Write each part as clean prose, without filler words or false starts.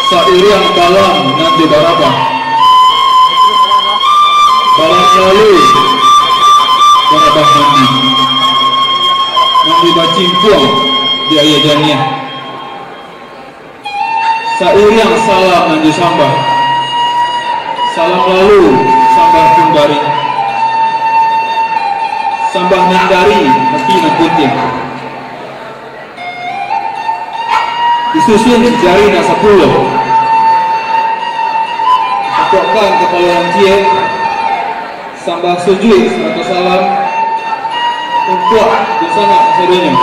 Sairiang balang nanti barabang balang selalu barabang mandi bacimpuang di ayah janiah. Sairiang salam nanti sambah salam lalu sambah kembali sambah nandari hati na putih disusun jari na 10 Tuakan kepala lancie sambah sujud serta salam untuk bersama saudaranya.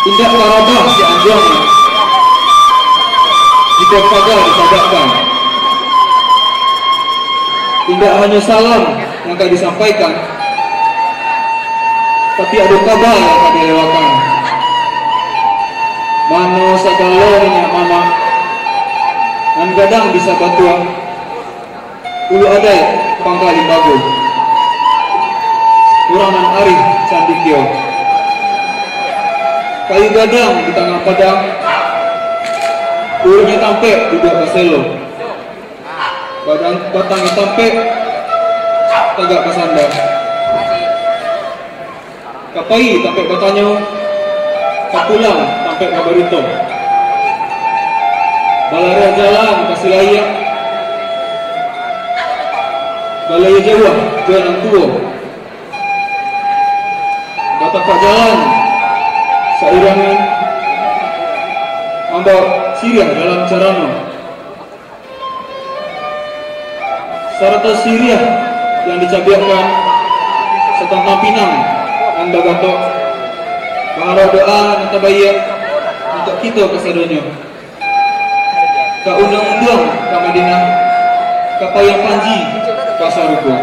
Indah larabah si anjong jika pagar disabakkan. Tidak hanya salam yang akan disampaikan, tapi ada kabar yang akan dilewatkan. Mano sagalongnya mama dan gadang bisa batuan ulu adai pangkali bagu kurangan arif candikio kayu gadang di tengah padang ulunya tampe di dua paselo batangnya tampe tegak kesandar kapai tampe batanya kapulang tampe kabarito balarea jalan kasih layak balaya jawa jalan tua batapak jalan sairangan amba siriah dalam carana serta siriah yang dicabiakan setengah pinang anda gatok bahara doa nanti bayar untuk kita kesadonya ka undang-undang ka Madinah ka payang panji pasar ruko.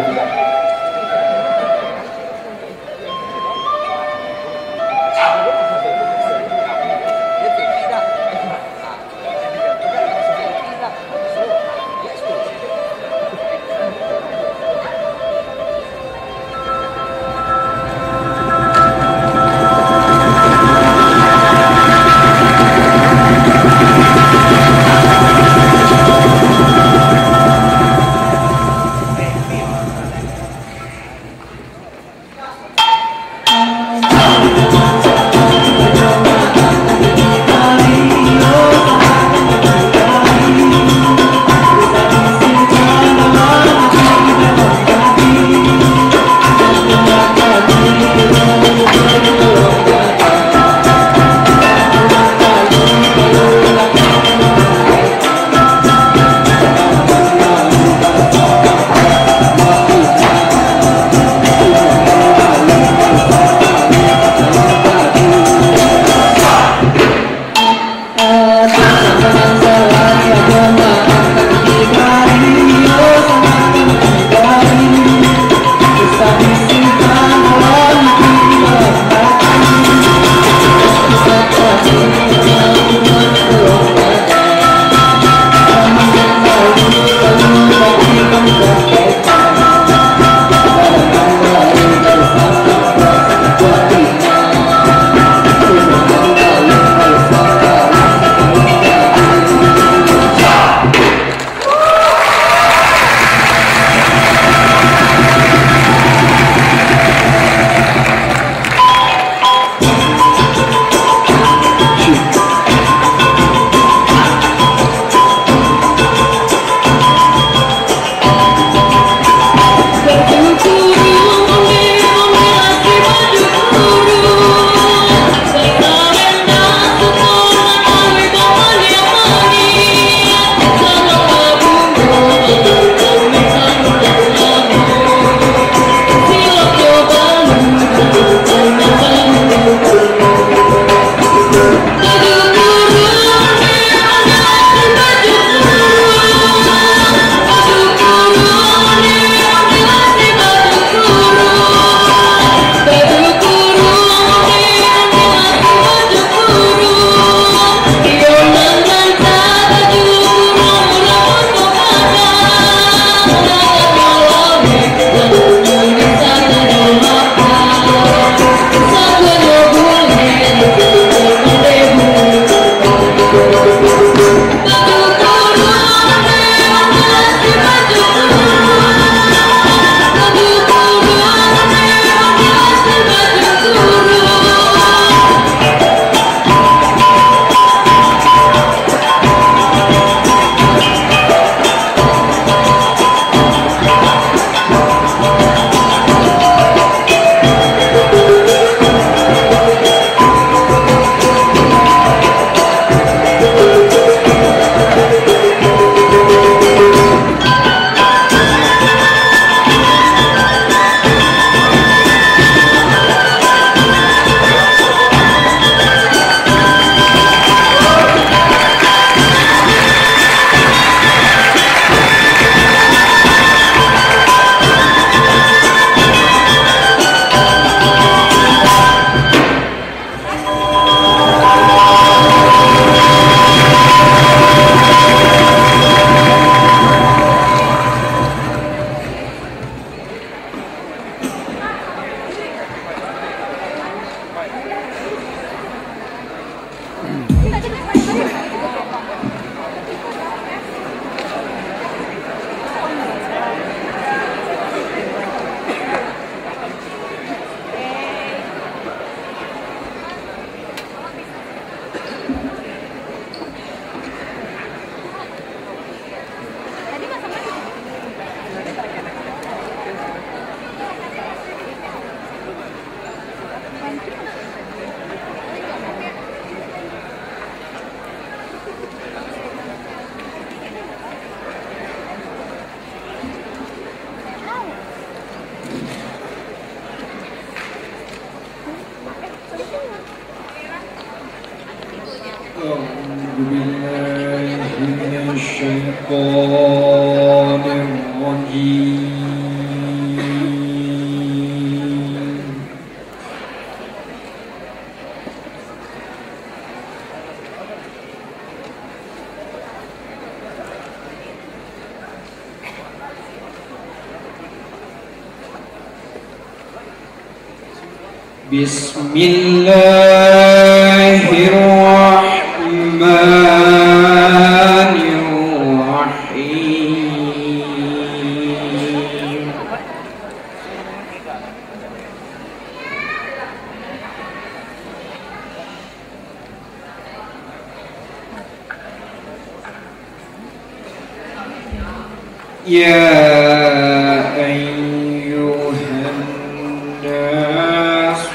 الشيطان الرجيم بسم الله الرحمن الرحيم يا أيها الناس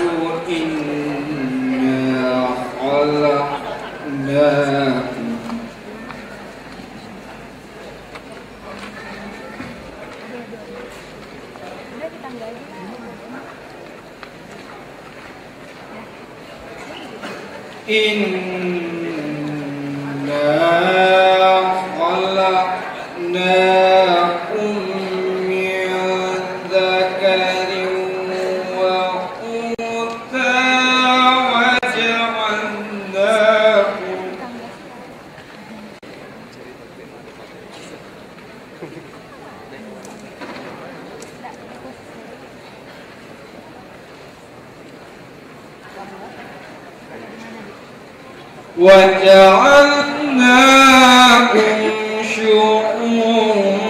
إنا خلقناكم من ذكر وأنثى وجعلناكم شعوبا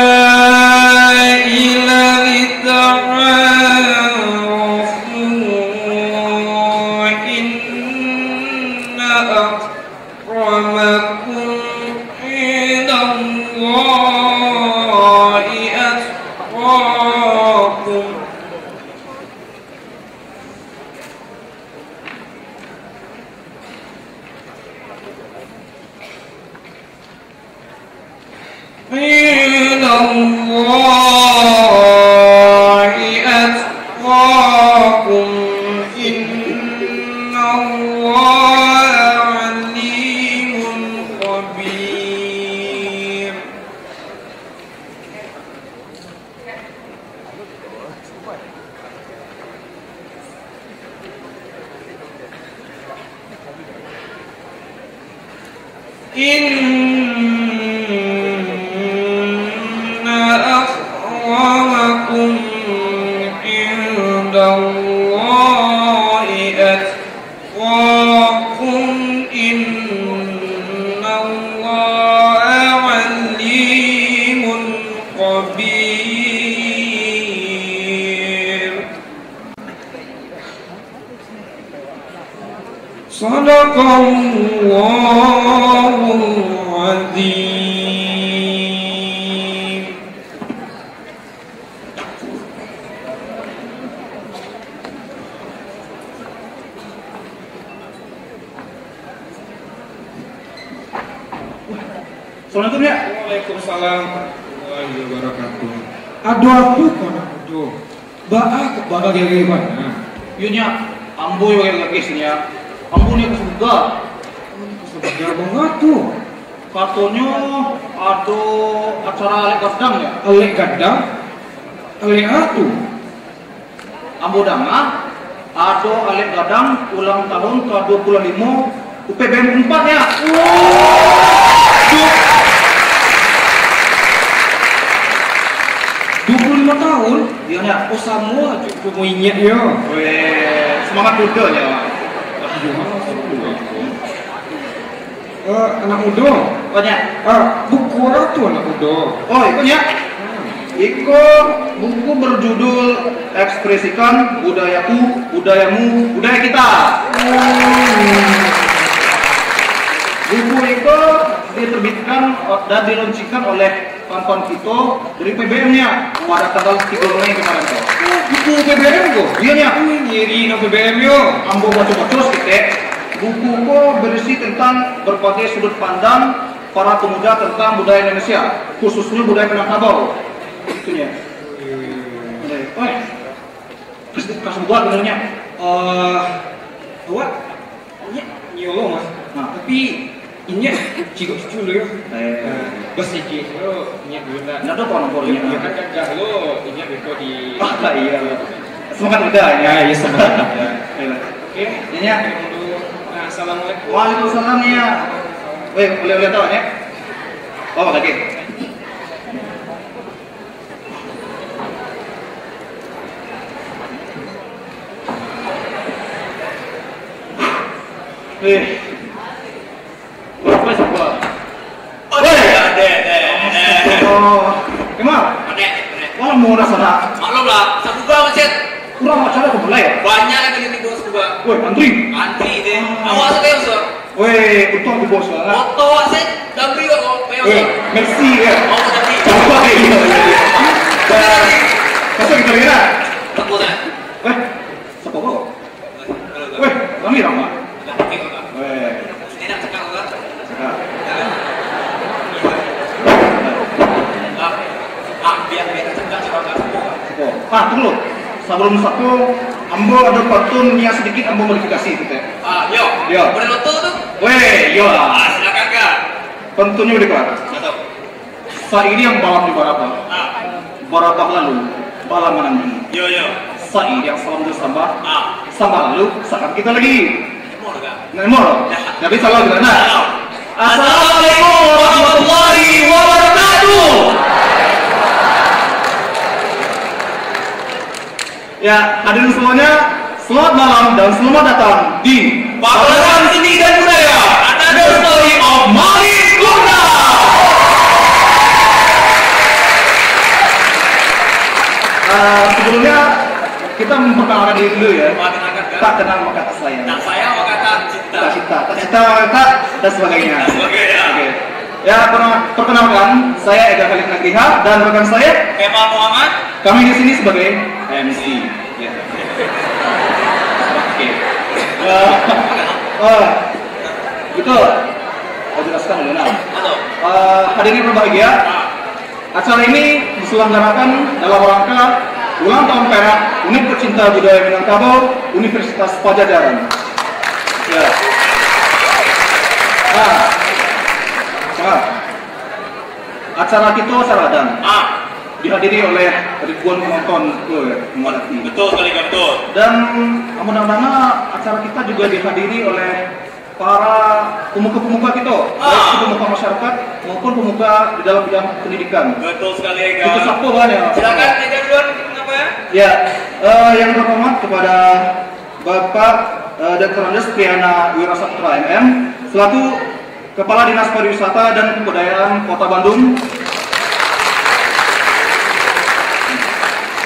وقبائل لتعارفوا إن أكرمكم عند الله أتقاكم عند الله أتقاكم إن الله عليم خبير إن أكرمكم عند الله أتقاكم إن الله عليم خبير صدق الله العظيم. Assalamualaikum ya. Waalaikumsalam warahmatullahi wabarakatuh. Aduh aku kono aduh. Baak gini mana? Yunya ambo yang lagi sini. Ambo ni kesuga. Kesuga banget tuh. Katanya ada acara alek gadang ya? Alek gadang? Alek atu? Ambo danga ada alek gadang ulang tahun ke-25 UPBM 4 ya? Wow. 25 tahun? Iya ya, oh semua cukup ingat ya. Weh, semangat muda ya. Anak muda? Banyak? Buku apa tuh anak muda? Oh, ikutnya? Ikut buku berjudul Ekspresikan Budayaku, Budayamu, Budaya Kita. Buku itu diterbitkan dan diluncurkan oleh kawan-kawan kita dari PBM-nya pada tanggal 3 Mei kemarin tuh. Buku PBM kok? Iya nya. Nyeri no PBM yo. Ambo baca-baca kita. Buku kok berisi tentang berbagai sudut pandang para pemuda tentang budaya Indonesia, khususnya budaya Minangkabau. Itunya. Kasih buat benernya. Awak nyolo mas. Nah. Tapi ini cikgu dulu yo. Bos cikgu lo ini dulu tak. Nggak ada kok nomornya. Ya kan kan lo ini beko di. Ah iya. Semangat muda ya. Iya semangat. Oke, ini ya. Nah, assalamualaikum. Waalaikumsalam ya. Weh, boleh tahu ya? Oh, lagi. Berapa sebuah? Oh, deh. Oh, gimana? Wah, mau rasanya. Maklum lah, satu gua macet. Kurang acara kebelah ya? Banyak yang begini bos juga. Woi, antri. Antri deh. Awas saya usah. Woi, untung di bos lah. Foto saya dabri kok. Woi, merci ya. Oh, dabri. Coba iya. Masa kita lihat? Foto dah. Weh, siapa kok? Weh, kami ramah. Weh, Enak cakap lah. cakap. Biar cakap coba Ah, tunggu. Sebelum satu, ambo ada pantun yang sedikit ambo modifikasi gitu ya. Yo. Yo. Boleh foto tuh? Weh, yo lah. Silakan Kak. Pantunnya udah kelar. Satu. Saat ini yang balam di Barabah. Ah. Barabah lalu, balam menanti. Yo. Saat ini yang salam dulu sambah. Ah. Sambah lalu, saat kita lagi. Mau enggak? Nemo. Jadi salam kita. Nah. Assalamualaikum warahmatullahi wabarakatuh. Ya, hadirin semuanya, selamat malam dan selamat datang di Pameran Seni dan Budaya Another Story of Malik Kurna. Sebelumnya kita memperkenalkan diri dulu ya. Tak kenal maka tak sayang. Tak sayang maka tak cinta. Tak cinta, tak cinta maka dan sebagainya. Dan sebagainya. Oke. Ya, perkenalkan, saya Ega Khalid Nagriha dan rekan saya Kemal Muhammad. kami di sini sebagai MC. Ya. Oke. Betul. Saya jelaskan dulu. Nah, Atau? hadirin berbahagia, acara ini diselenggarakan dalam rangka ulang tahun perak Unit Pecinta Budaya Minangkabau Universitas Padjadjaran. Ya. Acara kita saradan dihadiri oleh ribuan penonton, mengerti. Betul sekali Kak, betul. Dan mudah-mudahan acara kita juga dihadiri oleh para pemuka-pemuka kita, baik pemuka masyarakat maupun pemuka di dalam bidang pendidikan. Betul sekali Kak. Itu siapa banyak. Silakan Ega duluan kenapa ya? Ya, yang terhormat kepada Bapak Dr. Andes Triana Wirasaptra MM selaku Kepala Dinas Pariwisata dan Kebudayaan Kota Bandung.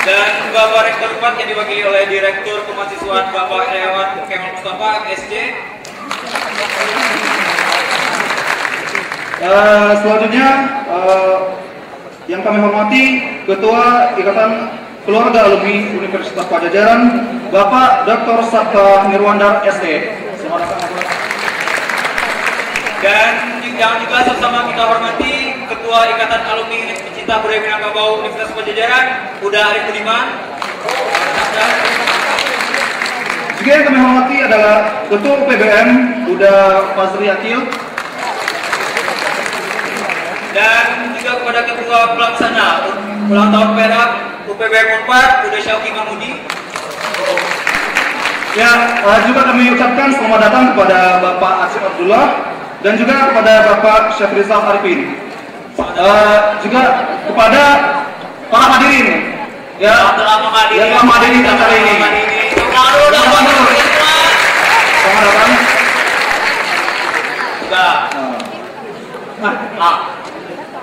Dan Bapak Rektor 4 yang diwakili oleh Direktur Kemahasiswaan Bapak Hewan Kemal Mustafa SC. Selanjutnya yang kami hormati Ketua Ikatan Keluarga Alumni Universitas Padjadjaran Bapak Dr. Sabta Nirwandar SE. Selamat datang. Dan yang juga sama kita hormati Ketua Ikatan Alumni Pecinta Budaya Minangkabau Universitas Padjadjaran Uda Arif Budiman. Juga yang kami hormati adalah Ketua UPBM Uda Fazri Akil. Dan juga kepada Ketua Pelaksana ulang tahun perak UPBM 4 Uda Syauki Mahmudi. Ya, juga kami ucapkan selamat datang kepada Bapak Asif Abdullah dan juga kepada Bapak Syafrizal Arifin. Juga kepada para hadirin Yang telah menghadiri acara ini. Selamat datang. Selamat datang. Sudah.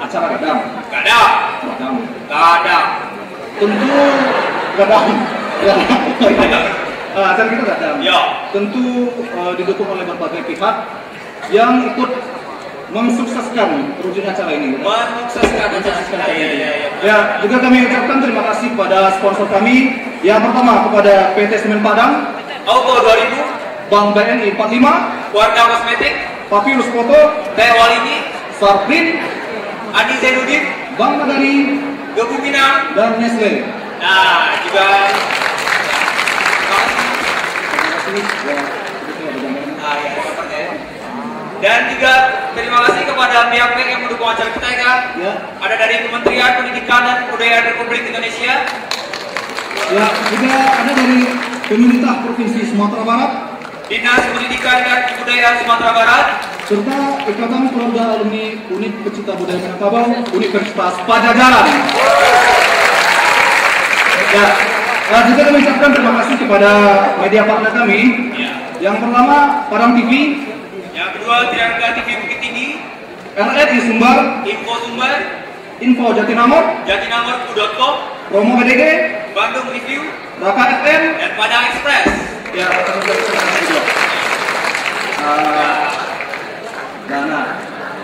Acara gadang. Gak ada. Gadang. Gak ada. Tentu gadang. Acara kita gadang. Ya. Tentu didukung oleh berbagai pihak yang ikut mensukseskan terwujudnya acara ini. Mensukseskan acara ini. Ya, juga kami ucapkan terima kasih kepada sponsor kami. Yang pertama kepada PT Semen Padang, Auto 2000, Bank BNI 45, Warga Kosmetik, Papyrus Foto, Teh Walini, Sarprin, Adi Zainuddin, Bank Nagari, Gebu Minang, dan Nestle. nah juga dan juga terima kasih kepada pihak-pihak yang mendukung acara kita ya. Ya. Ada dari Kementerian Pendidikan dan Kebudayaan Republik Indonesia. Ya, juga ada dari pemerintah Provinsi Sumatera Barat, Dinas Pendidikan dan Kebudayaan Sumatera Barat, serta Ikatan Keluarga Alumni Unit Pecinta Budaya Minangkabau Universitas Pajajaran. Ya, juga kami ucapkan terima kasih kepada media partner kami. ya. Yang pertama Padang TV, Yang kedua Tirangga TV Bukit Tinggi, RRI Sumbar, Info Sumber, Info Jatinangor, Jatinangor.com, Promo BDG, Bandung Review, Raka FM. dan Padang Express. Ya, Dana.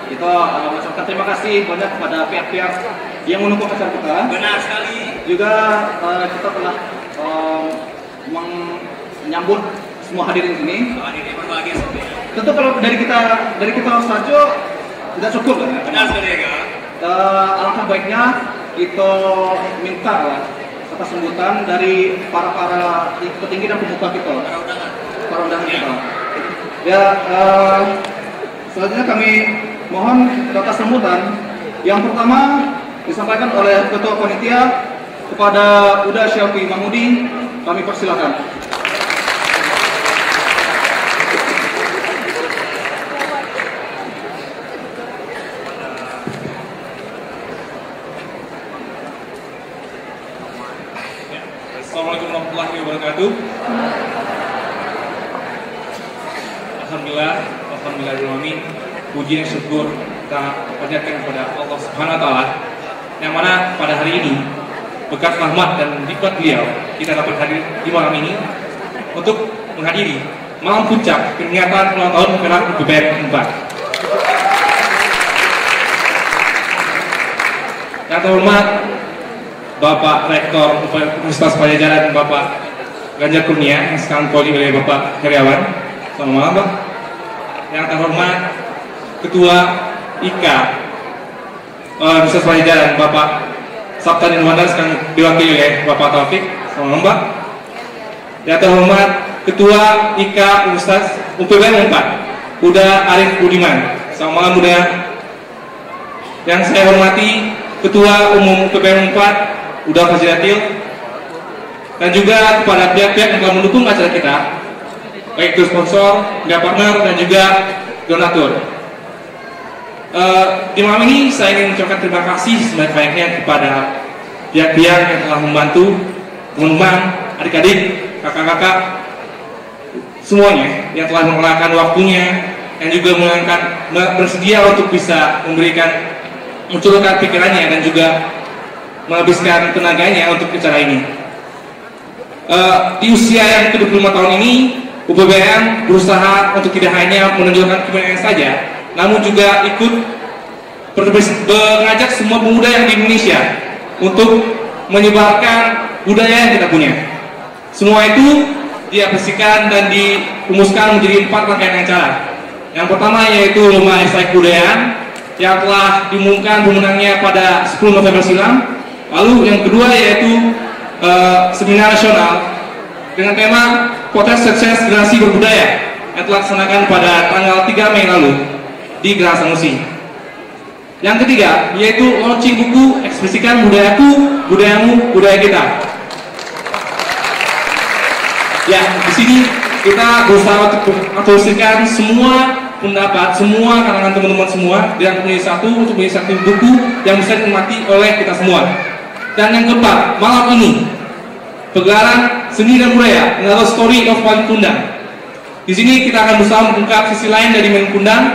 Itu mengucapkan terima kasih banyak kepada pihak-pihak yang mendukung acara kita. Benar sekali. Juga kita telah menyambut semua hadirin ini. Hadirin berbahagia semuanya. Tentu kalau dari kita saja tidak cukup kan? Benar sekali ya. Alangkah baiknya kita minta lah atas sambutan dari para petinggi dan pemuka kita, para undangan kita. Ya, selanjutnya kami mohon kata sambutan. Yang pertama disampaikan oleh Ketua Panitia kepada Uda Syafi Mahmudi. Kami persilakan. Assalamualaikum warahmatullahi wabarakatuh. Alhamdulillahirrahmanirrahim. Puji dan syukur kita panjatkan kepada Allah Subhanahu wa taala yang mana pada hari ini berkat rahmat dan nikmat beliau kita dapat hadir di malam ini untuk menghadiri malam puncak peringatan ulang tahun Perak UPBM 4. Yang terhormat Bapak Rektor Universitas Pajajaran Bapak Ganjar Kurnia yang sekarang poli oleh Bapak Heriawan. Selamat malam Pak. Yang terhormat Ketua IKA Universitas Pajajaran Bapak Sabta Dinwanda sekarang diwakili oleh Bapak Taufik. Selamat malam Pak. Yang terhormat Ketua IKA Universitas UPBM 4 Uda Arif Budiman. Selamat malam Uda. Yang saya hormati Ketua Umum UPBM 4 Uda Fazilatil, dan juga kepada pihak-pihak yang telah mendukung acara kita, baik itu sponsor, media partner, dan juga donatur. Di malam ini saya ingin mengucapkan terima kasih sebanyak-banyaknya kepada pihak-pihak yang telah membantu, teman-teman, adik-adik, kakak-kakak, semuanya yang telah mengeluarkan waktunya, yang juga bersedia untuk bisa mencurahkan pikirannya dan juga menghabiskan tenaganya untuk acara ini. Di usia yang ke-25 tahun ini, UPBM berusaha untuk tidak hanya menunjukkan kemenangan saja, namun juga ikut mengajak semua pemuda yang di Indonesia untuk menyebarkan budaya yang kita punya. Semua itu diaplikasikan dan dirumuskan menjadi 4 rangkaian acara. Yang pertama yaitu Lomba Esai Kebudayaan yang telah diumumkan pemenangnya pada 10 November silam. Lalu yang kedua yaitu seminar nasional dengan tema Potret Sukses Generasi Berbudaya yang telah dilaksanakan pada tanggal 3 Mei lalu di Geraha Sanusi. Yang ketiga yaitu launching buku Ekspresikan Budayaku, Budayamu, Budaya Kita. Ya, di sini kita berusaha untuk mengakomodasikan semua pendapat, semua kalangan teman-teman semua dan menjadi satu buku yang bisa dinikmati oleh kita semua. Dan yang keempat, malam ini pegelaran seni dan budaya Another Story of Malin Kundang. Di sini kita akan berusaha mengungkap sisi lain dari Malin Kundang.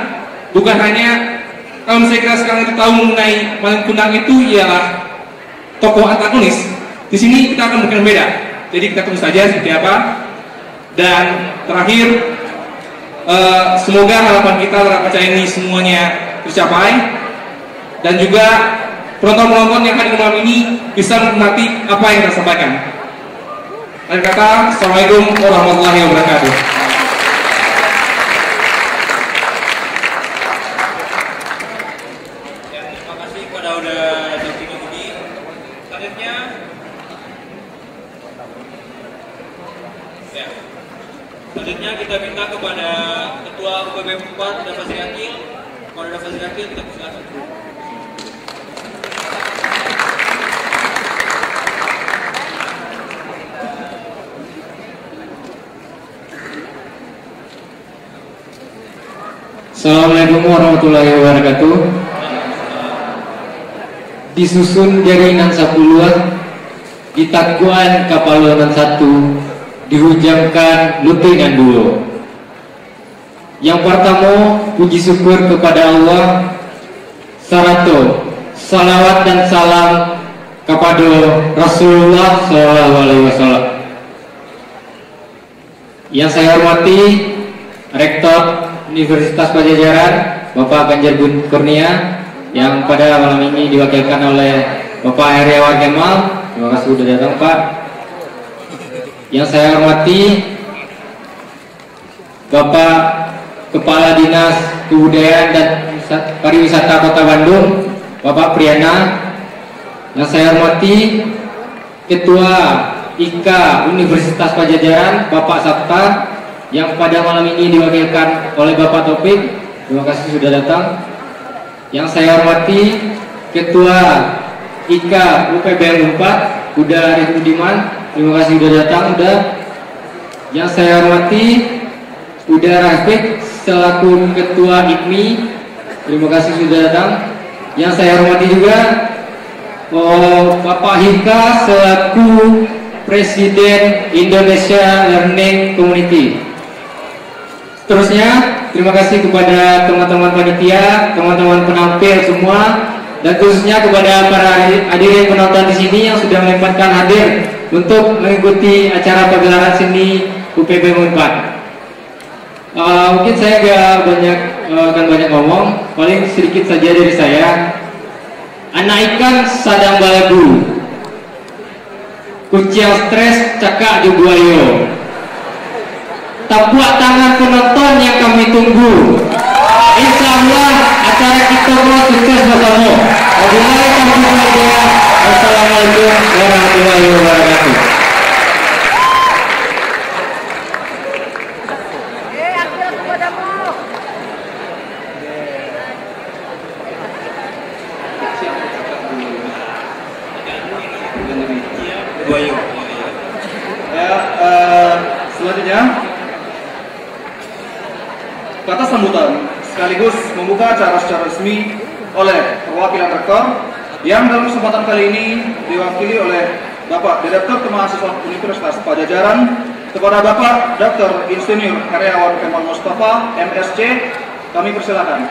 Bukan hanya kalau misalnya kita sekarang itu tahu mengenai Malin Kundang itu ialah tokoh antagonis. Di sini kita akan bukan beda. Jadi kita tunggu saja seperti apa. Dan terakhir, semoga harapan kita terhadap acara ini semuanya tercapai, dan juga penonton-penonton yang hadir malam ini bisa menikmati apa yang kita sampaikan. Akhir kata, Assalamualaikum warahmatullahi wabarakatuh. Terima kasih kepada udah Dr. Budi. Selanjutnya, selanjutnya kita minta kepada Ketua UPBM 4 Dava Sirikil. Kepada Dava Sirikil kita persilakan. Assalamualaikum warahmatullahi wabarakatuh. Disusun jaringan sapuluan, ditakuan kapalonan 1, dihujamkan lutingan 2. Yang pertama, puji syukur kepada Allah, sarato salawat dan salam kepada Rasulullah SAW. Yang saya hormati Rektor Universitas Pajajaran, Bapak Ganjar Kurnia, yang pada malam ini diwakilkan oleh Bapak Heriawan Kemal. Terima kasih sudah datang, Pak. Yang saya hormati Bapak Kepala Dinas Kebudayaan dan Pariwisata Kota Bandung, Bapak Priyana. Yang saya hormati Ketua IKA Universitas Pajajaran, Bapak Sabta, yang pada malam ini diwakilkan oleh Bapak Taufik. Terima kasih sudah datang. Yang saya hormati Ketua IKA UPBM 4, Uda Arif Budiman. Terima kasih sudah datang, Uda. Yang saya hormati Uda Rafiq selaku Ketua IKMI. Terima kasih sudah datang. Yang saya hormati juga Bapak Hika selaku Presiden Indonesia Learning Community. Terusnya, terima kasih kepada teman-teman panitia, teman-teman penampil semua, dan khususnya kepada para hadirin penonton di sini yang sudah menyempatkan hadir untuk mengikuti acara pagelaran seni UPBM 4. Mungkin saya akan banyak ngomong, paling sedikit saja dari saya. Anak ikan sadang balagu, kuciang stres cakak jubuayo. Tepuk tangan penonton yang kami tunggu. Insya Allah acara kita sukses bersama. Wassalamualaikum warahmatullahi wabarakatuh. Selanjutnya kata sambutan sekaligus membuka acara secara resmi oleh perwakilan rektor yang dalam kesempatan kali ini diwakili oleh Bapak Direktur Kemahasiswaan Universitas Pajajaran. Kepada Bapak Dr. Insinyur Heriawan Kemal Mustafa, MSc, kami persilakan.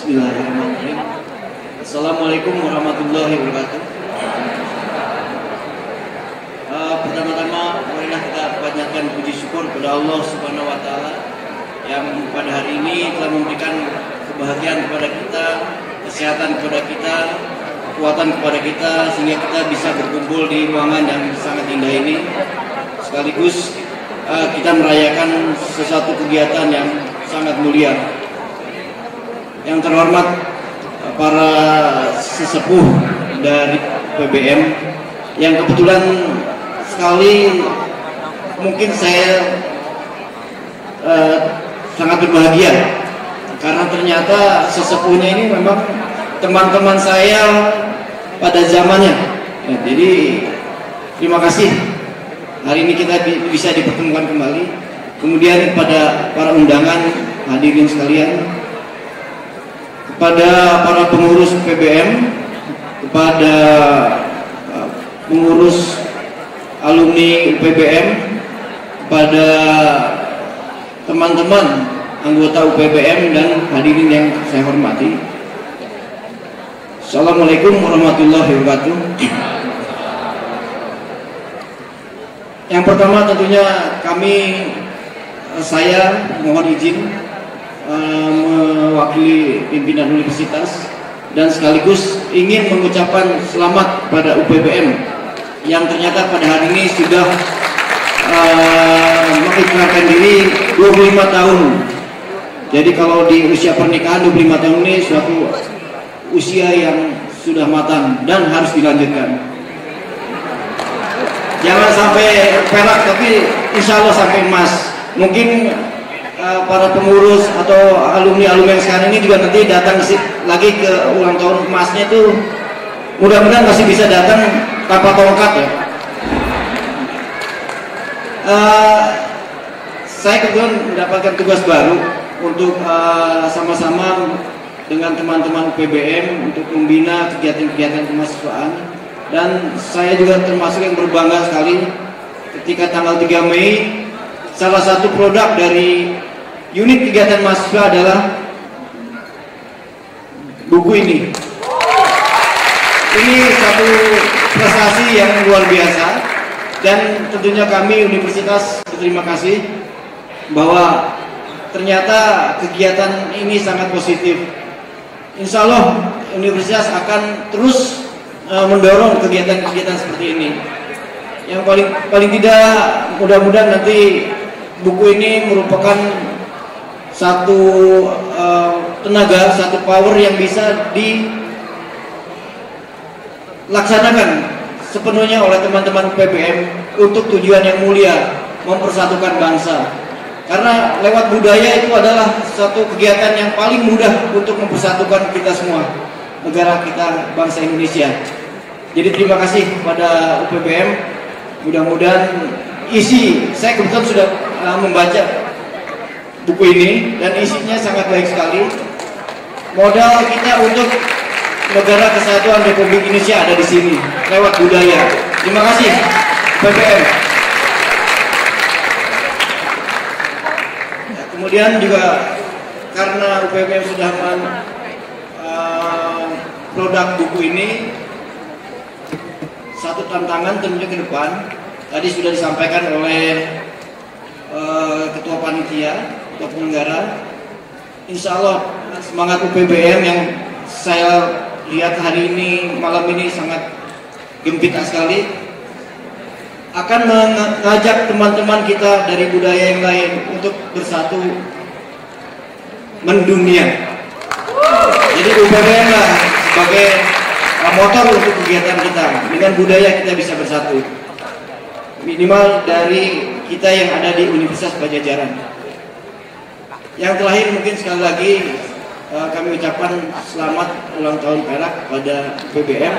Bismillahirrahmanirrahim. Assalamualaikum warahmatullahi wabarakatuh. Pertama-tama, marilah kita panjatkan puji syukur kepada Allah Subhanahu wa Ta'ala yang pada hari ini telah memberikan kebahagiaan kepada kita, kesehatan kepada kita, kekuatan kepada kita, sehingga kita bisa berkumpul di ruangan yang sangat indah ini. Sekaligus kita merayakan sesuatu kegiatan yang sangat mulia. Yang terhormat para sesepuh dari PBM yang kebetulan sekali mungkin saya sangat berbahagia karena ternyata sesepuhnya ini memang teman-teman saya pada zamannya. Ya, jadi terima kasih hari ini kita bisa dipertemukan kembali. Kemudian kepada para undangan hadirin sekalian, kepada para pengurus PBM, kepada pengurus alumni PBM, kepada teman-teman anggota UPBM dan hadirin yang saya hormati. Assalamualaikum warahmatullahi wabarakatuh. Yang pertama tentunya saya mohon izin mewakili pimpinan universitas dan sekaligus ingin mengucapkan selamat pada UPBM yang ternyata pada hari ini sudah mengikrarkan diri 25 tahun. Jadi kalau di usia pernikahan 25 tahun ini suatu usia yang sudah matang dan harus dilanjutkan. Jangan sampai perak, tapi insya Allah sampai emas. Mungkin para pengurus atau alumni-alumni yang sekarang ini juga nanti datang lagi ke ulang tahun emasnya itu, mudah-mudahan masih bisa datang tanpa tongkat ya. Saya kebetulan mendapatkan tugas baru untuk sama-sama dengan teman-teman UPBM untuk membina kegiatan-kegiatan kemahasiswaan, dan saya juga termasuk yang berbangga sekali ketika tanggal 3 Mei salah satu produk dari unit kegiatan mahasiswa adalah buku ini. Ini satu prestasi yang luar biasa dan tentunya kami universitas berterima kasih bahwa ternyata kegiatan ini sangat positif. Insya Allah universitas akan terus mendorong kegiatan-kegiatan seperti ini. Yang paling tidak mudah-mudahan nanti buku ini merupakan satu tenaga, satu power yang bisa dilaksanakan sepenuhnya oleh teman-teman PBM untuk tujuan yang mulia, mempersatukan bangsa. Karena lewat budaya itu adalah satu kegiatan yang paling mudah untuk mempersatukan kita semua, negara kita, bangsa Indonesia. Jadi terima kasih kepada UPBM. Mudah-mudahan saya kebetulan sudah membaca buku ini dan isinya sangat baik sekali. Modal kita untuk negara kesatuan Republik Indonesia ada di sini lewat budaya. Terima kasih UPBM. Kemudian juga karena UPBM sudah produk buku ini, satu tantangan tentunya ke depan tadi sudah disampaikan oleh ketua panitia, ketua penyelenggara. Insya Allah semangat UPBM yang saya lihat hari ini, malam ini sangat gembira sekali, akan mengajak teman-teman kita dari budaya yang lain untuk bersatu mendunia. Jadi UPBM lah sebagai motor untuk kegiatan kita. Dengan budaya kita bisa bersatu. Minimal dari kita yang ada di Universitas Padjadjaran. Yang terakhir mungkin sekali lagi kami ucapkan selamat ulang tahun Perak pada UPBM.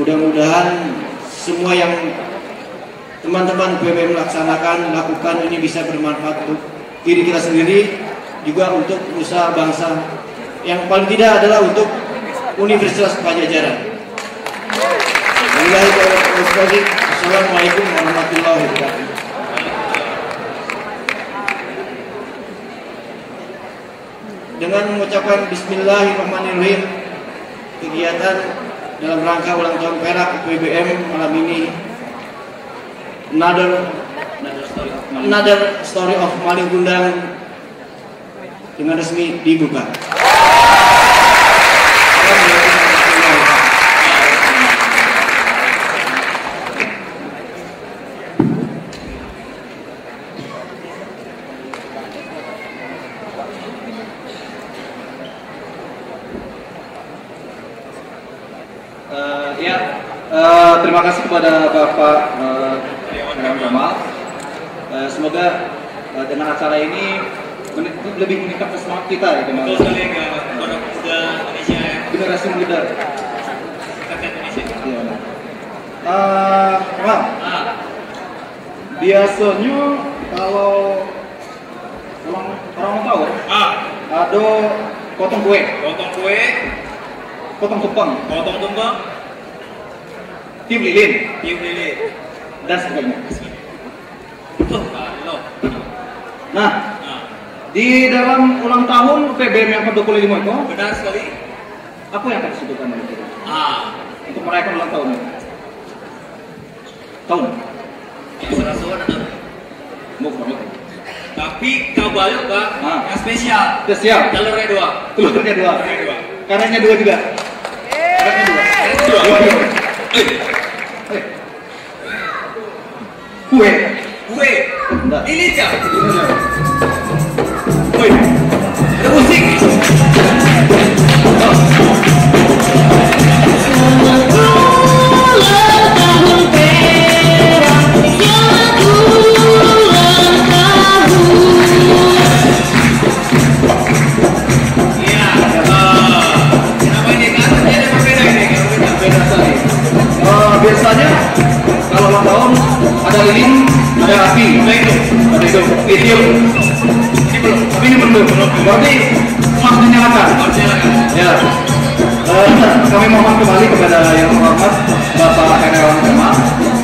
Mudah-mudahan semua yang teman-teman UPBM lakukan ini bisa bermanfaat untuk diri kita sendiri, juga untuk usaha bangsa. Yang paling tidak adalah untuk Universitas Padjadjaran. Assalamualaikum warahmatullahi wabarakatuh. Dengan mengucapkan Bismillahirrahmanirrahim, kegiatan dalam rangka ulang tahun Perak UPBM malam ini, another story of Malin Kundang dengan resmi dibuka. Terima kasih kepada Bapak Jamal. Semoga dengan acara ini lebih meningkatkan semangat kita ya, Jamal. Betul sekali, anak muda Indonesia ya. Generasi muda. Rakyat Indonesia. Iya. Jamal. Biasanya kalau orang tahu, ada potong kue, potong tumpeng, tiup lilin, dan sebagainya. Nah, Di dalam ulang tahun PBM yang ke-25 itu, Benar sekali. apa yang akan disebutkan oleh kita untuk merayakan ulang tahun? Tahun? Serasuan atau Bukan. tapi kabayo Pak, yang spesial. Spesial. Telurnya 2. Telurnya 2. Telurnya 2. Karenanya 2 juga. Karenanya 2. Kue. Kue. Bentar. Ini aja. Woi. Ada musik. Biasanya kalau ulang tahun ada lilin, ada api, ada itu, lithium. Ini belum. Tapi ini belum. Berarti harus dinyalakan. Ya. Kami mohon kembali kepada yang terhormat Bapak Heriawan Kemal.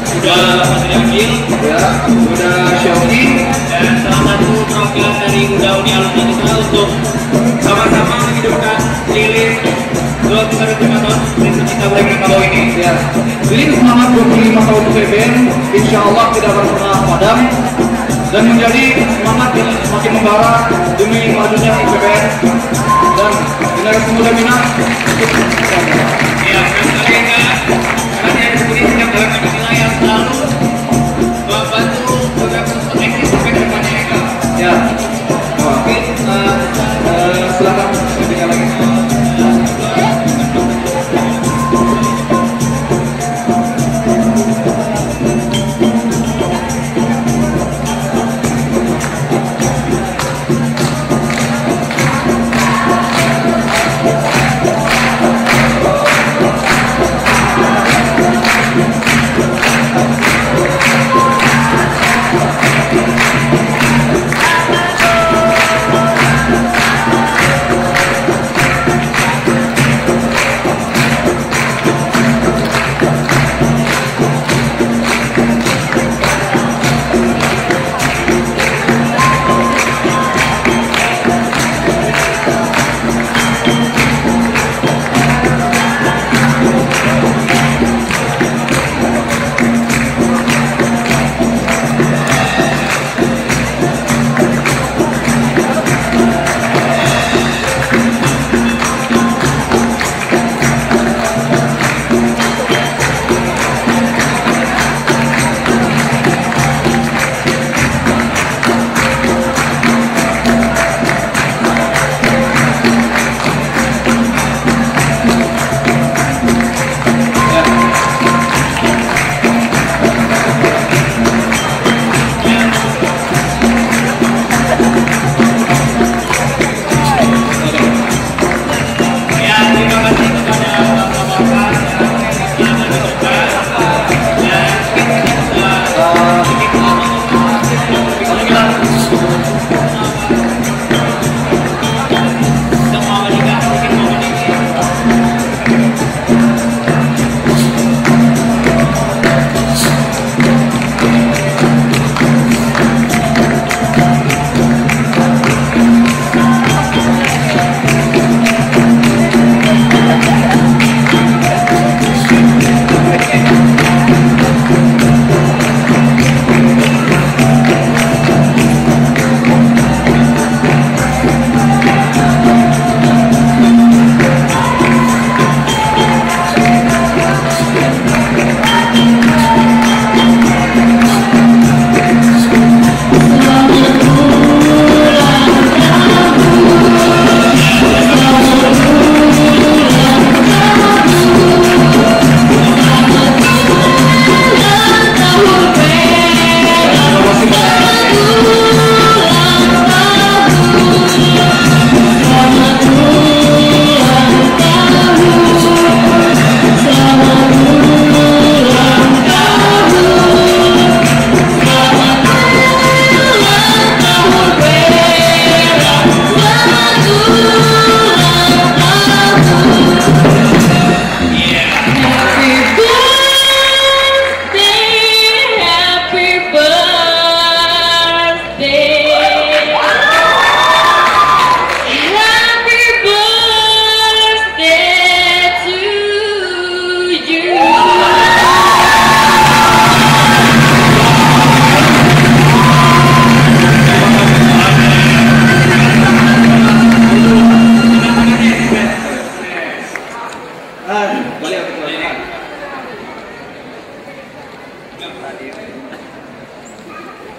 Sudah Mas Yakil. Ya, sudah Syauki. Dan salah satu perwakilan dari Uda Uni Alumni kita untuk sama-sama menghidupkan lilin 25 tahun Universitas Pecinta Budaya Minangkabau ini. Ya, lilin semangat 25 tahun PBM, insya Allah tidak akan pernah padam dan menjadi semangat yang semakin membara demi majunya PBM dan generasi muda Minang untuk Ya, sekali enggak, karena saya disebut ini setiap dalam Pancasila yang selalu membantu program untuk eksis sampai ke depannya ya Kak. ya. Oke, silakan lebihnya lagi.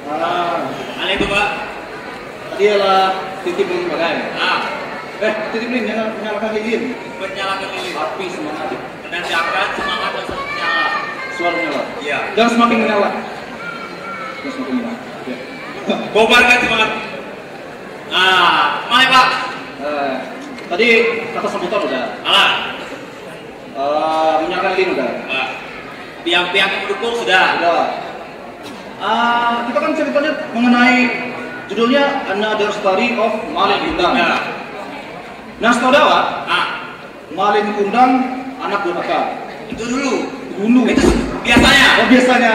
Hal itu Pak. Tadi adalah titip lilin bagai. Titip lilin, nyalakan lilin. Menyalakan lilin. Api semangat. Menandakan semangat dan selalu menyala. Selalu menyala. Iya. Jangan semakin menyala. Jangan semakin menyala. Ya. Kobarkan semangat. Mana Pak? Tadi kata sebutan udah. Alah. Menyalakan lilin udah. Pihak-pihak yang mendukung sudah. Udah. Kita kan ceritanya mengenai judulnya Another Story of Malin Kundang. Nah, saudara, Malin Kundang anak durhaka. Itu dulu. Itu biasanya. Oh, biasanya.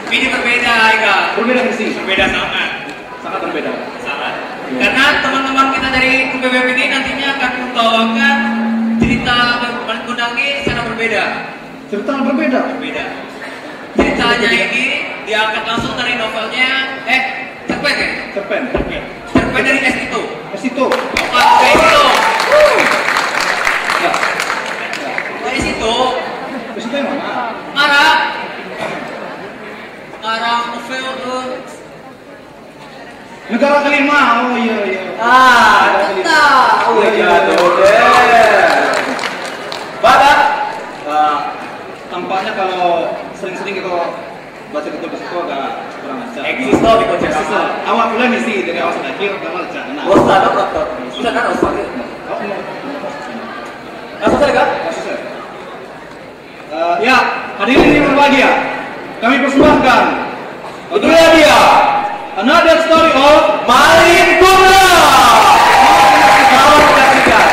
Ini berbeda, Ika. Berbeda sih. Berbeda sangat. Sangat berbeda. Sangat. Karena teman-teman kita dari UPBP ini nantinya akan membawakan cerita Malin Kundang ini secara berbeda. Cerita berbeda. Ceritanya ini diangkat langsung dari novelnya cerpen ya? Cerpen. Cerpen dari Esito. Esito. Esito. Ya. Esito. Esito yang mana? Ngarang novel Negara Kelima. Oh iya. kita. Oh iya deh. Bapak. Tampaknya kalau sering-sering kita baca betul di situ agak kurang ajar. Existo di kocek. Awak mulai misi dari awal sampai akhir kamu aja. Ustaz apa? Sudah kan Ustaz. Selesai kan? Selesai. Ya, hadirin yang berbahagia, kami persembahkan. Itulah dia. Another Story of Malin Kundang. Selamat menyaksikan.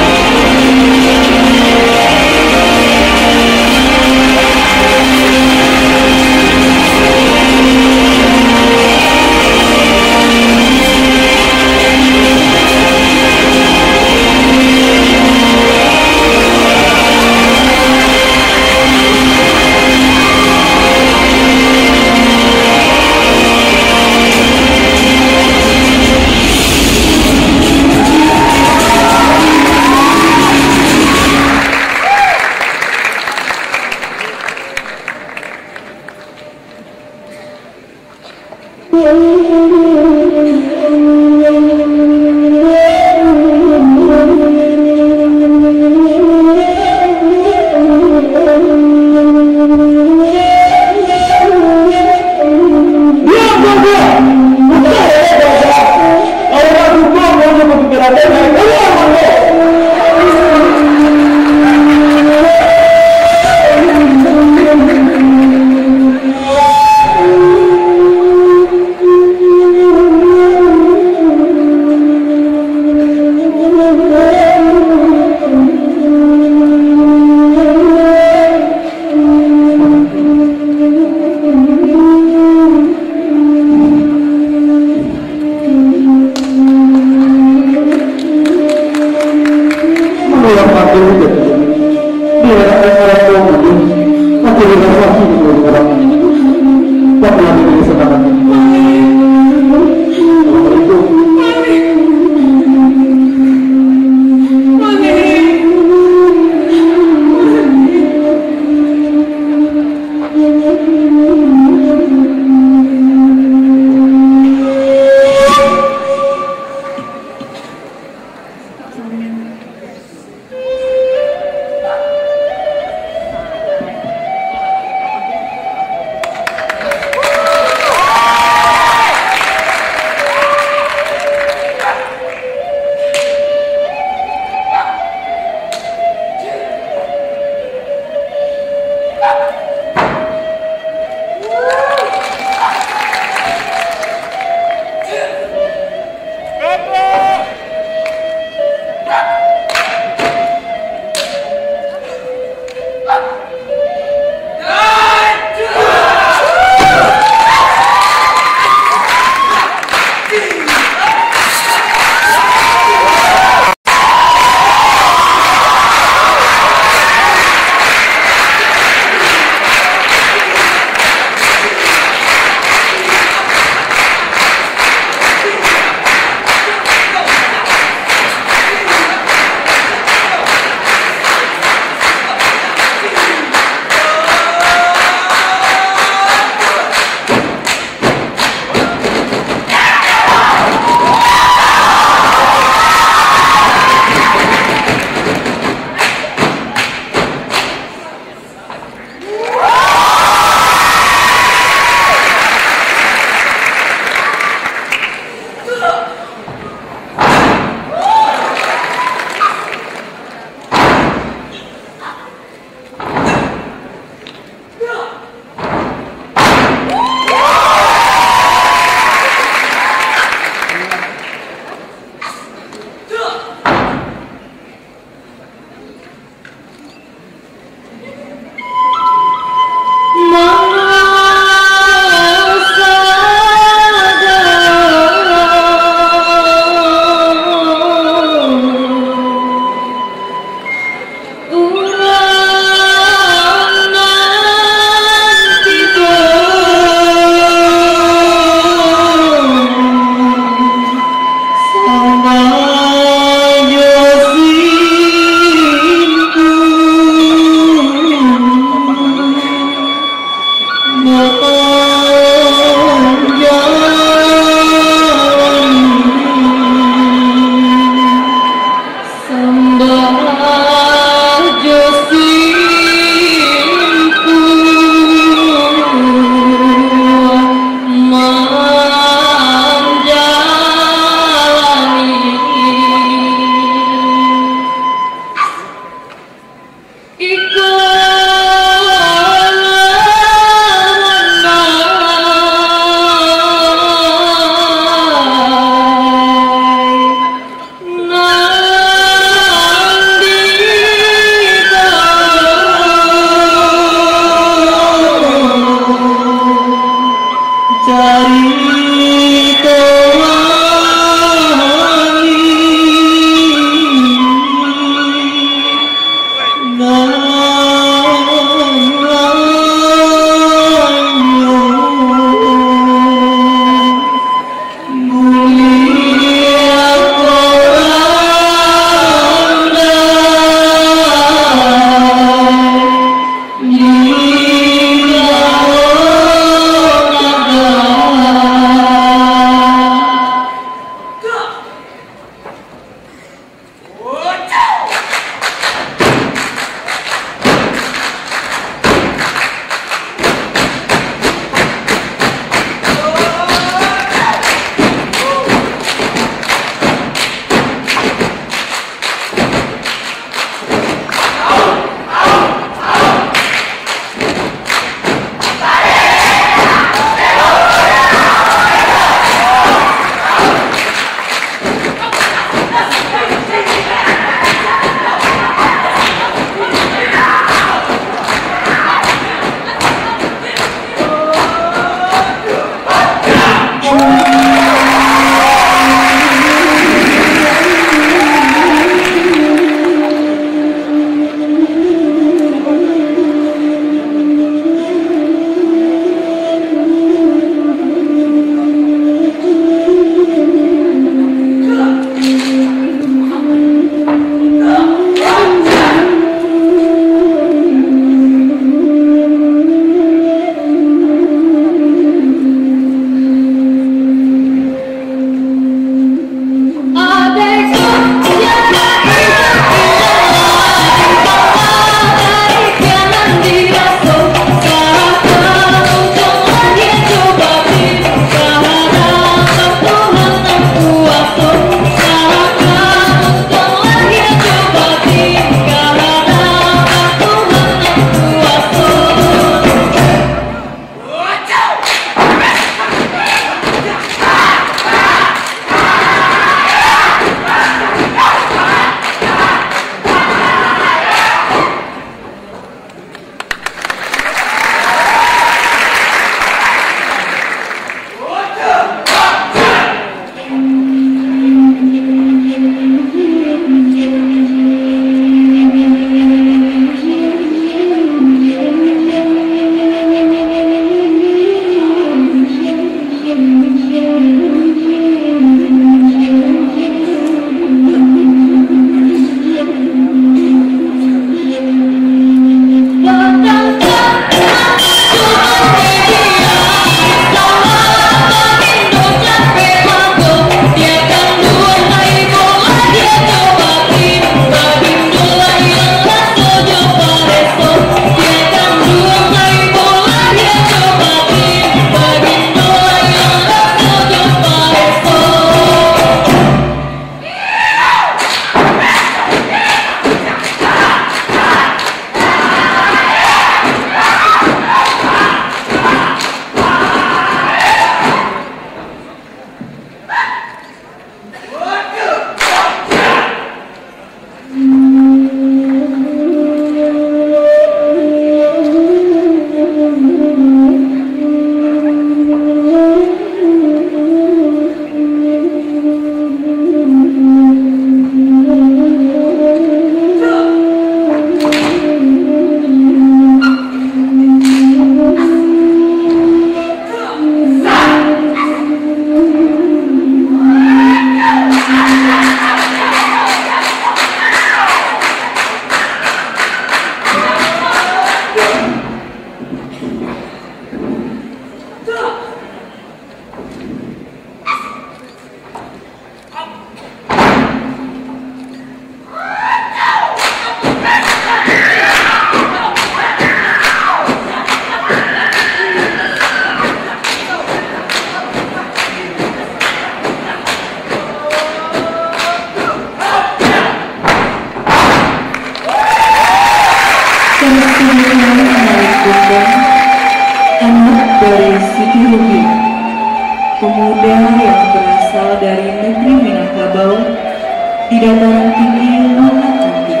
di dataran tinggi luna cantik,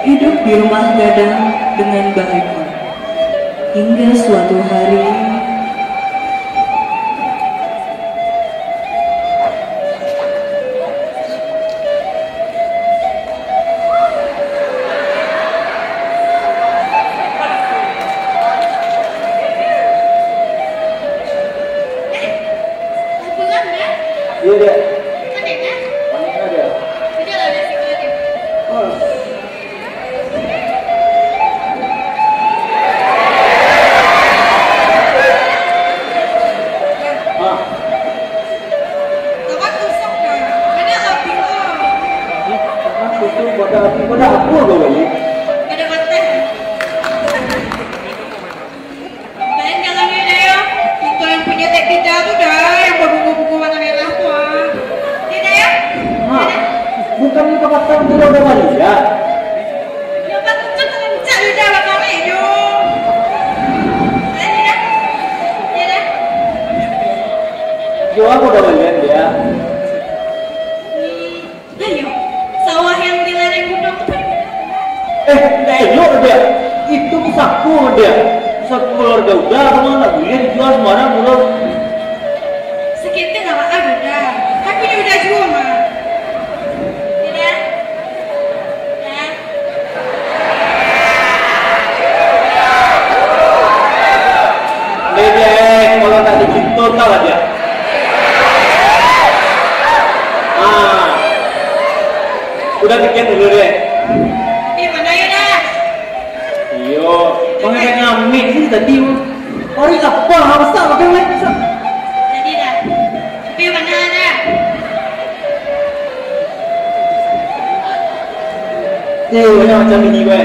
hidup di rumah gadang dengan bahagia, hingga suatu hari Iya deh. Mana? Mana ada? Udah lah, udah sih aja. Oh. Ah, Kapan tusuk dah? Mana api lo? aku tuh pada aku apa lagi? Ada mata. Kalian jangan ini ya. Itu yang punya tek kita tuh dah, yang berbunga-bunga warna merah tuh. Tidak ya? Ah, bukan itu kata udah balik ya? Ya pak tuh kencang di dalam kami itu. Tidak. Tidak. Jo aku udah balik ya. Ayo, sawah yang di lereng gunung itu. Lo dia, itu pusatku dia. Pusat keluarga udah, kemana boleh dijual sembarang mulu. Sekitar sama ada dah. Tapi ini udah jual mah. Tidak. Ya. Ledek, kalau tak dicintur tau lah dia. Ah, udah bikin dulu deh. Di mana ya dah? Iyo, pengen ngamik sih tadi. Ori apa? Harus tak pakai mic. Jadi dah. Di mana dah? Banyak macam ini gue.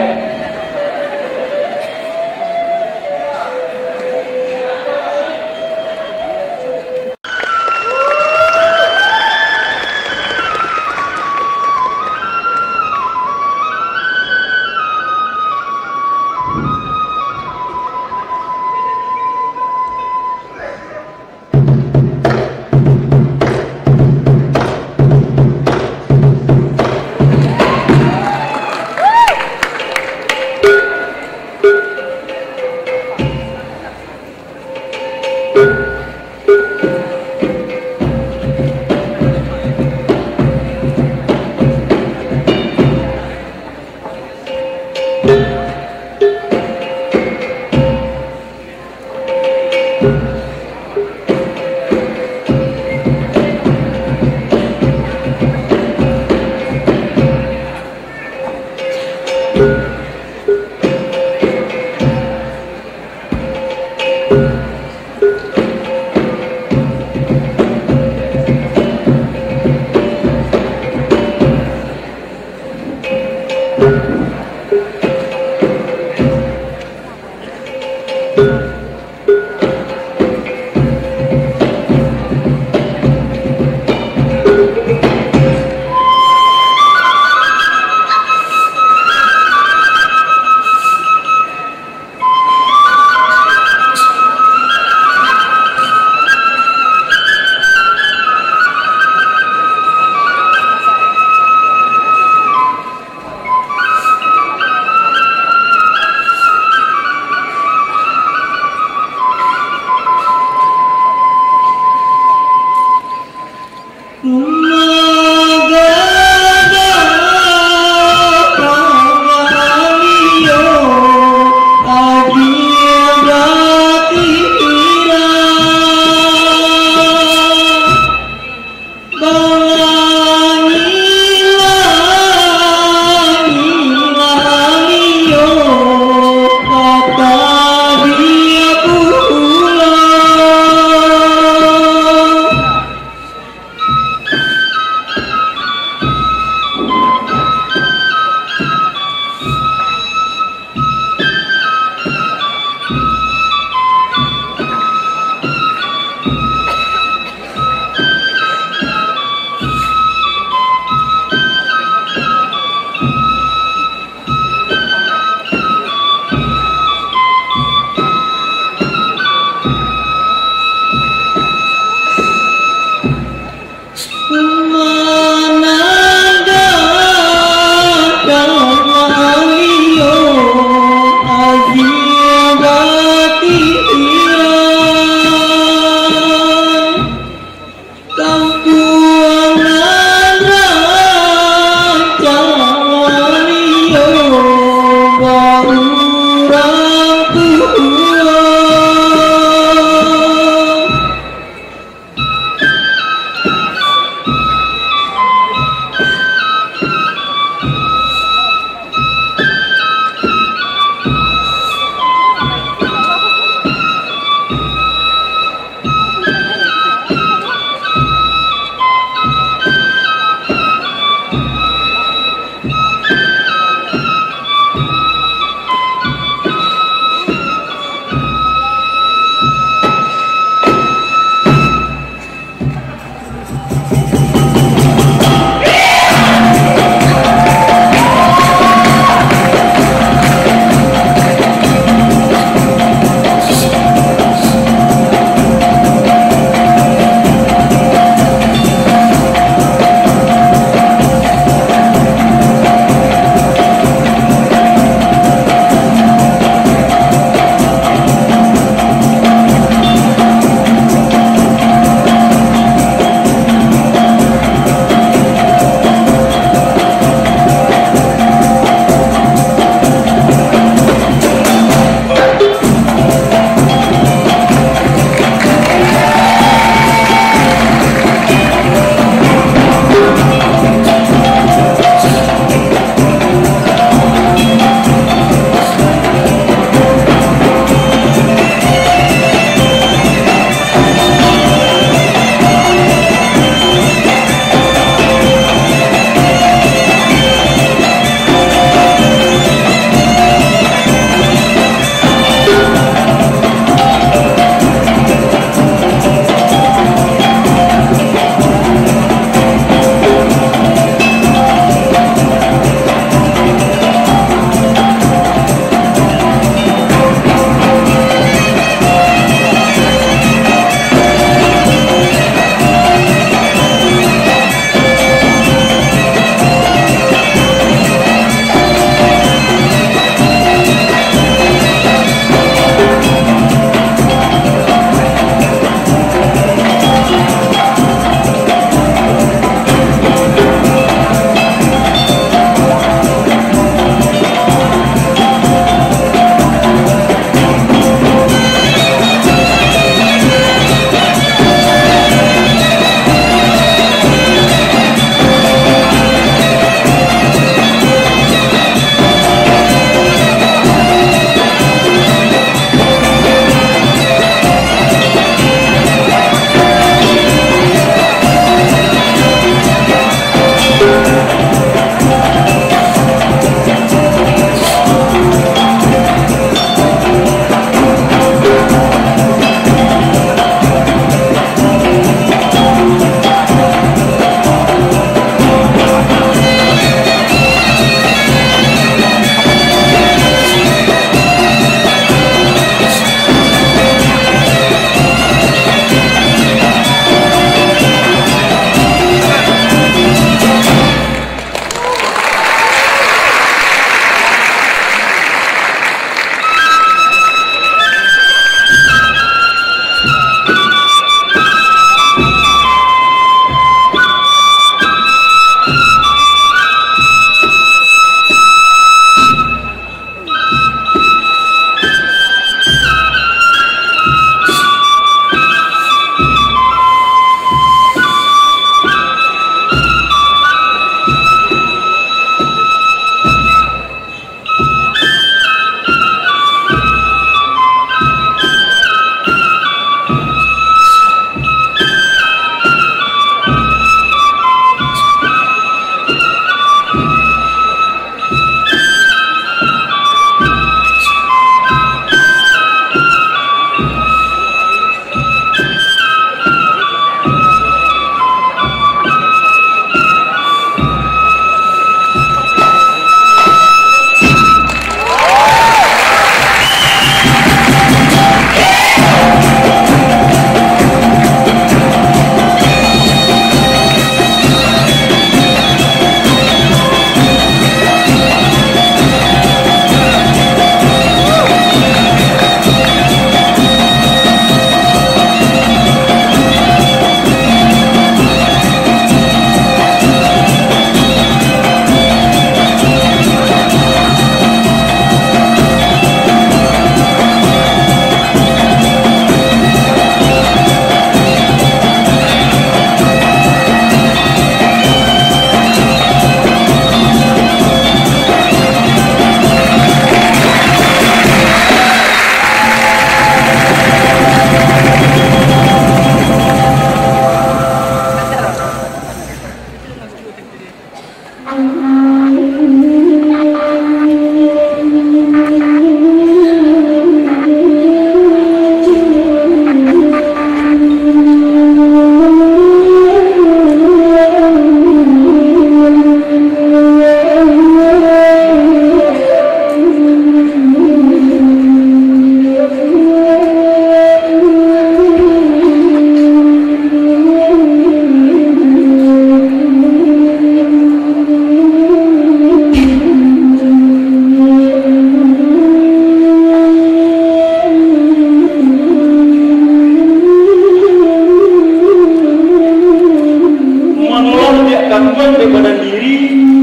badan diri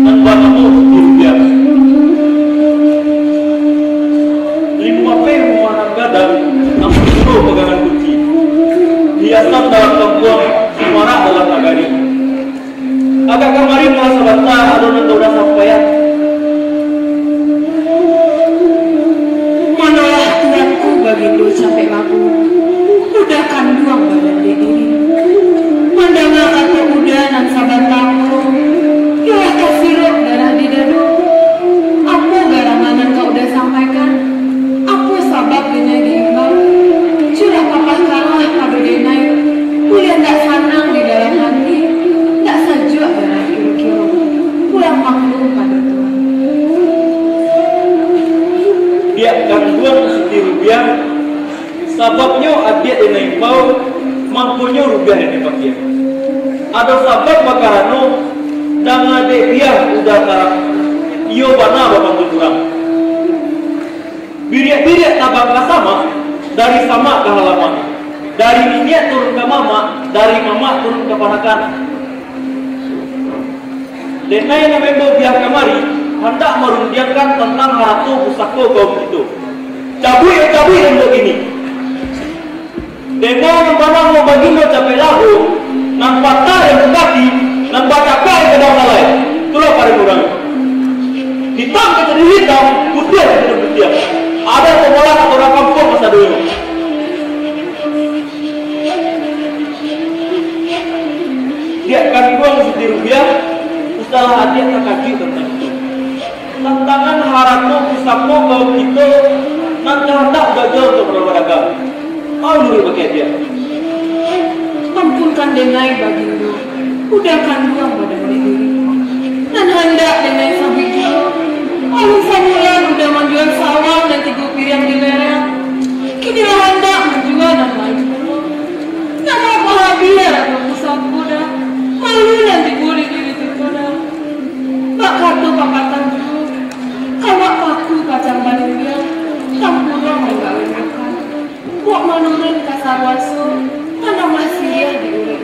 dan badanmu dirupiah. Lima rumah gadang, namun dulu pegangan kunci. Hiasan dalam kampung, suara dalam nagari. Agak kemarin malah sebentar, adonan udah sampai ya. Manalah Tuhanku bagindo capek laku, udah kanduang badan diri. Mandanglah kata udah nan saban tamu, yalah kasirok darah di dadu. Aku garanganan kau udah sampaikan, aku sabab denai diimbau. Curah kapal kalah kado denai, kuliah tak sanang di dalam hati, tak sajuk darah kiro-kiro, pulang maklum pada Tuhan. Dia kanduang siti rupiah, sababnya adik denai bau, mampunya rupiah yang dipakai. Ada sabab makarano, dan adik dia udah tarap, iyo bana bapak kurang. Biriak-biriak tabang sama, dari sama ke halaman, dari minyak turun ke mama, dari mama turun ke panakan. Denai yang membawa biar kemari, hendak merundiakan tentang haratu pusako kaum itu. Cabui dan begini. Denai yang mana mau bagindo capek lahu, nan patah yang berbagi, nan bakakak yang kedang nalai. Itulah pada kurang. Hitam ke jadi hitam, putih ke jadi putih. Ada pemolak atau orang kampung masa dulu. Dia akan buang siti rupiah, usaha adik tak kaji tentang itu. Tantangan harapmu pusatmu kau gitu, nanti hendak gagal untuk berdagang. Mau dulu pakai dia. Ampunkan denai bagindo, udah kanduang badan diri. Dan hendak denai sabik kilo, alun samulan udah menjual sawah dan 3 piring di lereng. Kinilah hendak menjual dan main dulu. Nama apa habis atau pusat kuda, malu nanti boleh diri terkoda. Bak kartu papatan dulu, kawak paku kacang bandung dia, campurang menggawe makan. Buat menurun kasar waso, mana masih dia diurut.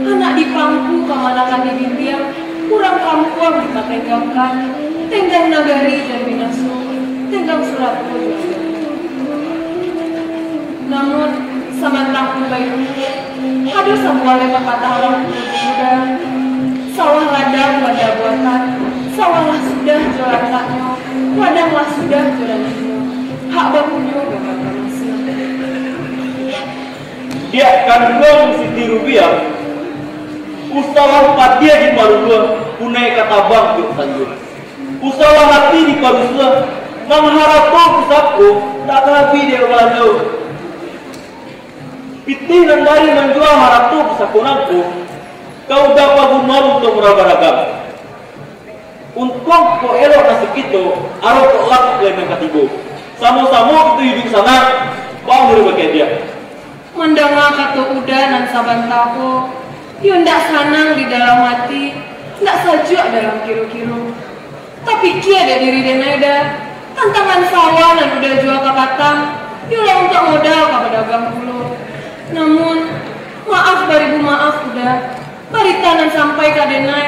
Anak dipangku kemanakan di bimbing, kurang kampuang ditenggangkan. Tenggang nagari dan binasu, tenggang surat juga. Namun, samantang baik ada sebuah lema patah orang muda. Sawah ladang wadah buatan, sawahlah sudah jualan taknya, wadanglah sudah jualan itu. Hak bakunya bakal hasil. Dia akan buang siti rupiah, usaha padia di Marulua, punai kata bang di Tanjung. Usaha hati di Parusua, mengharapkan pusatku, tak habis dia walau. Pitih dan dari menjual harapku pusakunanku, kau dapat gumar untuk meragam. Untuk kau elok nasib itu, arah tolak lemen katibu. Sama-sama itu hidup sana, bang boleh pakai dia. Mendengar kata udah nan saban tahu, yo ndak sanang di dalam hati, ndak sajuk dalam kiro-kiro. Tapi kia ada diri denada, tantangan sawah dan udah jual ke patang, yolah untuk modal ke pedagang dulu. Namun, maaf baribu maaf udah, bari tanan sampai ke denai,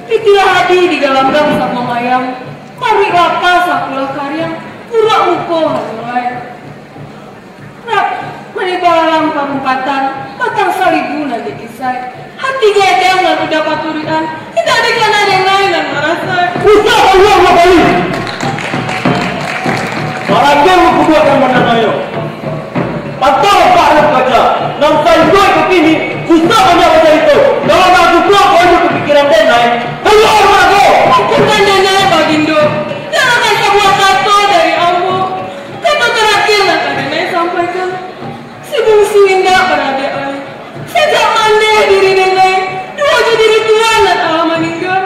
pitilah hadi di dalam gang sama mayang, pari rapa sakulah karyang, pura uko hasilai. Rap, menibalam pampatan, patang salibu nanti kisah. Hati gedang dan udah paturian, tidak ada kana denai dan merasa. Usah Allah kembali. Maragam kubuatan menanayo. Patah pak dan baca, nang saya ke kini, susah banyak baca itu. Kalau nak kubuat kau itu kepikiran denai. Keluar aku. Ampunkan denai bagindo. Jangan sebuah kata dari Allah. Kata terakhir kata denai sampaikan. Si bungsu indah berada ai. Sejak mana diri denai, dua diri Tuhan dan Allah meninggal.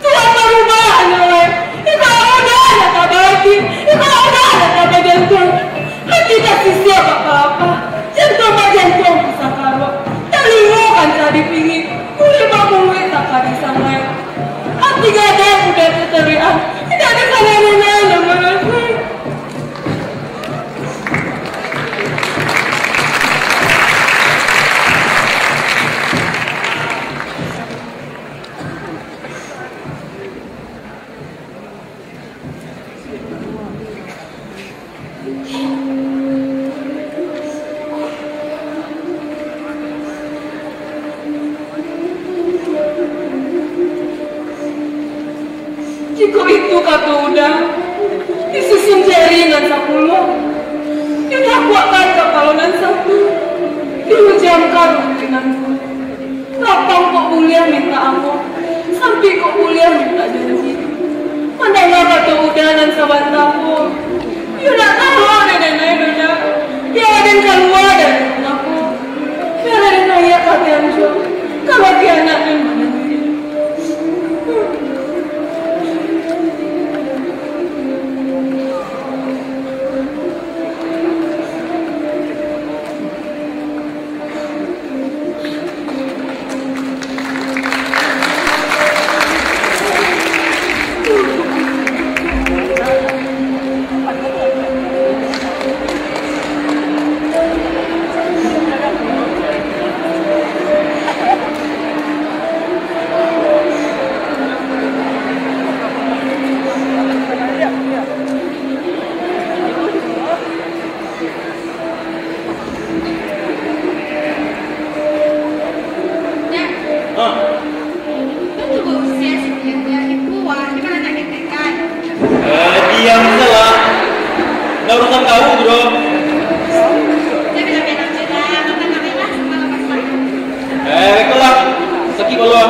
Tuhan berubah anai. Ika udah ada tabati, ika udah ada tabajantung. Jika itu kata udah disusun jari nan sapuluh, yang aku akan kalau nan satu dihujamkan rutinanku. Lapang kok kuliah minta ampun, sampai kok kuliah minta janji. Mandanglah kata udah nan saban tampun. You nak tahu nenek donya, dia ada keluar dari rumahku. Biar ada naya kata yang jauh, kalau dia anak dan mana dia. Diam salah. Nggak urusan kau, bro. Itulah. Sakit kalau.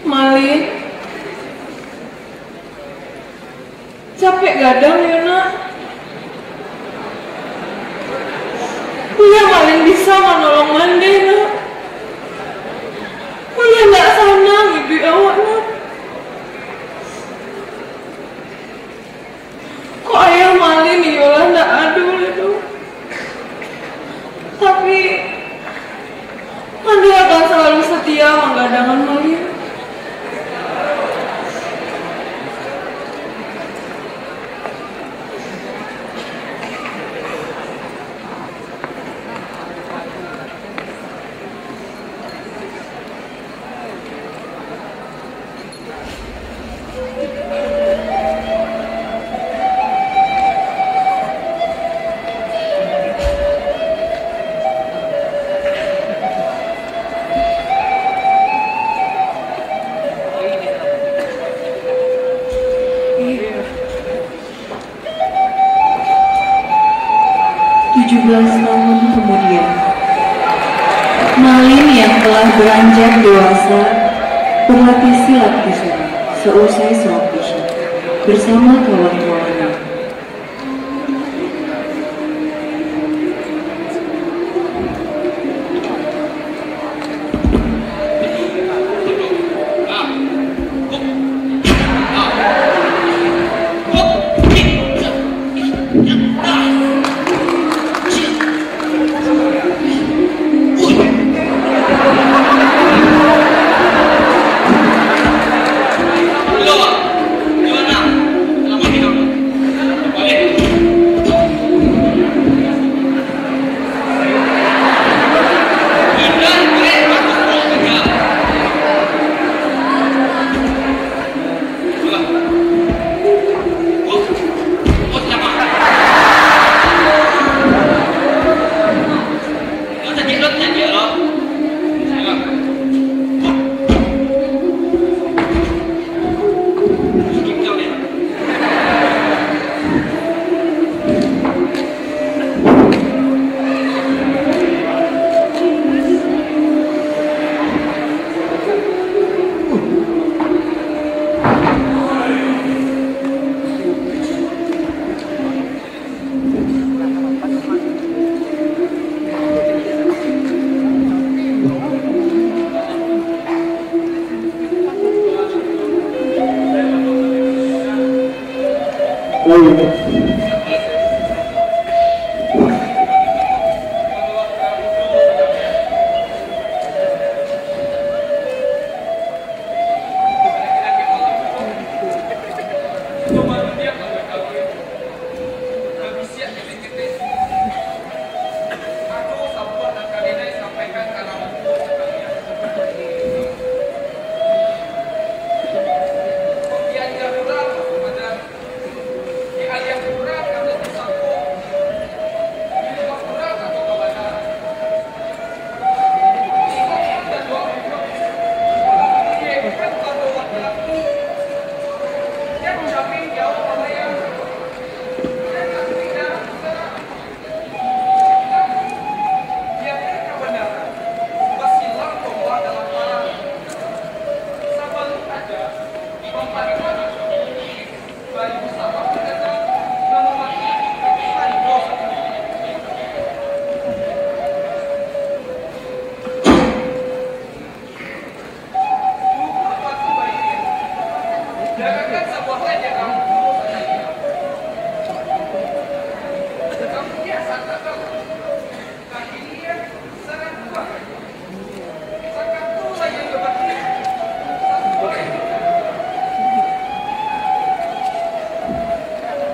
Malin, capek gadang ya nak. Kuya Malin bisa menolong mandi nak. Kuya nggak senang ibu awak nak. Kok ayah Malin iyalah nggak adul itu. Tapi Mandi akan selalu setia menggadangkan Malin. 17 tahun kemudian, Malin yang telah beranjak dewasa berlatih silat di sana seusai sholat isya bersama kawan-kawannya.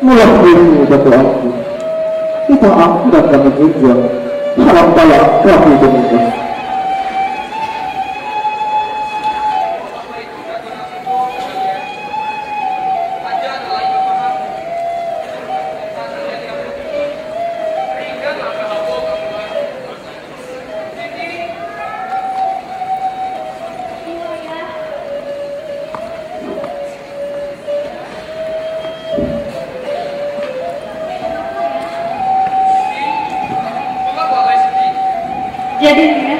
Melakukan batu aku, kita aku dan kami juga halam balak kami pemuda. Jadi ya.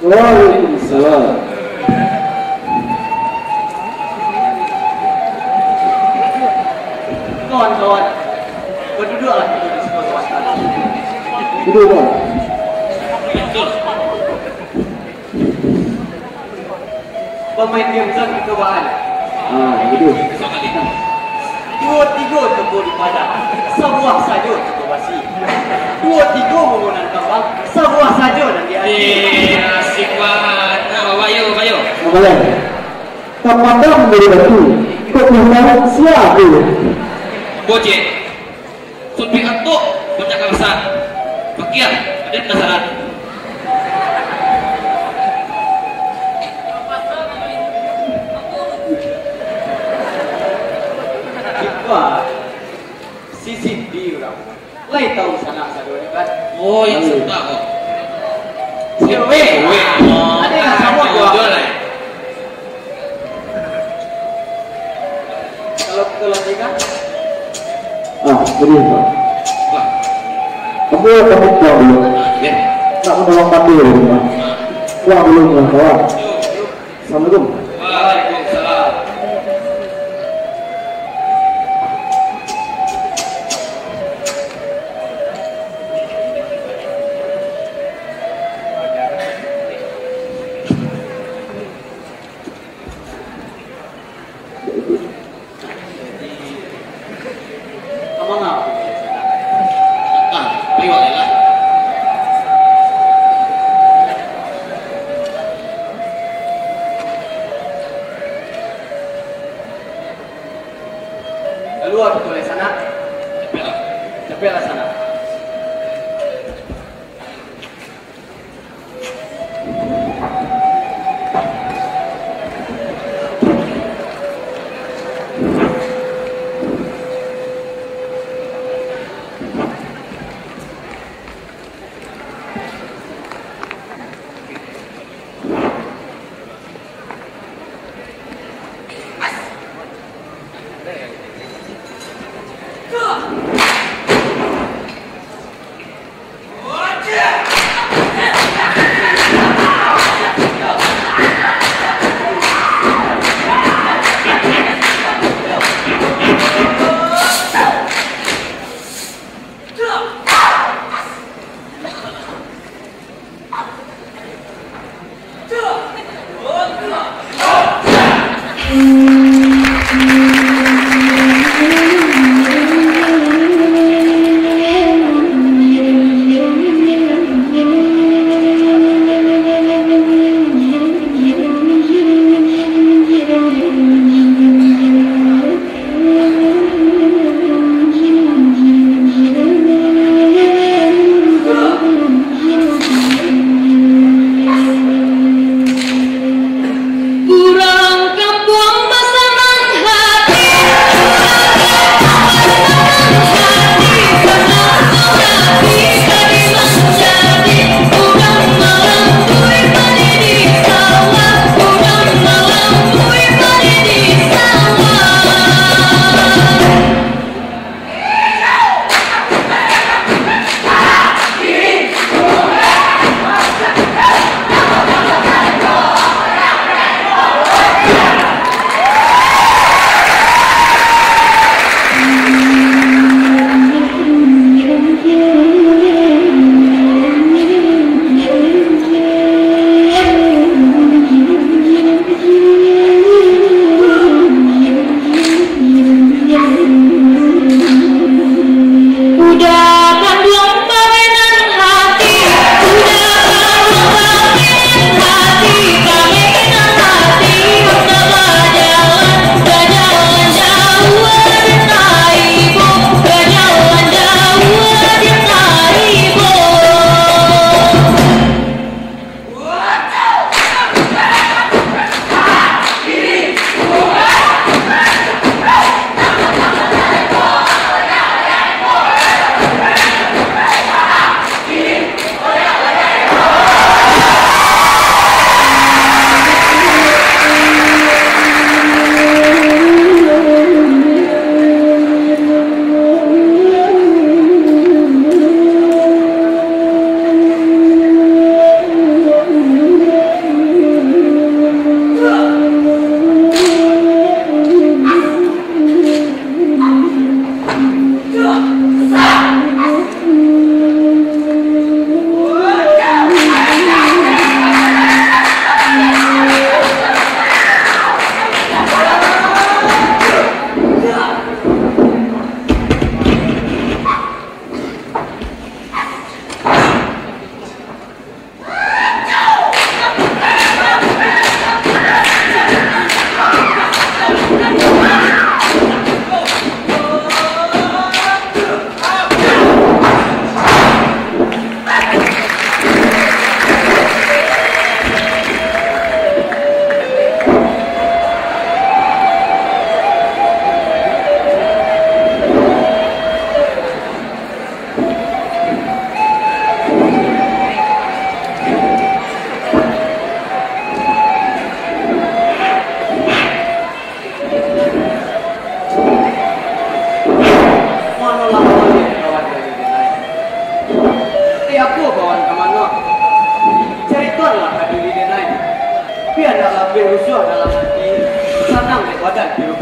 Waalaikumsalam. Kawan-kawan, berduduklah di sebuah kawasan. Duduk bang. Pemain game zone itu bahan. Duduk. 2-3 tempur di padang, sebuah saja cukup basi. 2-3 menggunakan kembang, sebuah saja dan dia. Asik banget. Nah, Bapak yuk. Makanya, kapandang memberi batu, kok memang siapa? Bocet. Supi antuk banyak alasan. Pakian, ada penasaran. Wah, sisi di orang. Lai tahu sana satu kan? Oh, yang suka kok. Sewe. Ada yang sama gua. kelas 3? Jadi Pak. Kamu pulang dulu. Ya. Tak menolong mandi ya, Pak. Pulang dulu ya, kawan. Assalamualaikum. Waalaikumsalam. Keluar betul ya sana. Cepatlah sana.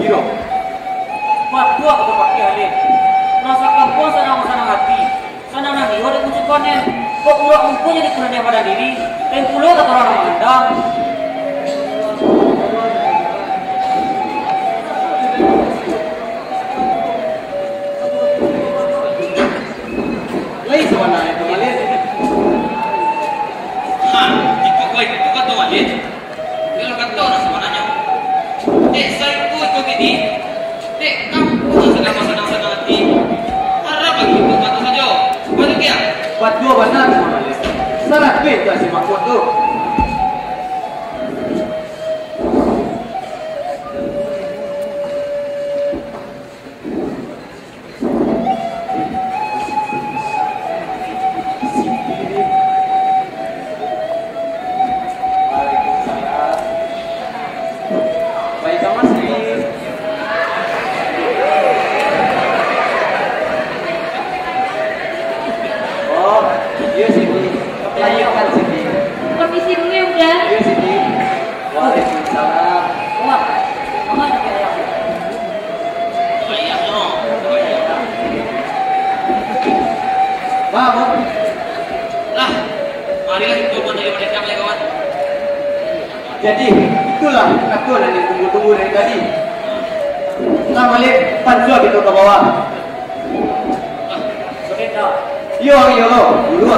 Iyo. Madua atau pakai halin. Rasa kampung senang-senang hati. Senang nanti ada kuncukannya. Kok ulah umpunya dikurangnya pada diri. Dan pulau kata orang mandang. Lagi sebenarnya kembali. Jika kau itu kata wajib, kalau kata orang sebenarnya, saya ikut ini, kamu senang hati, harap bagi ikut kata saja, buat dia. Buat dua benar sebenarnya. Salah beda si Mak Kuat tu. Permisi dulu ya udah. Iya Siti. Waalaikumsalam. Wah, mama ada kayak Vamos. Lah, marilah itu menjadi mereka ya kawan. Jadi itulah aku yang ditunggu-tunggu dari tadi. Nah balik panjua gitu ke bawah. Benar. Yo lo dulu.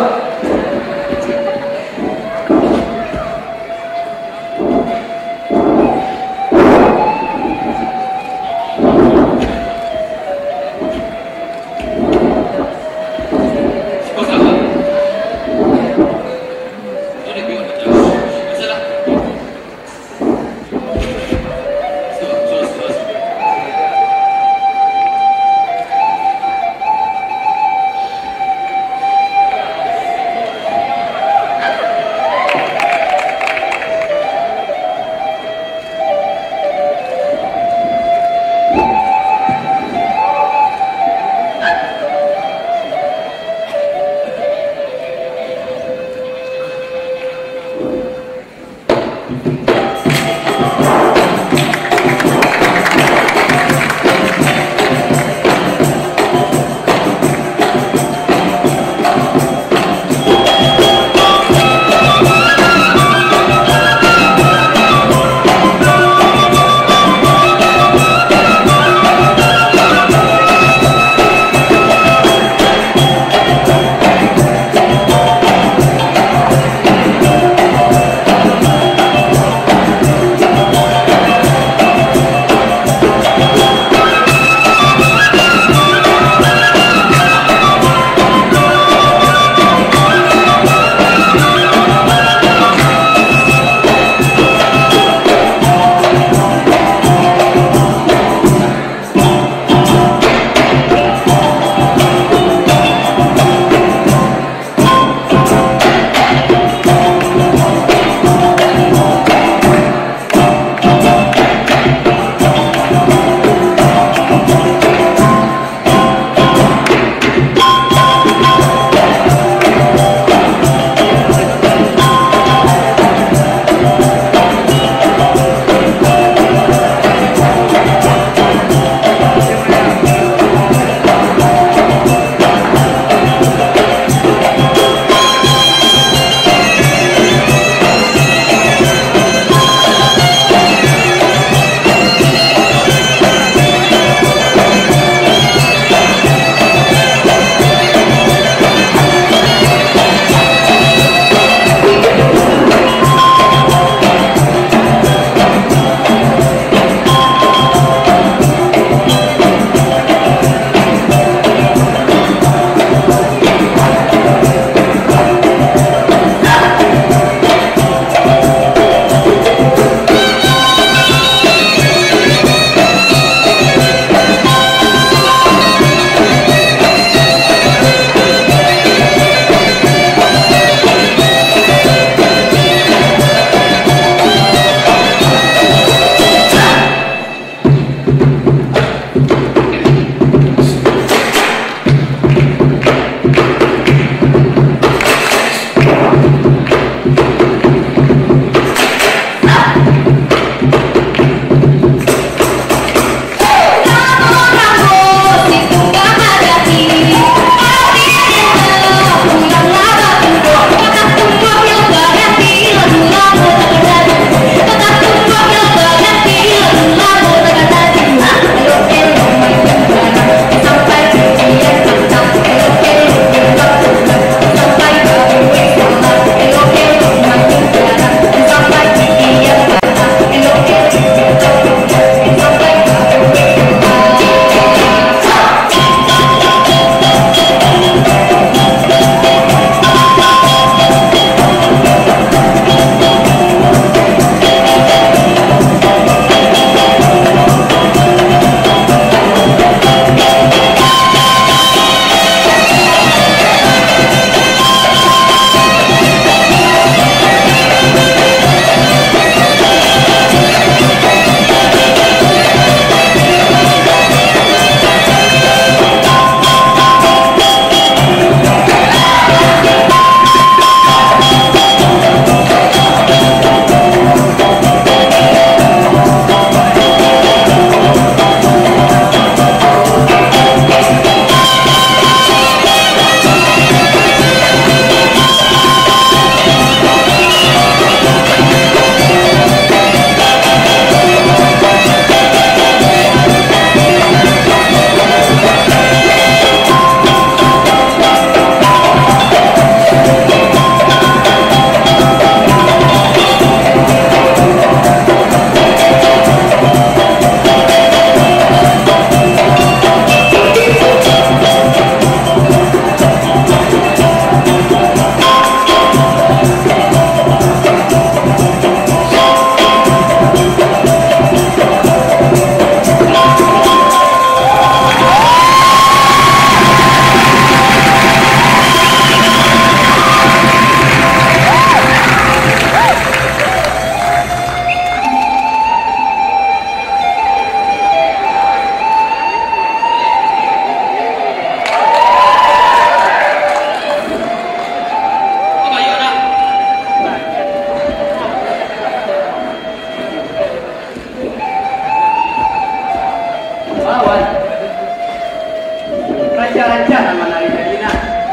aja nama nari Medina.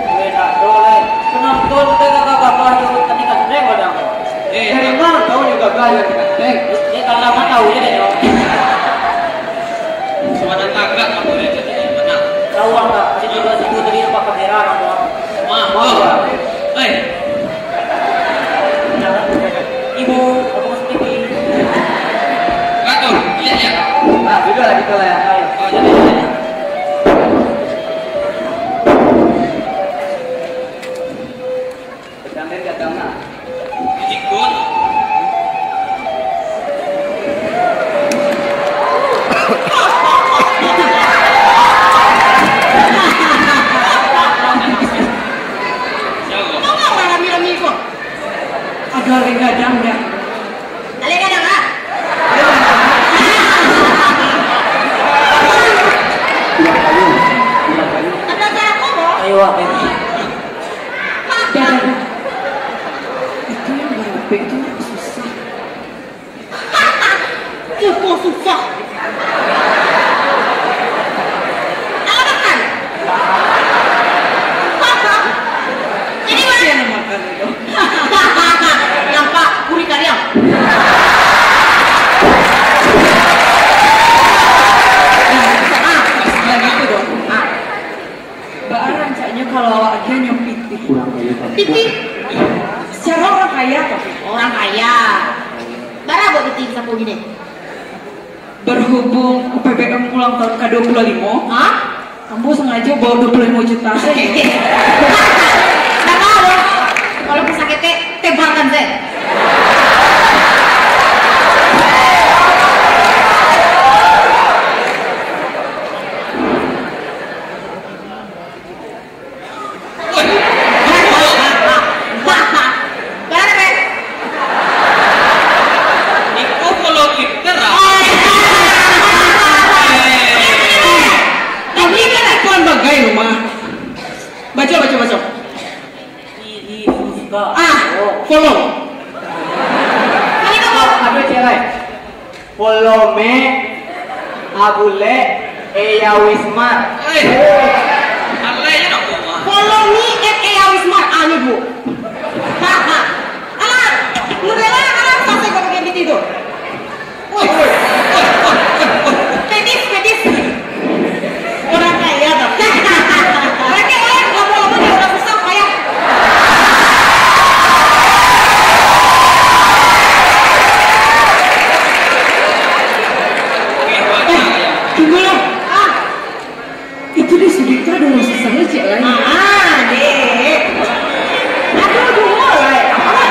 Enak dole. Penonton kita gagah yang tadi kan deng badang. Dari mana tahu juga gagah yang tadi deng? Ini karena mana tahu ya deh. Suara tagak kamu ya jadi mana? Tahu enggak? Jadi juga situ tadi apa kamera orang. Maaf. Ibu, aku masuk TV. Gatul, iya ya. Nah, juga lah kita lah ya. Oh jadi. Jangan katanya. Ikut. Agak gadang dah. Ale kadang ah. Ada saya kok. Ayo, Betty. Dah. Itu yang berapa itu susah. Itu susah. Alamatkan. Ini mana? Siapa yang makan itu? Nampak kuri kalian. Lagi itu dong. Mbak rancanya kalau awak aja nyopiti. Kurang kaya Pipi. Secara orang kaya tapi Orang kaya. Bara buat pipi sapu gini. berhubung PPM ulang tahun ke-25, Hah? kamu sengaja bawa 25 juta saja. Nggak tahu. Kalau pesakit tebarkan saya. Ikut kalau Twitter ah. Ini kan aturan bagai rumah. Baca. Follow. Apa cewek? Follow me. Abule. Eya Wismar. Alay na ako ah. Follow me at Eyawismar. Ano bu? Alah, mudahlah alam sampai kau pakai itu. Pedis. Orang kaya dong. Mereka orang ngomong-ngomong dia udah susah kaya. Tunggu lah. Itu di Sudita ada rasa saya cek lain. Dek. Aduh, mulai. Awak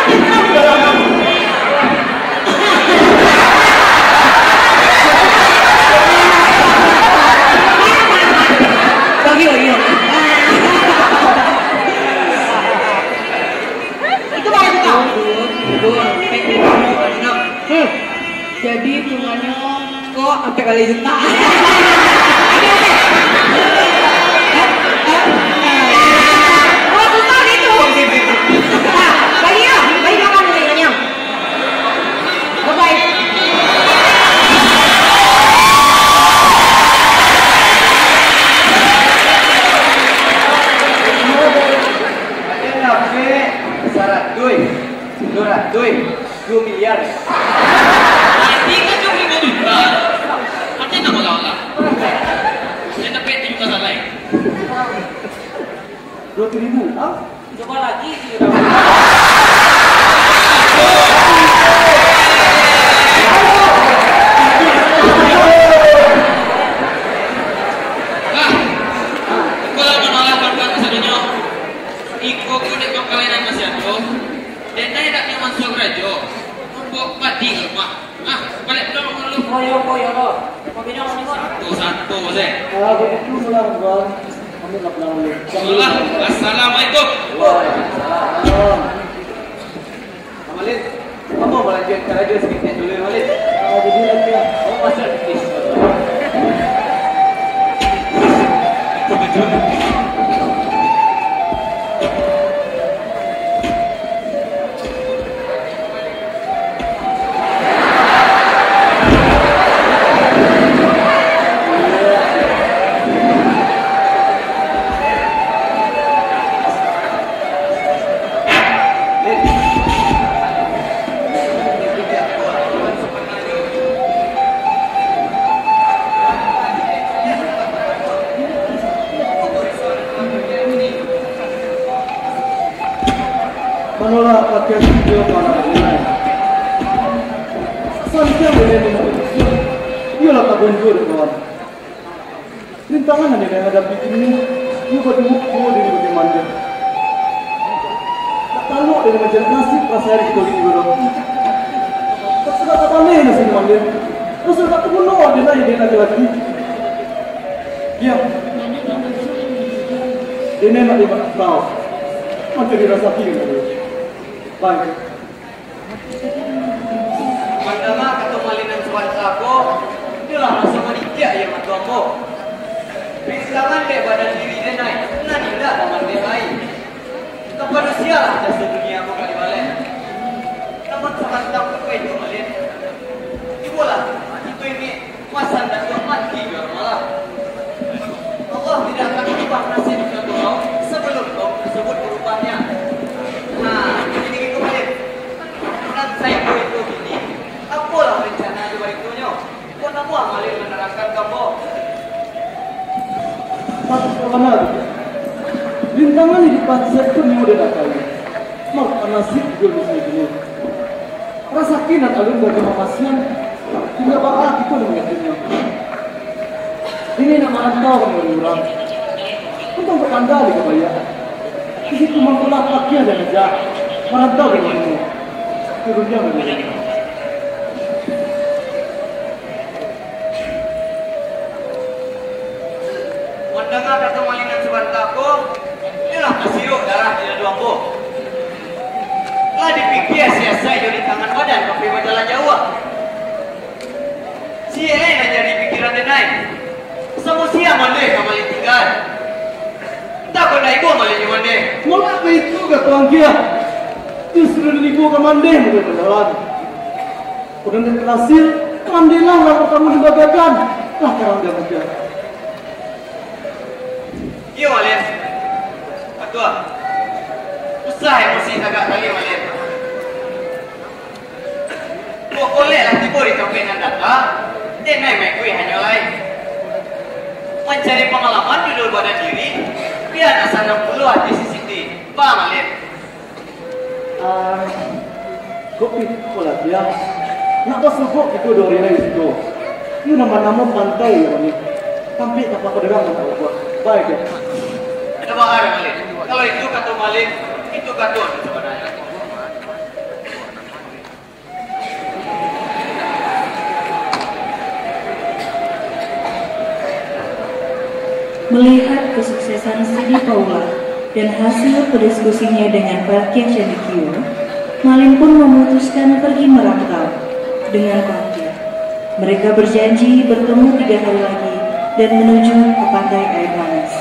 ni kurang dalam. Bagi lagi. Itu banyak kau. Jadi hitungannya kok sampai kali juta. Oh, susah gitu. Bagi makan dulu kenyang. Bye-bye. Syarat duit. 2 miliar. Hindi ka yung 5 juta. Ate na malala. Yan na pwede yung kasalay. 20.000. Ah, Coba lagi. Nah, kalau menolak bantuan kesadanya, iko kulit kau kalian masih ada. Dan saya tak nyaman suara rajo. Untuk padi rumah. Ah, balik dulu dulu. koyo lo. Mau bina mau nih. Satu, saya. Ah, begitu lah, Bang. Kami enggak pernah beli. Assalamualaikum. Waalaikumsalam. Amalin, kamu mau lanjut ke radio sedikit dulu, Amalin? Jadi lagi ya. Oh, masuk di pakai video para lain. Sampai boleh menentukan, ialah tak bonjol kawan. Rintangan yang dihadapi ini, ia berdua dari bagaimana. Tak tahu dari macam nasib pasal itu di Eropa. Tak sudah tak tahu nasib mana. Tak sudah tak tahu ada lain lagi. Ya. Ini nak dimakan tahu. Macam dirasaki gitu. Baik. Mandama kata malinan suara aku, itulah rasa manusia yang matu aku. Perislaman dek badan diri dia naik, nanti tidak paman dia lain. Tak manusia lah jasa dunia aku kali balik. Namun sangat tak perlu itu malin. Itulah, itu ini masan dan tuan mati biar malam. Allah tidak akan ubah nasib untuk kau sebelum kau tersebut berubahnya. Nah, ini itu malin. Dan saya kau itu gini. Apalah rencana di balik itu? Kau nak buat malin menerangkan kamu. Benar. Rintangan di pasir itu ni udah datang. Maka nasib juga bisa ini. Rasa kinat alun bagi makasnya. Tidak bakal kita mengertinya. Ini nak merantau kan orang. Untuk berkandali kebayaan. Di situ mengulak pakaian dan kerja. Merantau dengan ini. Turunnya begini. Mendengar kata malingan sebantaku, inilah kesiruk darah di duangku. Telah dipikir sia-sia jadi tangan badan kopi majalah Jawa. Sia lain jadi pikiran denai. Semua sia mandai kamalin tinggal. Tak kau dah ibu malin mandai. Mengapa itu kata orang kia? Justru ibu ke mandai mudah berjalan. Kemudian berhasil, mandailah lalu kamu dibagakan. Lah kerang dia muda. Iya malin. Ketua. Usah emosi agak kali malin. Pokoknya lah tiba di kampenan data. Dia naik gue hanya lain. Mencari pengalaman judul badan diri. Biar asal 60 hati CCTV. Paham malin? Kopi pola dia. Nak bersubuk itu dari itu. Ini nama-nama pantai yang ini. Sampai tak apa dengar tak apa. Baik ya. Ada bahaya malin. Kalau itu kata malin, itu kata sebenarnya. Melihat kesuksesan Sidi Paula dan hasil berdiskusinya dengan Parkir Cendekiu, Malin pun memutuskan pergi merantau dengan Parkir. Mereka berjanji bertemu 3 hari lagi dan menuju ke pantai air manis.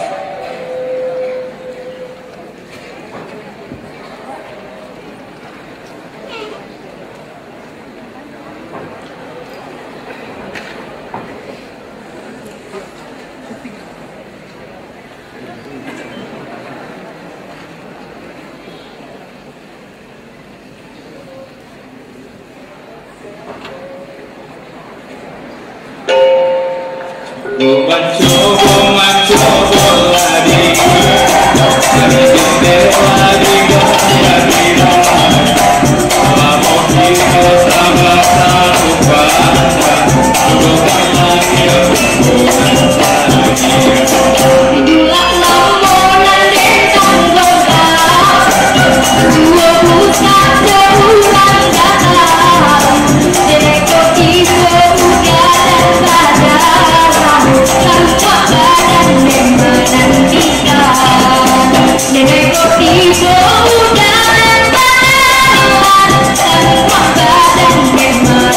Tanpa badan memang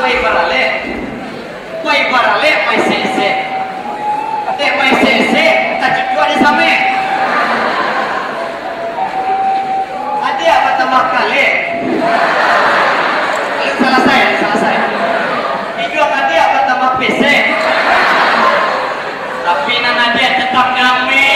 pai barale mai sese. Te mai sese tak jujur ada same. Ada apa tambah kali? Salah saya. Hijau ada apa tambah PC? Tapi nana dia tetap nyame.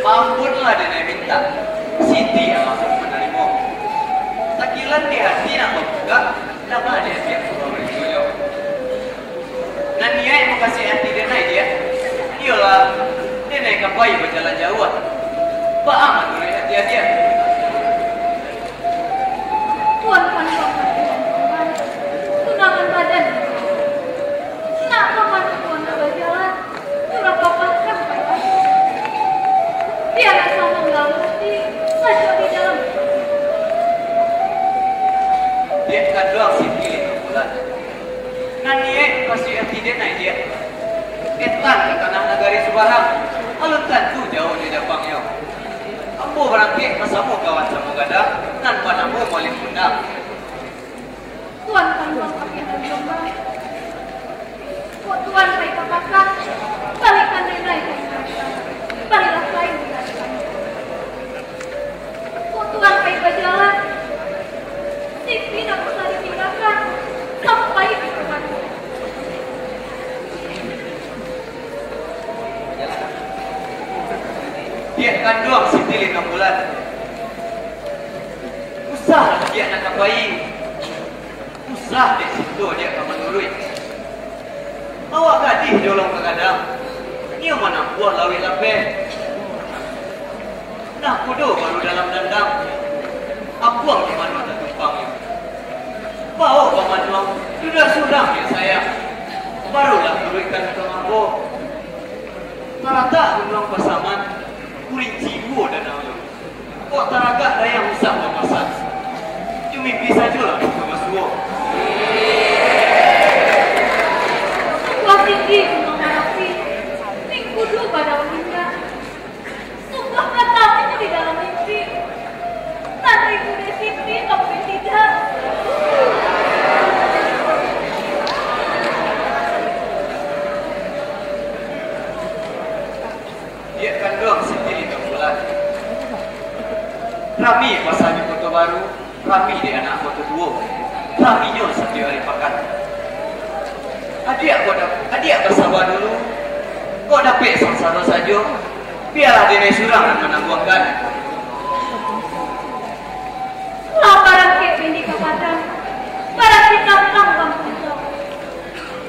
Ampunlah dia minta. Siti yang langsung menerima. Takilan di hati nak membuka, nama dia siap suruh berjulur. Dan dia yang kasih hati dia naik dia. Iyalah, dia naik ke bayi berjalan jauh. Pak amat boleh hati dia. Tuan tunangan badan. Kenapa mana tuan berjalan? Curah papakan pada. Dia nak sama nggak mesti saja di dalam. Dia kan doang sih pilih bulan. Nani kasih hati dia naik dia. Ketan di tanah negari Subarang. Alun tentu jauh di Jepangnya. Ambo berangkit masamu kawan sama gada. Nan panamu malin undang. Tuan pakai dan domba. Kok tuan baik papakan? Balikan dia naik. Baliklah lain dikatakan. Kok tuan baik berjalan? TV nak usah ditinggalkan sampai di rumah. Dia kan doang Siti 5 bulan. Usah dia nak bayi. Usah di situ dia akan menurut. Awak gadis jolong ke kadang. Ia mana buah lawi lapeh. Nah kudo baru dalam dandang. Abuang di mana ada tumpangnya. Bawa paman doang. Sudah ya saya. Barulah berikan ke mambo. Tarata beruang pasaman. Kuring cibu dan alu. Kok taraga ada yang usah memasak. Cuma bisa juga ke masuo. Tua tinggi mengharapi minggu dulu pada wanita. Sumpah katamu di dalam mimpi. Nanti Bunda Siti tapi tidak. Dia kan doang Siti 5 bulan. Rami pasal di foto baru. Rami di anak foto dua. Rami nyo setiap hari pakat. Adik bersabar dulu. Kau dapat sama saja. Biarlah dia surang menangguhkan. Lah barang ke bini kepadam. Barang kita tambang kita.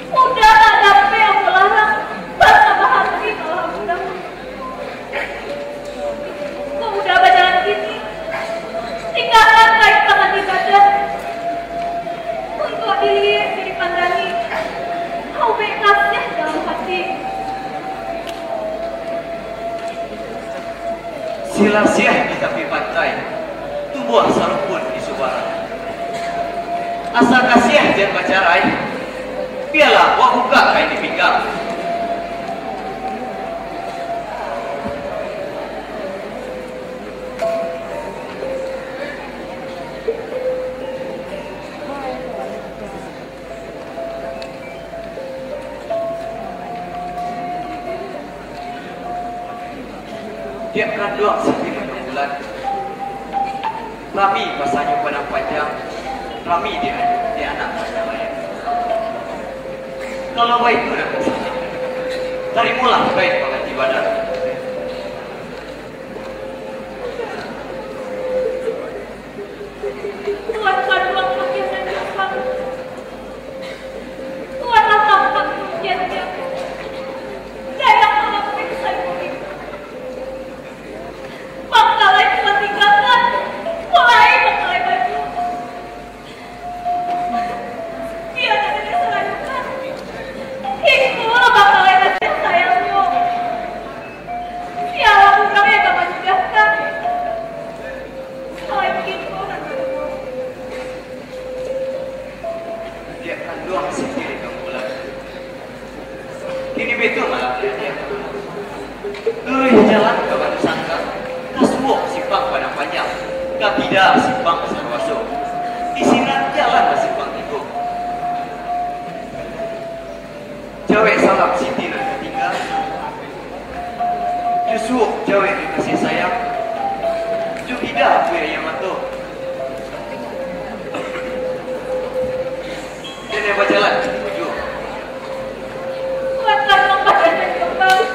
Udah tak dapat yang melarang. Bersama hati kalau udah. Kau udah berjalan gini. Tinggalkan kait tangan di badan. Untuk dilihat, dipandangi. Kau bekasnya dalam hati. Silasiah di tepi pantai. Tubuh sarupun di Subarang. Asal kasiah jangan bacarai. Biarlah gua buka kain di pinggang. Dia kan doang Siti 5 bulan. Rami pasanya padang panjang. Rami dia anak panjang lain. Kalau baik itu dah pasanya. Dari mula baik pengaji badan. Tuan kan doang pakai dan Jepang. Tuan lah tampak tidak simpang Sarwaso. Di sini jalan ke simpang itu. Cewek salam Siti dan ketinggal. Justru cewek dikasih sayang. Juga aku yang Yamato. Dan apa jalan? Tujuh. Latar lembaga kembali.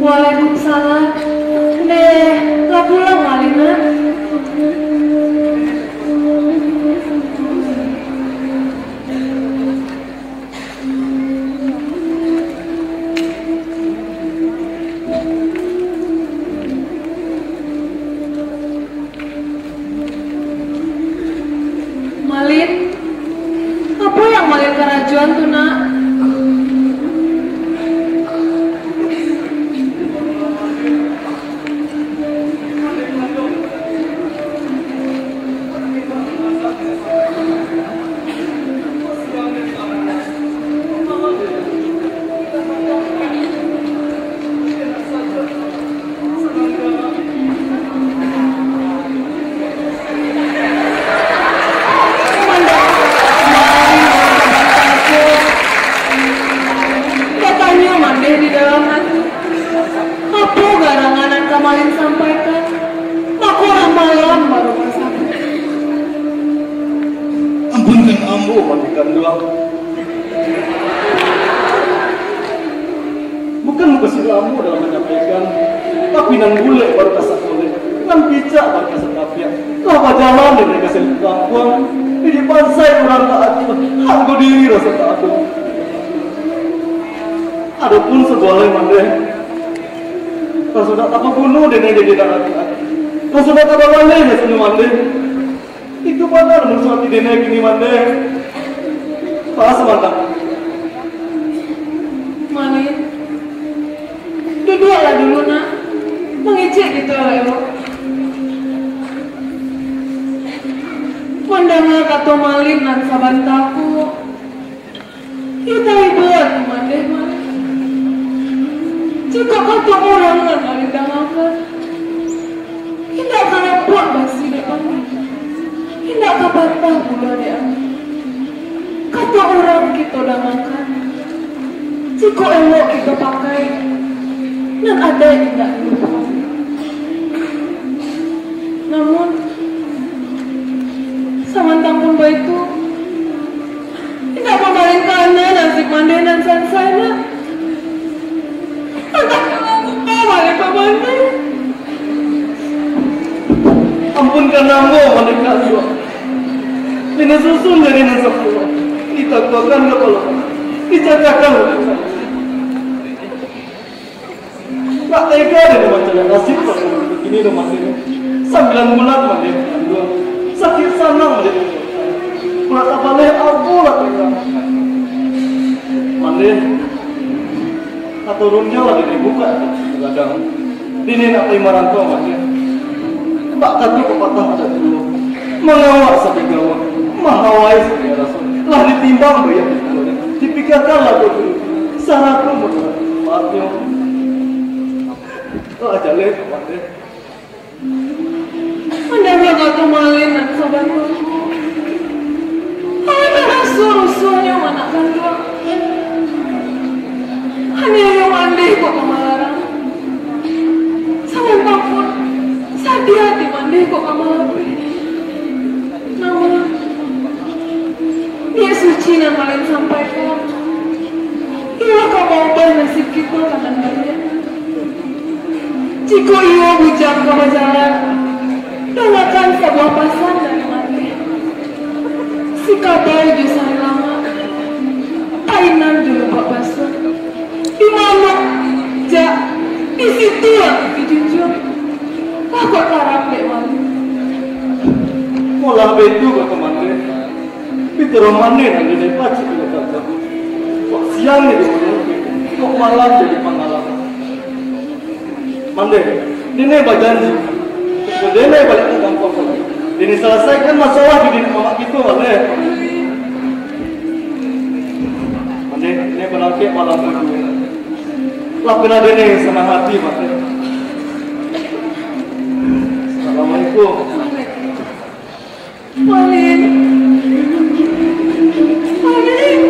Waalaikumsalam. Gak pulang Malina? Malin, apa yang Malin kerajuan tuh nak? Bukan muka silamu dalam menyampaikan, tapi nan bule baru kasar boleh, nan bijak baru kasar kafiah. Lama jalan dan mereka selip kampung, di pansai orang tak ada, aku diri rasa tak ada. Adapun seboleh mandeh, kalau sudah tak bunuh dan yang jadi darah. Kalau sudah tak boleh ya sudah mandeh. Itu mana musuh hati dia gini mandeh. Pas mantap. Malin, duduklah dulu nak, mengecek gitu Leo. Mendengar kata Malin dan sabantaku, kita ibuan mandeh Malin. Jika kata orang dengan Malin dangakan, tidak akan buat basi depannya, tidak akan patah pula dia. Kata orang kita dangakan, jika elok kita pakai, dan ada yang tidak lupa. Namun, samantang pun itu tidak kemarin karena nasib mandai dan sansana. Entah kalau aku balik ke mandai. kanamo mereka dua. Ini susun dari nasabah. Kita kuakan kepala. Dicacahkan. Tak tega dengan macam nasib ini loh masih 9 bulan masih sakit sanang masih. Mata balik aku lah tega. Masih turunnya lagi dibuka kadang. Ini nak terima rantau masih. Mbak kaki kepatah ada dulu. Mengawak sampai gawang. Mahawai sampai rasul. Lah ditimbang bayar dulu. Dipikirkanlah dulu. Syaratku menurut maafnya. Oh aja leh, kapan Anda nggak malin dan sobatku. Ada suruh-suruhnya mana kan tuh? Hanya yang andai kok kemalarang. Sampai pun sadia di mandai kok kemalarang. Namun dia suci dan malin sampaikan. Ia kau ubah nasib kita kadang-kadang. Jika ia bujang ke jalan, danakan sebuah pasang dari mati. Si kabar jusan lama, kainan dulu Pak Basuh. Di mana? Di situ lah dijunjung. Aku karang dek malu. Molah betu ke teman-teman. Itu romannya nanti dari paci juga tak. Kok siang itu kok malam jadi pengalaman. Mande, ini berjanji. Ini balik ke kampung. Ini selesaikan masalah di rumah kita, mande. Mande, ini berangkat malam kedua. Lakukan ini senang hati, mande. Assalamualaikum. Malin. Malin.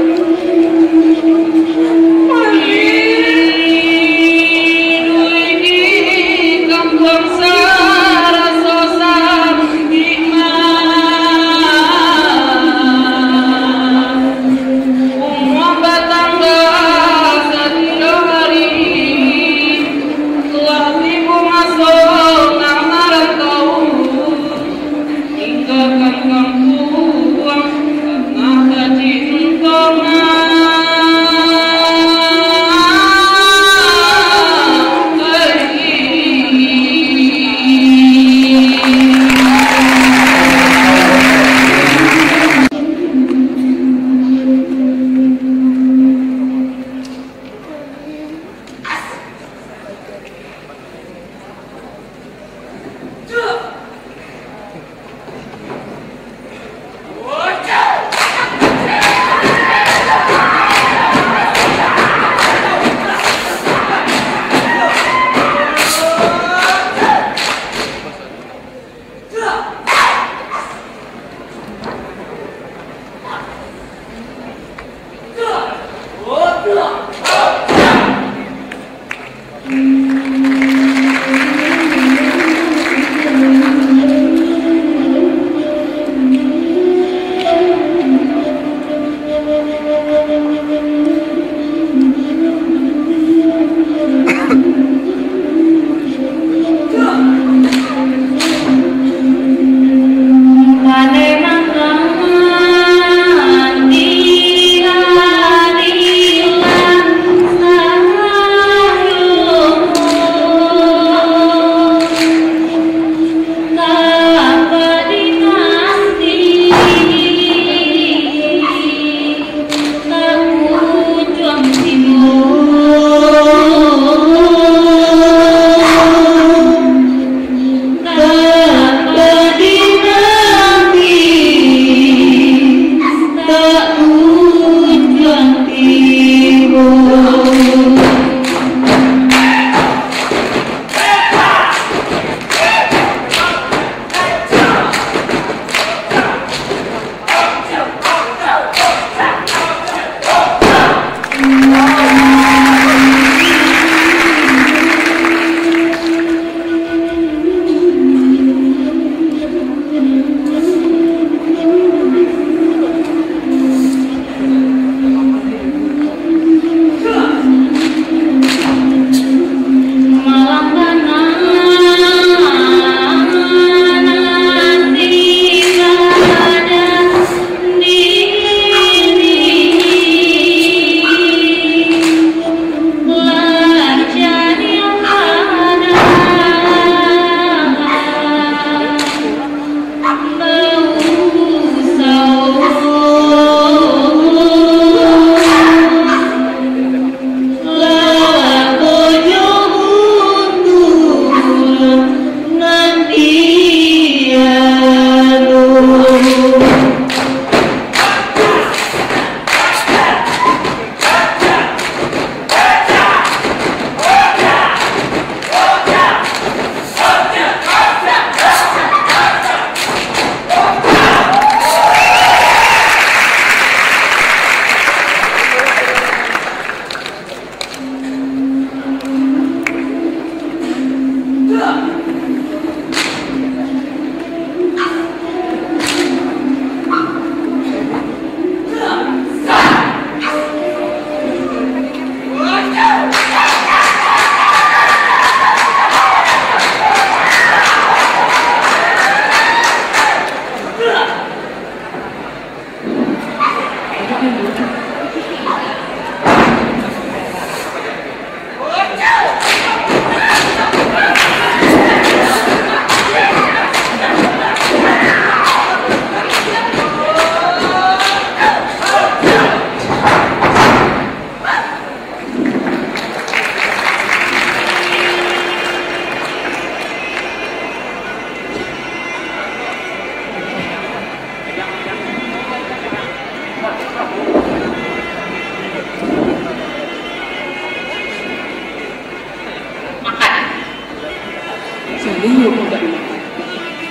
Ini pun tak dimakan.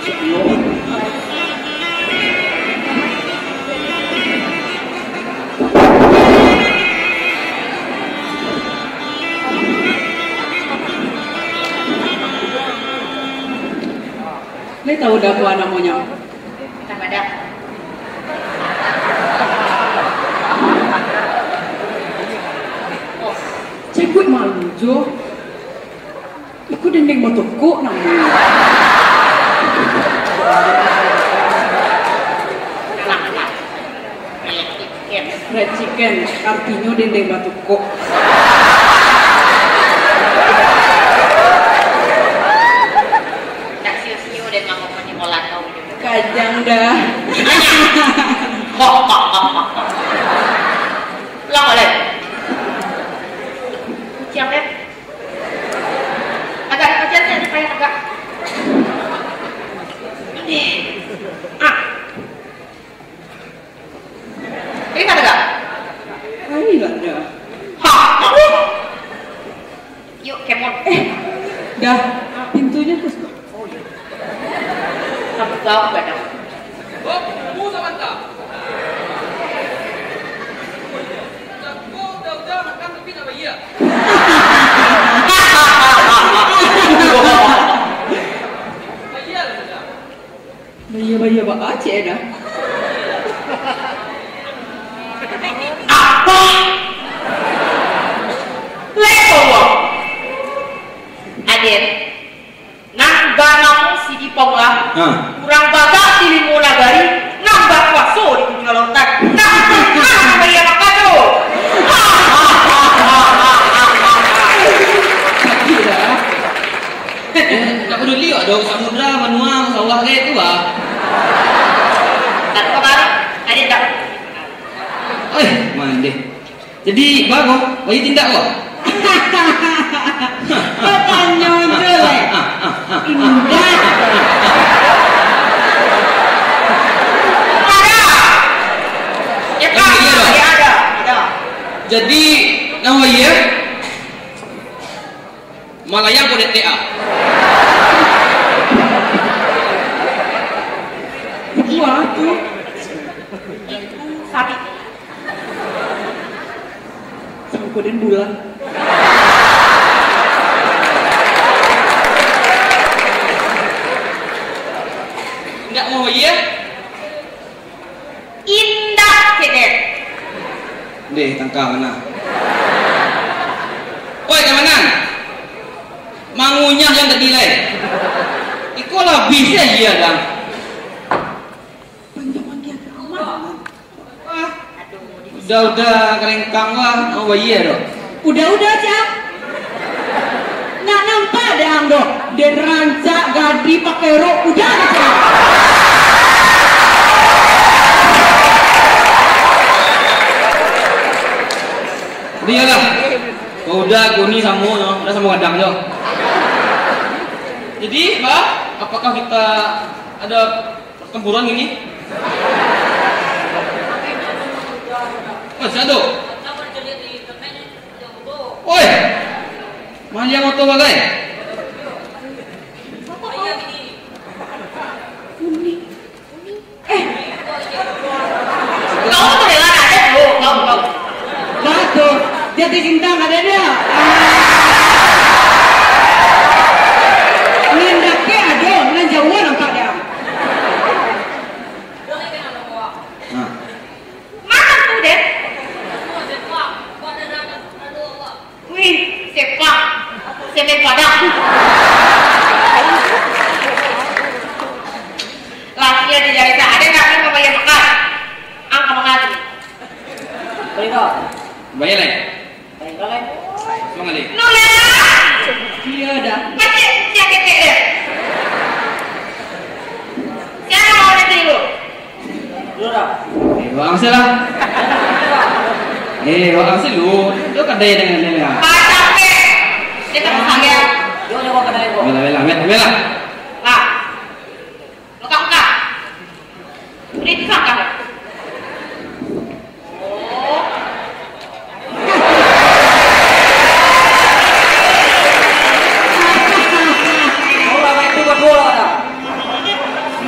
Sebelum Ini tahu dah apa namanya? Tak ada. Cekut malu jo. Ikut dendeng batoko namanya. Red chicken, artinya dendeng batoko. Tak siu-siu dan mangkuk menyekolah kau. Kajang dah. Lang oleh. Siap ya? Agak kecil saya supaya agak. Ini. Ini kan agak. Ini lah dah. Yuk kemon. Dah. Pintunya terus. Oh iya. Sampai jauh betul. Oh, kamu sama tak? Aku udah makan tapi nggak bayar. Bayar sudah. Bayar bak Aceh dah. Apa? Lekowo. Aden. Nang ganang si Diponglah. Kurang bagak dirimu nagari. Nambah kuaso di kuning lontar. Nah, bayar apa tu? Tak peduli ada samudra, benua, sawah kayak itu ah. Tak kemarin ada tak? Main deh. Jadi bagus, bayi tindak kok. Tanya jelek. Indah. Ya kan? Ya ada. Jadi nama ya Malaya Kode TA. Wah tu. Sapi. Sangkutin bulan. Enggak mau ya? Indah keder. Deh, tangkal mana? Oi, kamanan. Mangunyah yang terdilai. Iko lah bisa dia dah. Udah kerengkang lah, oh iya dong. Udah Cak. Nak nampak deh anggo. Dan rancak gadi pakai rok udah Cak. Dia lah. Udah kuni sama no, udah sama gadang jo. Jadi, Mbak, apakah kita ada pertempuran ini? Satu. Oi, mana motor bagai? Kau tu dah ada tu, kau. Batu, jatuh cinta nggak ada dia. Ngendaknya ada, menjauhan nampak dia. Makan tu deh. Wih, sepak, sepak padang. Lakinya di jari tak ada nak apa yang makan. Angka mengaji. Boleh kau? Bayar lagi. Baik kau leh. Semua lagi. Nolak. Iya dah. Macam siapa dia? Siapa mau nanti lu? Lura. Wang sih lah. Wang sih lu kedai dengan dia. Capek. Dia tak saya. Yo lewat kedai kau. Bela. Lah. Luka. Ini disangka.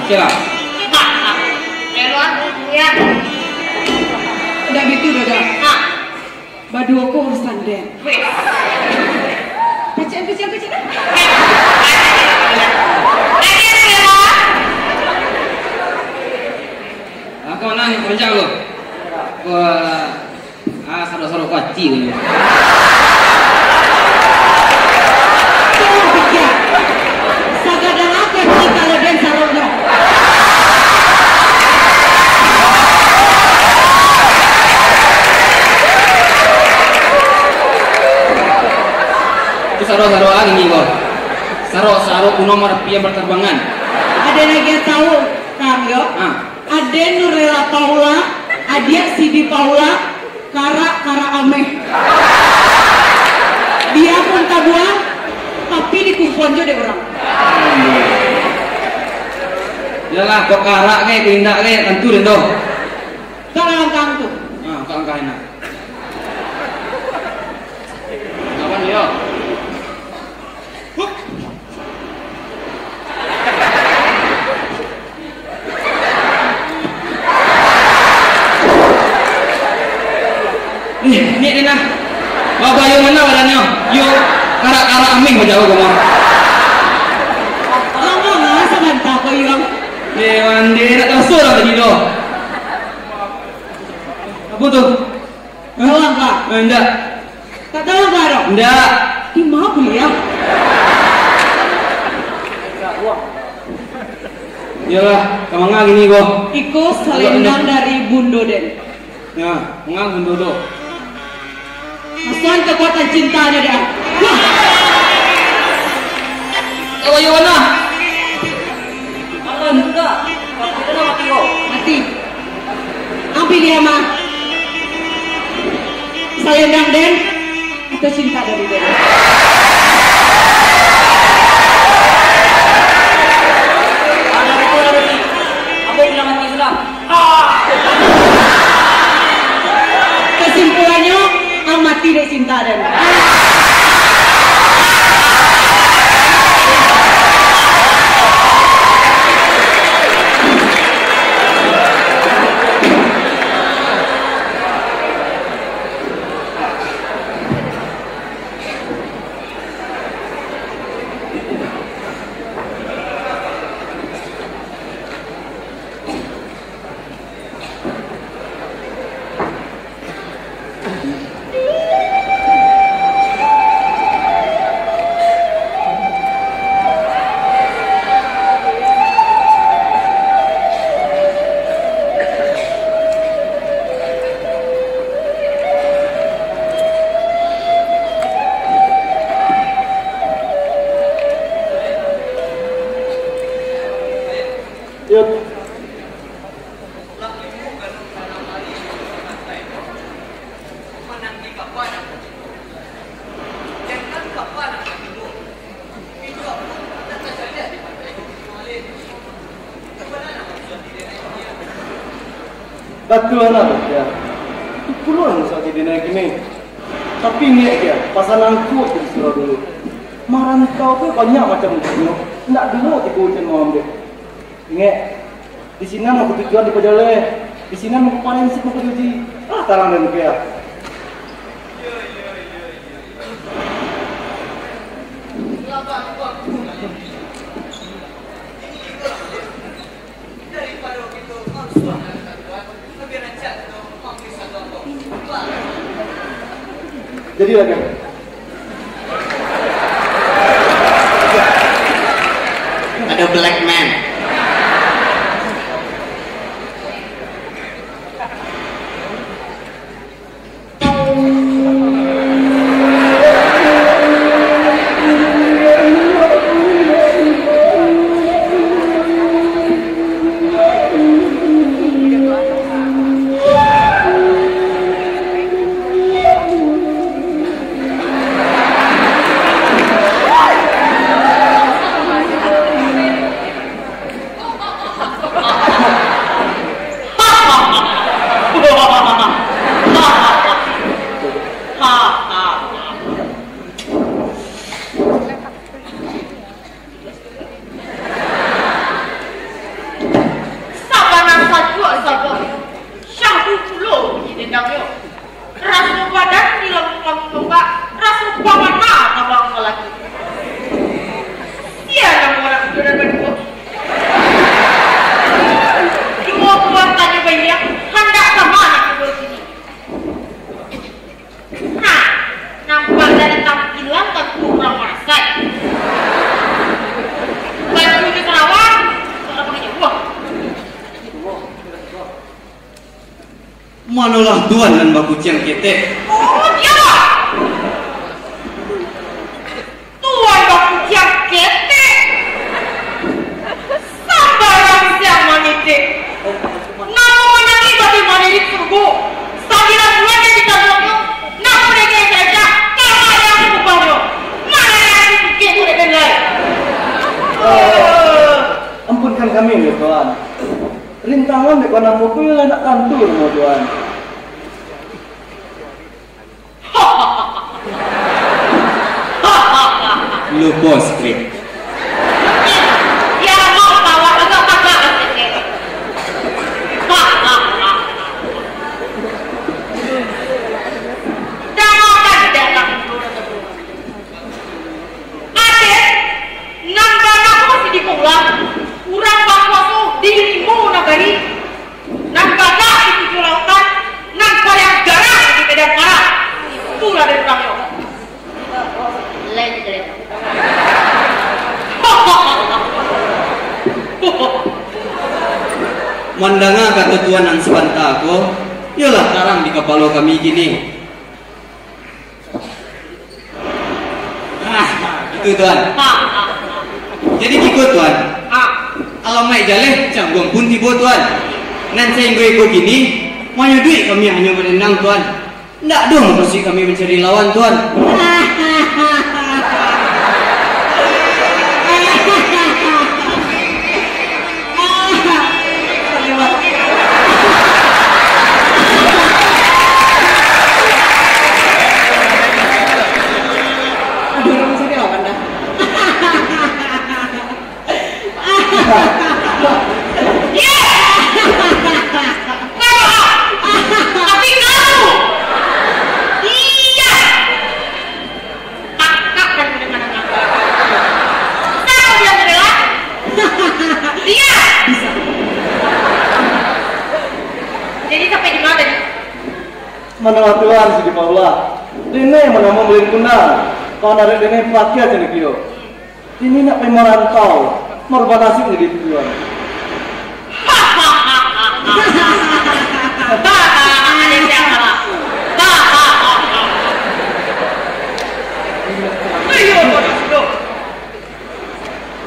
Sila. Erwan, ya. Udah gitu Doda. Badu aku urusan Den. Kecil. Kau nanya kerja lo. Wah, saro-saro kecil. Sagadang apa sih kalau Den saroga? Itu saro-saro lagi nih kok. Saro nomor pia berterbangan. Ada lagi tahu Kang Yo? Ada Nurlela Paula, Adia Sidi Paula, Kara Ameh. Dia pun tabuan, tapi dikumpul aja deh orang. Yalah, kok Kara kayak tindak kayak tentu deh dong. Kalau Kang tuh. Kang enak. Kapan dia? Ini nah. Bapak yang mana badannya? Yuk, Kara Aming menjawab kamu. Lama nggak sebentar kok yang. Dewan dia nak tahu surah tadi doh. Apa tuh? Tahu enggak? Enggak. Tak tahu enggak dong? Enggak. Di mana ya? Yalah, kamu ngah gini kok. Iko selendang dari Bundo Den. Ya, ngah Bundo doh. Masukan kekuatan cintanya dah. Kau yang mana? Enggak. Mati. Ambil dia mah. Selendang Den atau cinta dari Den? Kesimpulannya amati deh cinta Dan. Betul lah ya. Itu puluhan saat dia naik ini. Tapi ini ya, pasanganku di surau dulu. Marah kau tu banyak macam itu. Nak dulu tipu ujian mau ambil. Ingat, di sini mau ketujuan di Pajale. Di sini mau panen sih mau ketuji. Tarang dan kaya. Jadi lagi. Ada black man. tuan dan baku ciang kete. Oh, dia. Tuan baku ciang kete. Sambarang siang manite. Namun menyanyi bagaimana di surga. Sabila tuan yang ditabungnya. Namun mereka yang saja. Kama yang dikubahnya. Mana yang dikubahnya mereka lain. Ampunkan kami ya Tuhan. Rintangan di kona mobil nak kantor mau Tuhan. Lu bos skrip. Ya mau bawa agak kakak asik. Jangan dalam Ade, nambah aku masih di sekolah. Kurang bangku dirimu nagari. Nambah di tujuh lautan. Nambah yang garang di medan perang. Itulah dari perangnya. Lain. Mandanga kata tuan ang sebanta ako, yalah tarang di kapalo kami gini. Itu tuan. Jadi ikut tuan. Alamai jale, canggung pun tibo tuan. Nanti gue gini, mau duit kami hanya menendang tuan. Nggak dong pasti kami mencari lawan tuan. Mana Tuhan sidi Paula. Dene mana mau beli kunang. Kau narik dene pakai aja nih kio. Ini nak pemerantau. Merbanasi jadi tujuan.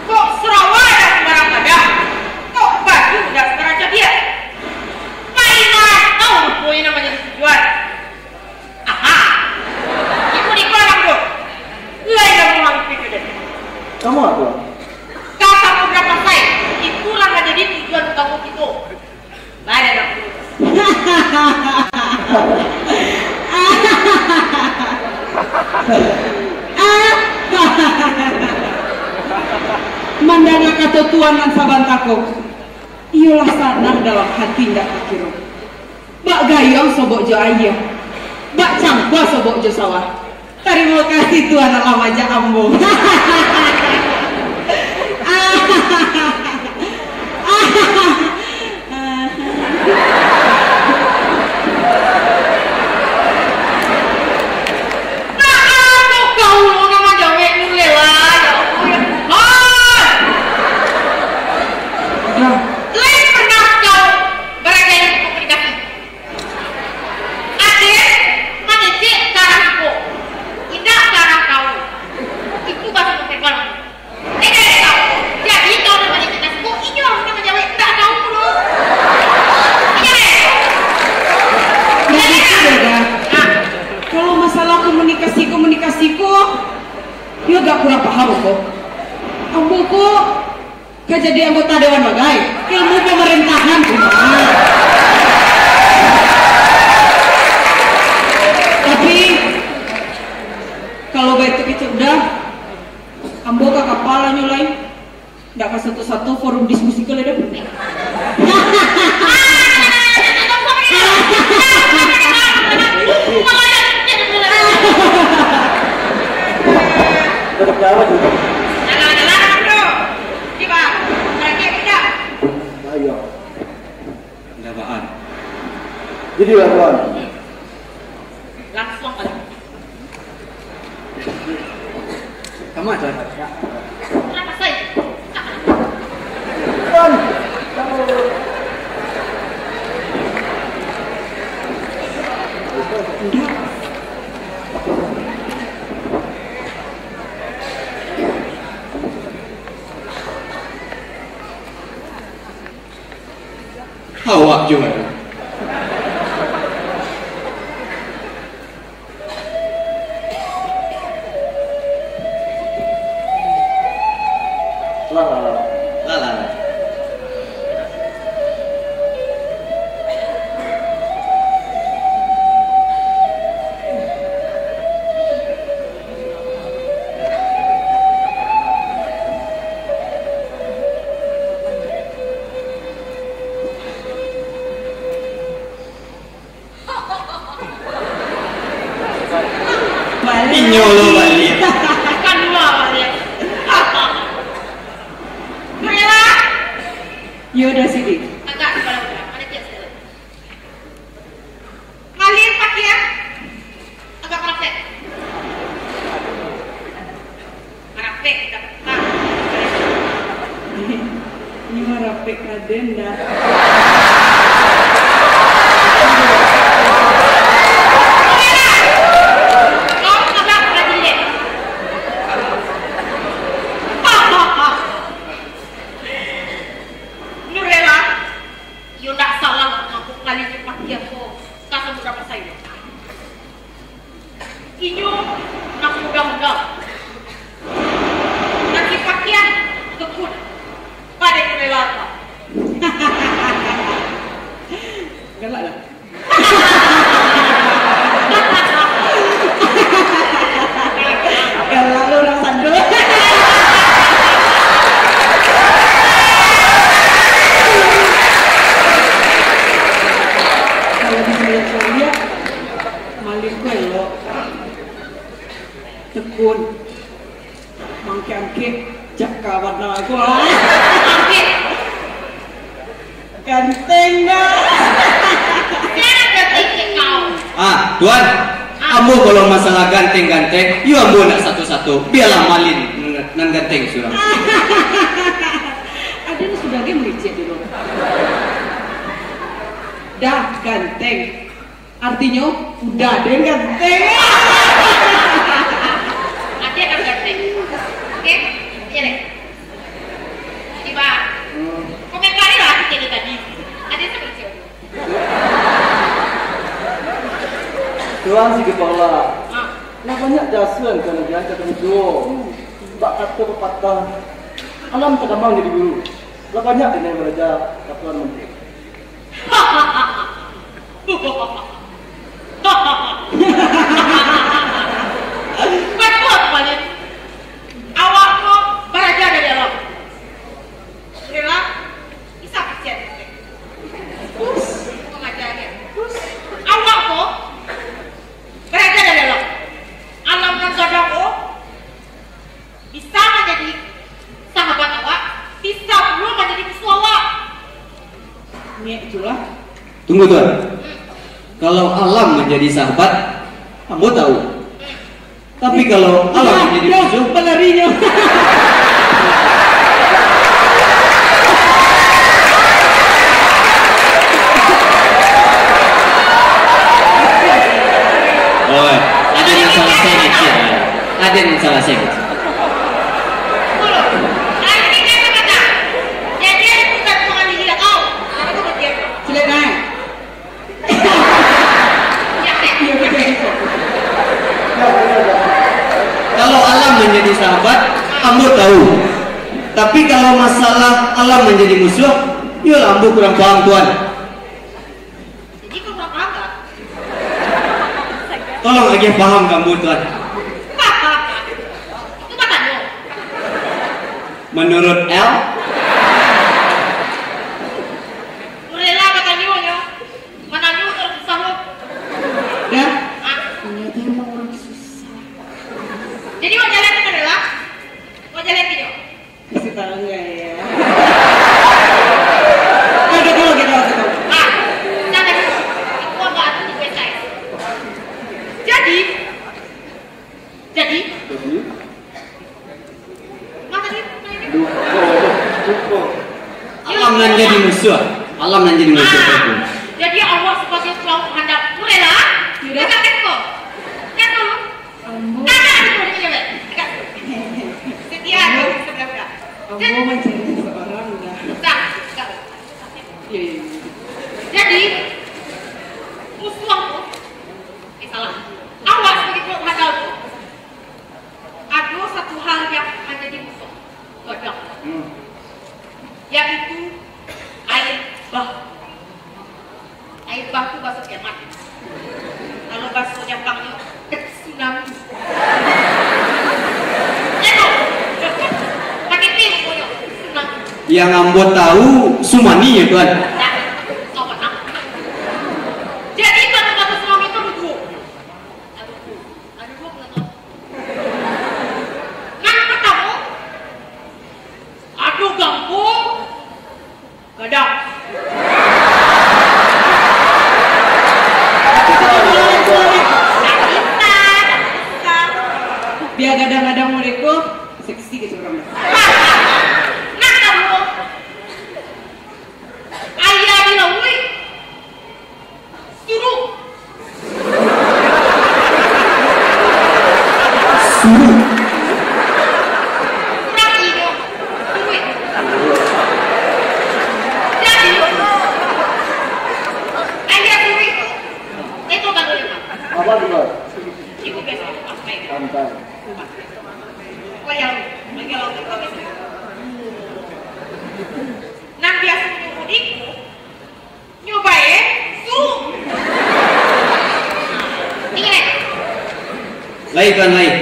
Kok Sarawak ada sembarang ada? Kok baju udah sekarang jadi ya? Mainan tahu poin namanya tujuan. Kamu apa? Kata beberapa saya, itulah yang jadi tujuan kamu itu. Baik dah. Mandanga kata tuan dan sabantako, iyalah sadar dalam hati ndak kira. Bak gayong sobok jo ayah, bak cangkua sobok jo sawah. Terima kasih Tuhan alam aja ambo. Komunikasiku dia gak kurang paham kok. Ambo kok gak jadi anggota dewan bagai ilmu pemerintahan tapi kalau baik itu udah ambo ke kepala nyulai gak ke satu-satu forum diskusi ke leda Jawa juga. Jalan-jalan bro. Tiba. Mereka tidak. Ayo. Pendapaan. Jadi lah Tuhan. Langsung aja. Kamu aja. Kenapa saya? Tuhan. Enggak. Awak juga. Lala. Nyolo balik. Kan dua balik. Nurela. Yaudah sini. Agak udah. Mana dia sekarang? Malin pakaian. Agak praktek. Praktek dapat. Ini mah rapek Raden dah. Inyo nak mudah-mudah. Nanti pakaian kekun pada kelelata. Galak lah. Galak lu orang sandul. Kalau dilihat malin gue lo tekun mangke-angke jak kawan aku ganteng dah. Tuan, kamu kalau masalah ganteng-ganteng, you ambo nak satu-satu. Biarlah malin nan ganteng surang. Ada yang sudah game licik dulu. Dah ganteng, artinya udah ada yang ganteng. Ada yang ganteng. Oke, iya deh. Tiba. Komentari lah kita tadi. Ada yang seperti itu. Tuan si kepala. Nah banyak jasuan kalau dia kata itu. Tak kata pepatah. Alam terkembang jadi guru. Lah banyak ini belajar Tuan Menteri. Betul balik. Awak kok belajar dari dalam. Rela, bisa kesian. Terus pengajarnya. Terus awak kok belajar dari dalam. Alam dan kadang kok bisa menjadi sahabat awak, bisa belum menjadi musuh awak. Ini itulah. Tunggu Tuan. Kalau alam menjadi sahabat, kamu tahu. Tapi kalau alam menjadi musuh, pelarinya. oh, ada yang salah saya kecil. Ada yang salah saya kecil. Kalau alam menjadi sahabat, kamu tahu. Tapi kalau masalah alam menjadi musuh, ya ambu kurang paham Tuan. Jadi kau kurang paham tak? Tolong aja paham kamu Tuan. Itu katanya. Menurut L, Rela katanya ya. Mana ni orang susah lo? Dah. Ternyata emang orang susah. Jadi mau jalan ke Rela? Mau jalan ke dia? Kasih tahu nggak ya? Kita tahu. Jangan. Aku agak di website. Jadi. Mana ni? alam menjadi musuh. Alam menjadi musuh. Jadi Allah sebagai Tuhan hendak Rela. Tidak. Kamu mencari seseorang udah. Iya. Jadi, musuh aku, salah. Awas begitu hadalku. Ada satu hal yang menjadi musuh, godok. Yaitu air bah. Air bah itu bahasa Jerman. Kalau bahasa Jepangnya tsunami. Pakai tim punya tsunami. Yang Ambo tahu Sumani ya Tuan. Jadi batu-batu tsunami itu ada dua. Ada dua betul. Yang pertama, ada gampung, gadang. Biar gadang-gadang mereka seksi gitu orang. Nah kamu, ayah dilaui, suruh. Kurang hidung, duit. Jadi, ayah duit, itu bantu lima. Apa juga? Ibu besok pakai. Santai. Oh ya, mengelau itu besok. Nang biasa mudik, nyobain, suruh. Ini Lain Tuan lain.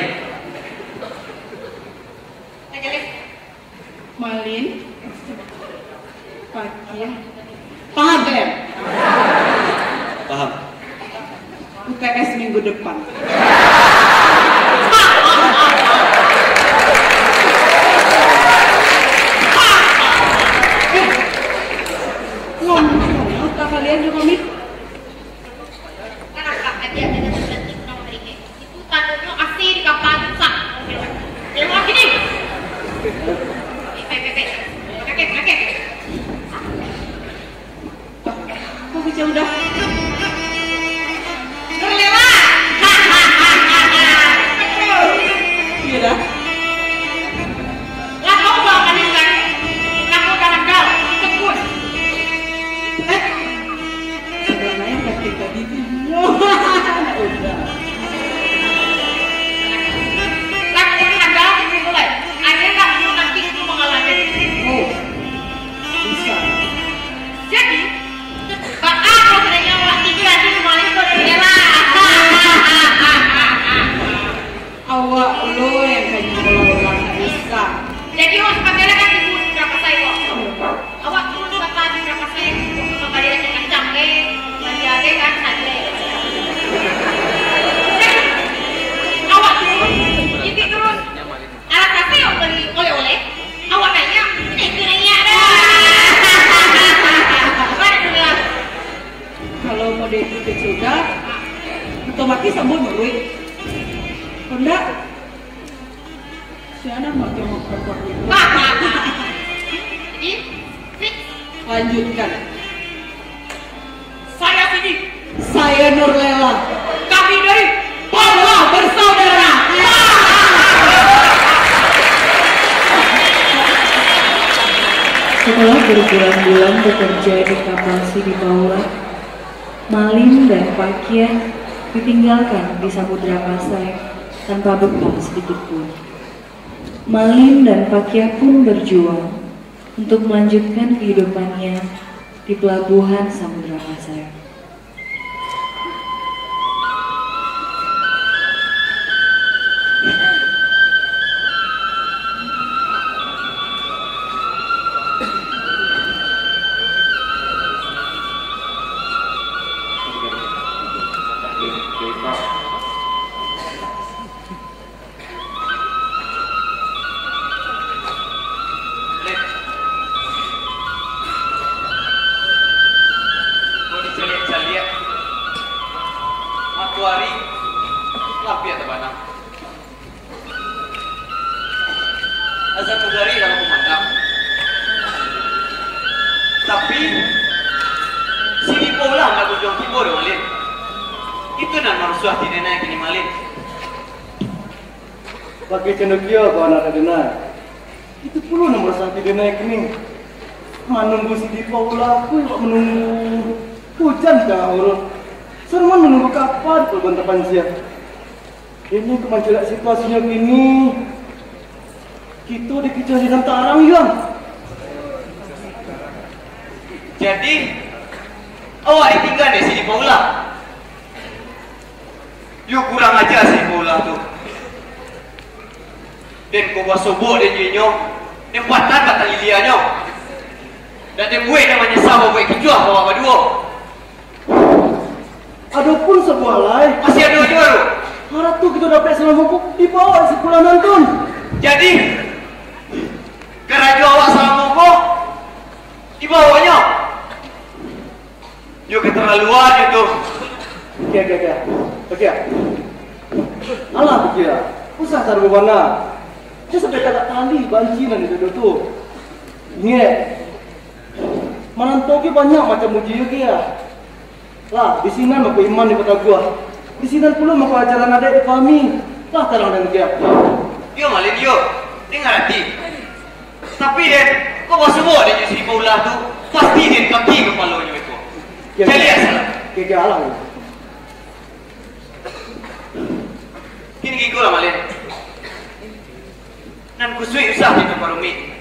Malin, Pakia, paham kan? Paham. UTS minggu depan. Ngomong apa kalian juga mit? Kenapa aja ada terbentuk nama ini? Itu tandanya asli di kapal sak. Yang lagi nih. Kakek. Kok bisa udah? Terlewat. Iya dah. Lah kau bawa kan? Kamu udah nakal, tekun. Sebenarnya yang kakek tadi itu. Udah. Lah ini nakal itu mulai. Ada nggak mau nanti itu mengalami? Oh, bisa. Jadi, bakal sebenarnya orang tiga di rumah itu terlewat. Awak lo yang kayaknya orang bisa. Jadi harus kamera kan ibu berapa saya kok. Awak turun berapa di berapa saya kembali lagi kencang menjaga kan saja. Awak turun, ini turun. Alat kafe yang beli oleh-oleh. Awak nanya, ini kiranya ada. Kalau mau itu kecil otomatis sambil nurut. Enggak. Si anak mau coba perempuan itu. Jadi, Lanjutkan. saya sini. Saya Nurlela. Kami dari Paula bersaudara. Setelah berbulan-bulan bekerja di kapal Sidi Paula, Malin dan Pakia ditinggalkan di Samudra Pasai tanpa bekal sedikit pun. Malin dan Pakia pun berjuang untuk melanjutkan kehidupannya di pelabuhan Samudra Pasai. Matuari lapi atau mana? Azan udari kalau memandang. Tapi sini pola nggak ujung timur malin. Itu nan manusia tidak naik ini malin. Pakai cendekia kau anak kena. Itu perlu nomor satu dia naik ni. Menunggu si Paula, aku menunggu hujan tengah urut. Serman menunggu kapan perubahan terpanjang. Ini kemanculan situasinya gini. Kita dikejar di tarang ya. Jadi, awak ditinggal di sini Paula. You kurang ajar si Paula tu. Dan kau buat sobok dia nyo, dia buatan batang ilia nyo. Dan dia buat namanya sama buat kejuah bawa berdua. Ada pun sebuah lain. Masih ada lagi baru. Harap tu kita dapat selama dibawa di sekolah nonton. Jadi, kerajaan awak selama kau dibawanya. You keterlaluan itu. Okey. Alah fikir. Usah taruh mana. Dia sampai tak tali banci nan itu tu. Ingat. Menantu ke banyak macam muji ke ya. Lah, di sini aku iman di kota gua. Di sini pula aku ajaran adik kami. Lah terang dan dia. Yo malin yo. Dengar hati. Tapi dia kau bawa semua dia si Paula tu pasti dia kaki kepalanya itu. Jadi asal. Ke alang. Kini gigo lah malin. Nan kusui usah itu parumi.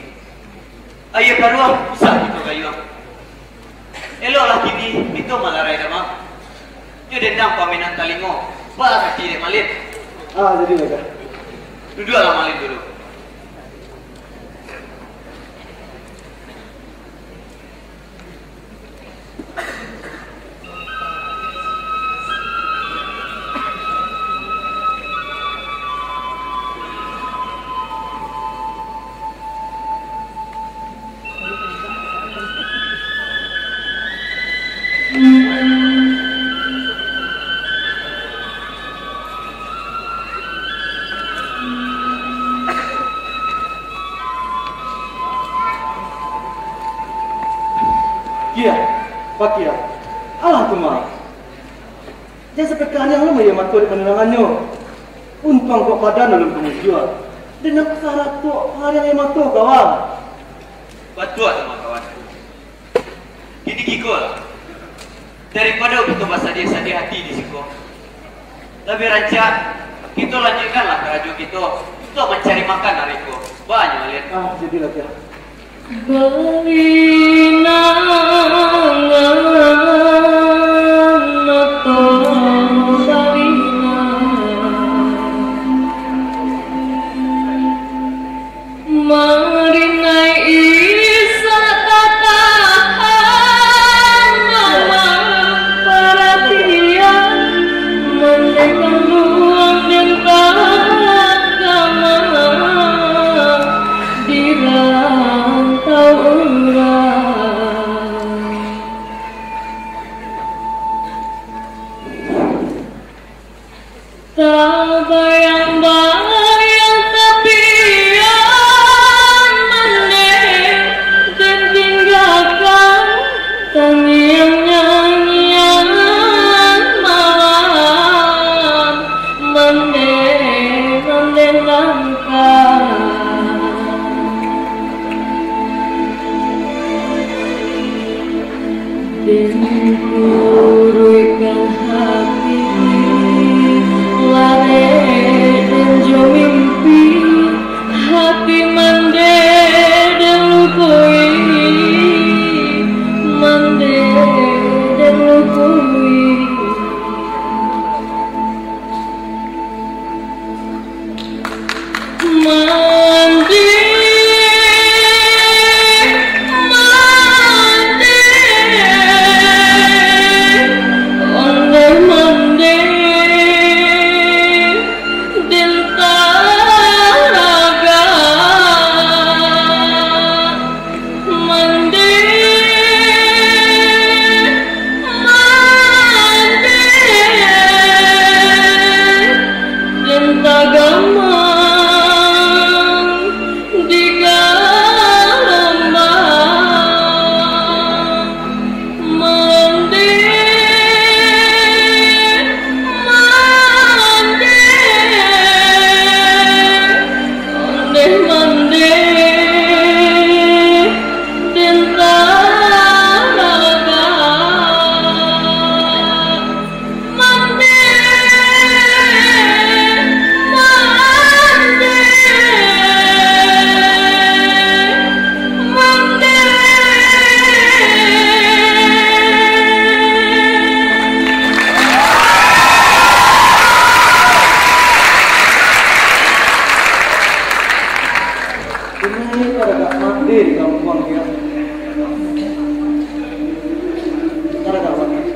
Ayah baru usah itu kayu. Eloklah kini itu malarai dah. Yo dendam paminan talingo. Bah kaki dia malin. Jadi mereka. Duduklah malin dulu. Pakia. Alah tu mah. Dia sepekan yang lama ya matur di penerangannya. Untung kau padan dalam penjual. Dan aku syarat tu hari yang matur kawan. Betul sama kawanku. Ini gigol. Daripada kita bersedia hati di situ. Lebih rancak kita lanjutkanlah keraju kita untuk mencari makan hari itu. Banyak lihat. Jadilah ya. Monday Ini pada gak mati di kampung dia. Pada gak mati.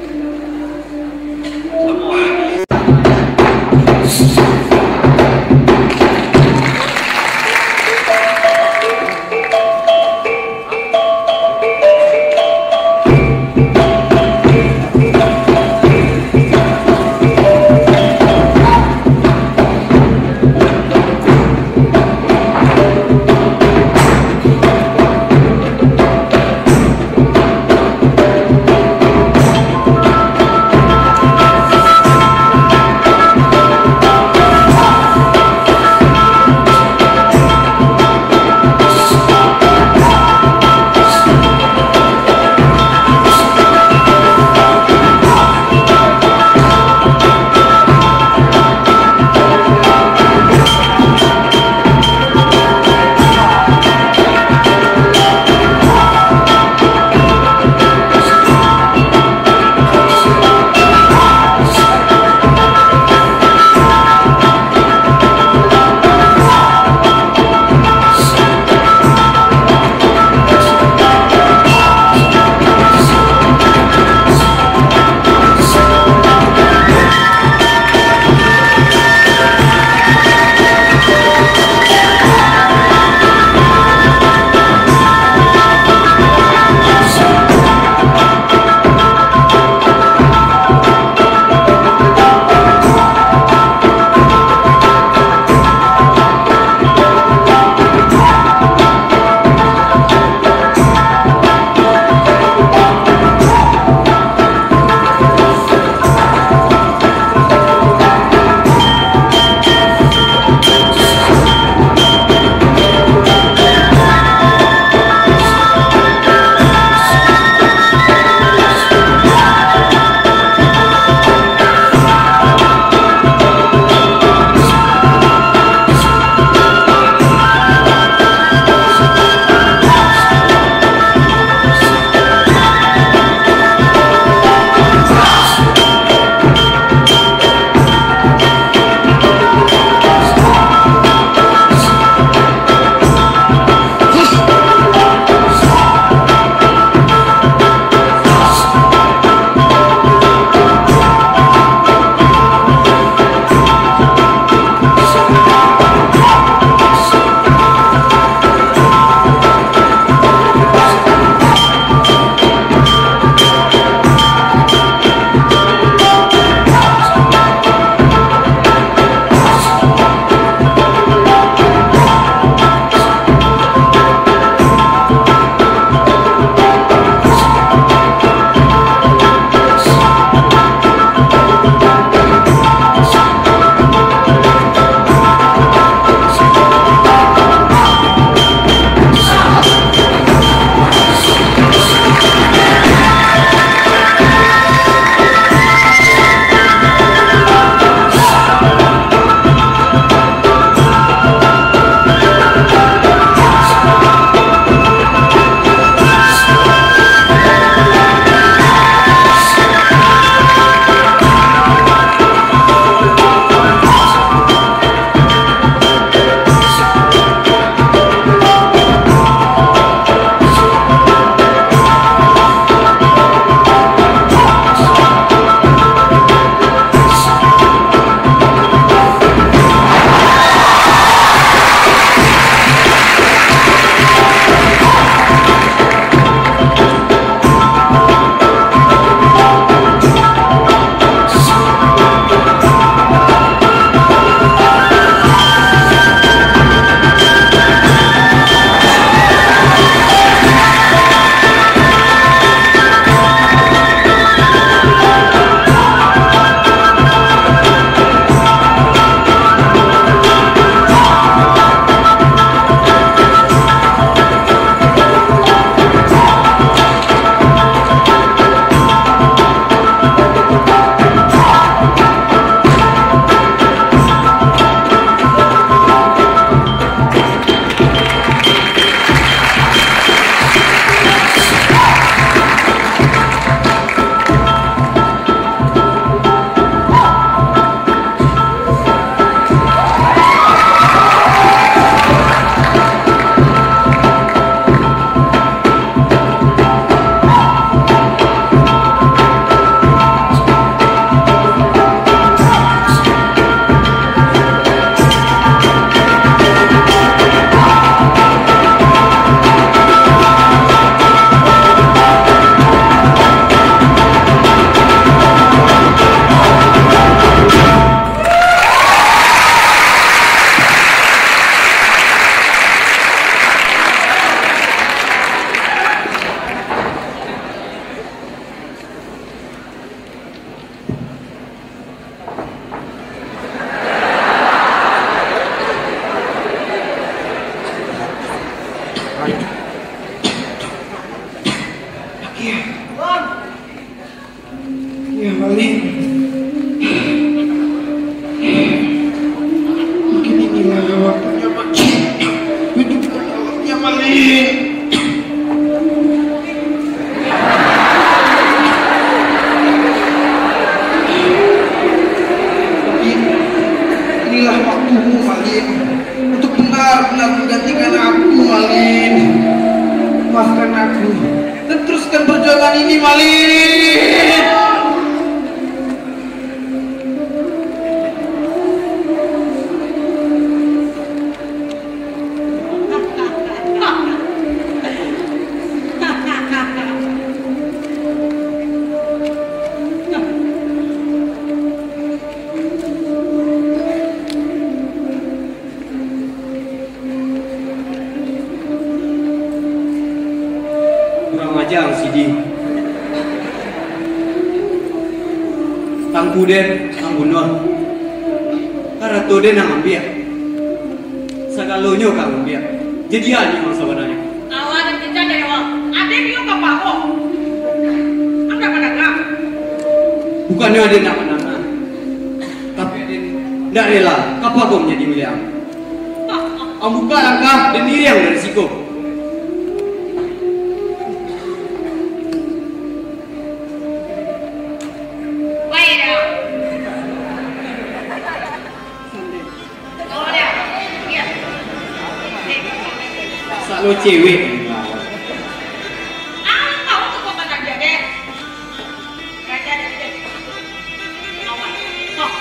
Ya Malik, mungkin inilah waktunya Malik. Hiduplah waktunya Malik. Inilah waktumu Malik untuk benar-benar menggantikan aku Malik. Maafkan aku dan teruskan perjuangan ini Malik. Ajar Sidi tangku den bunuh karena tu den nang ambil segalanya kang ambil jadi ani mang sebenarnya awak dan kita dari awak ada dia apa kok anda pada kak bukannya ada nak menang tapi den tidak rela kapal kau menjadi milik am buka langkah dan diri yang berisiko. Lo cewek kamu tuh kok mana dia deh raja deh awan kok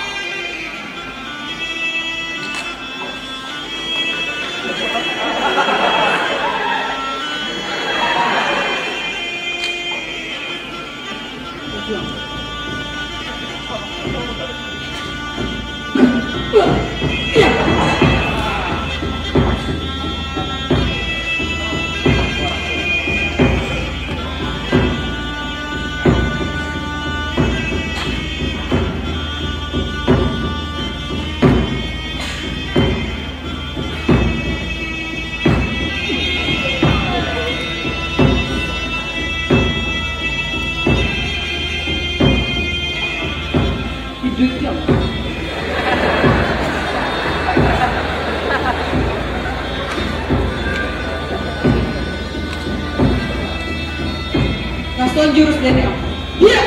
Gaston jurus dari aku. Iya.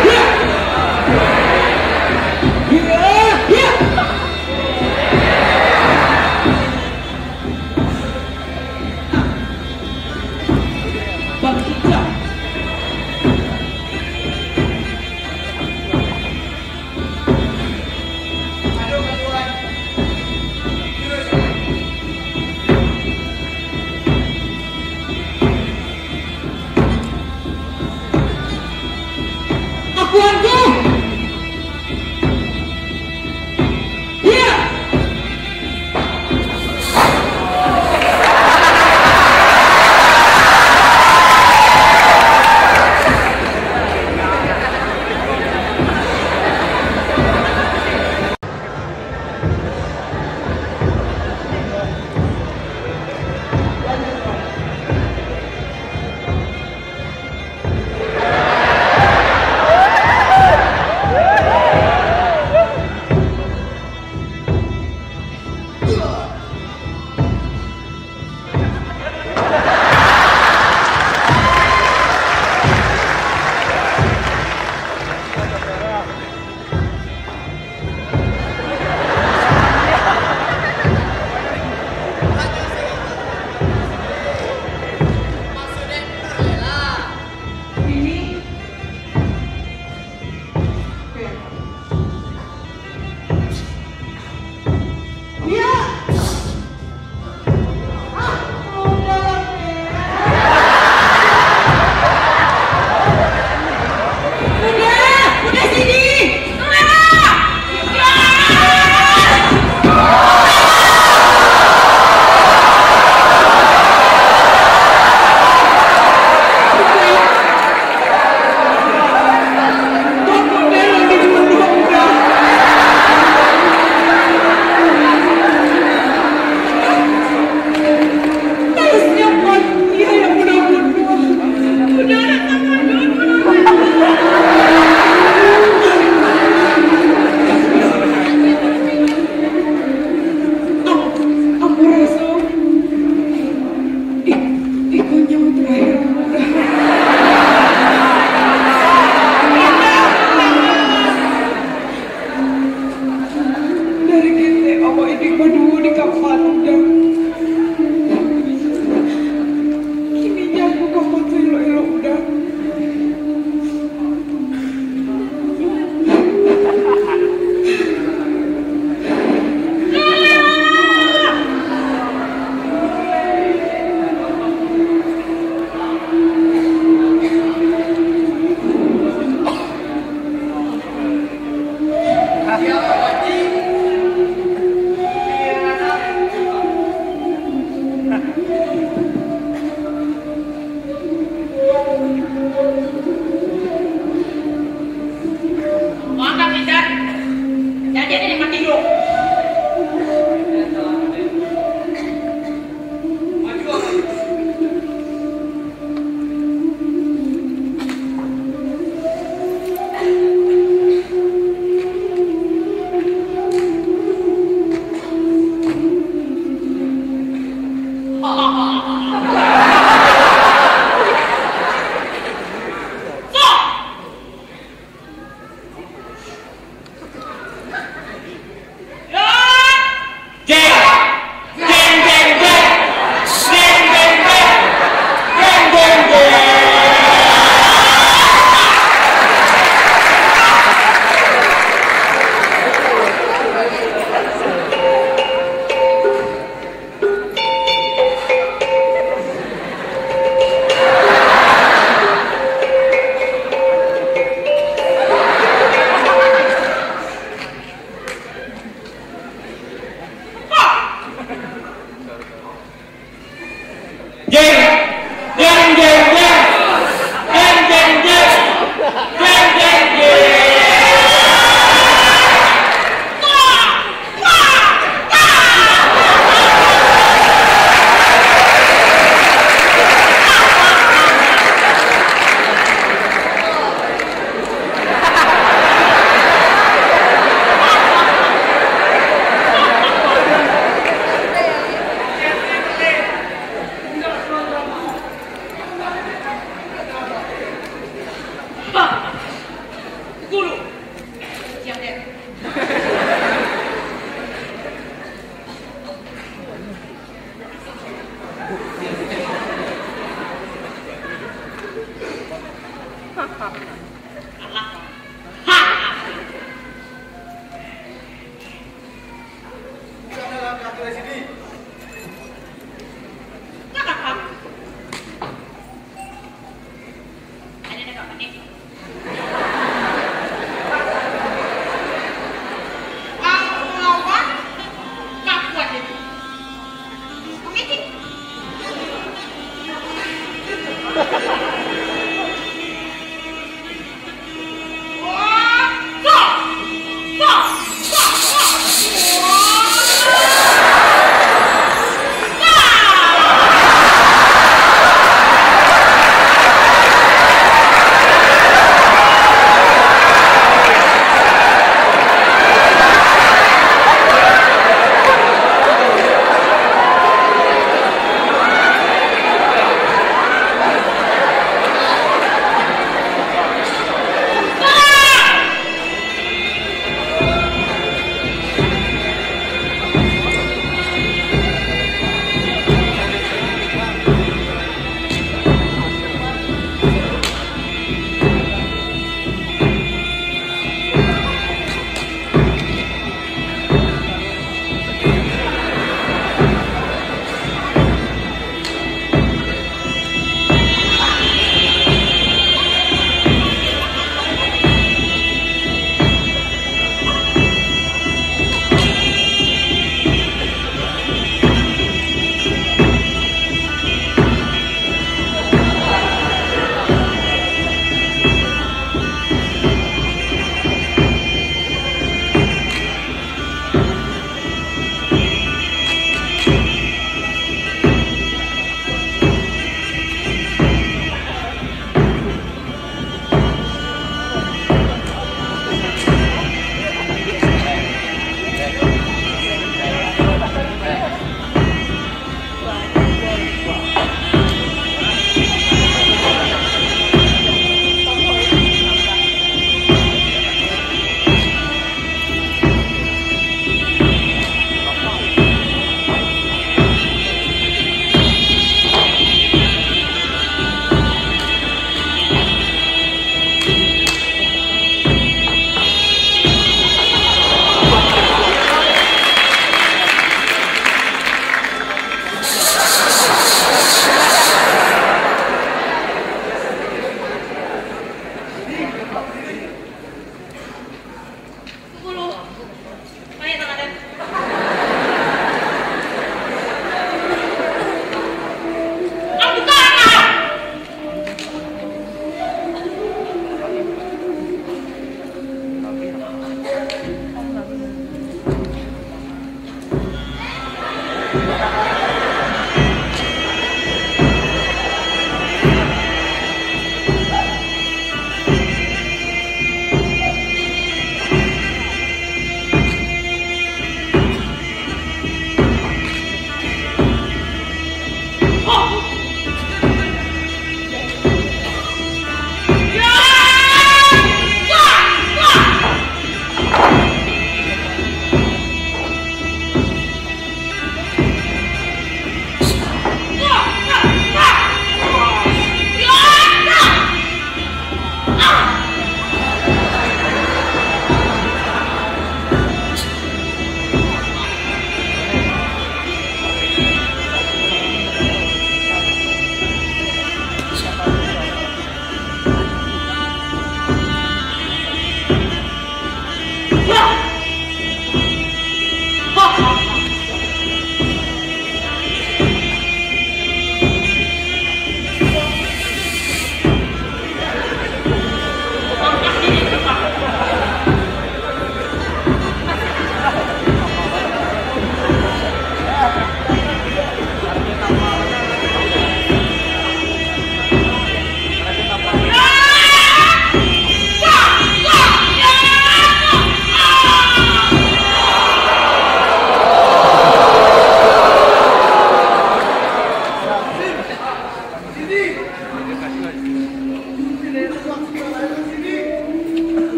Iya. Iya. Iya. Bangkit.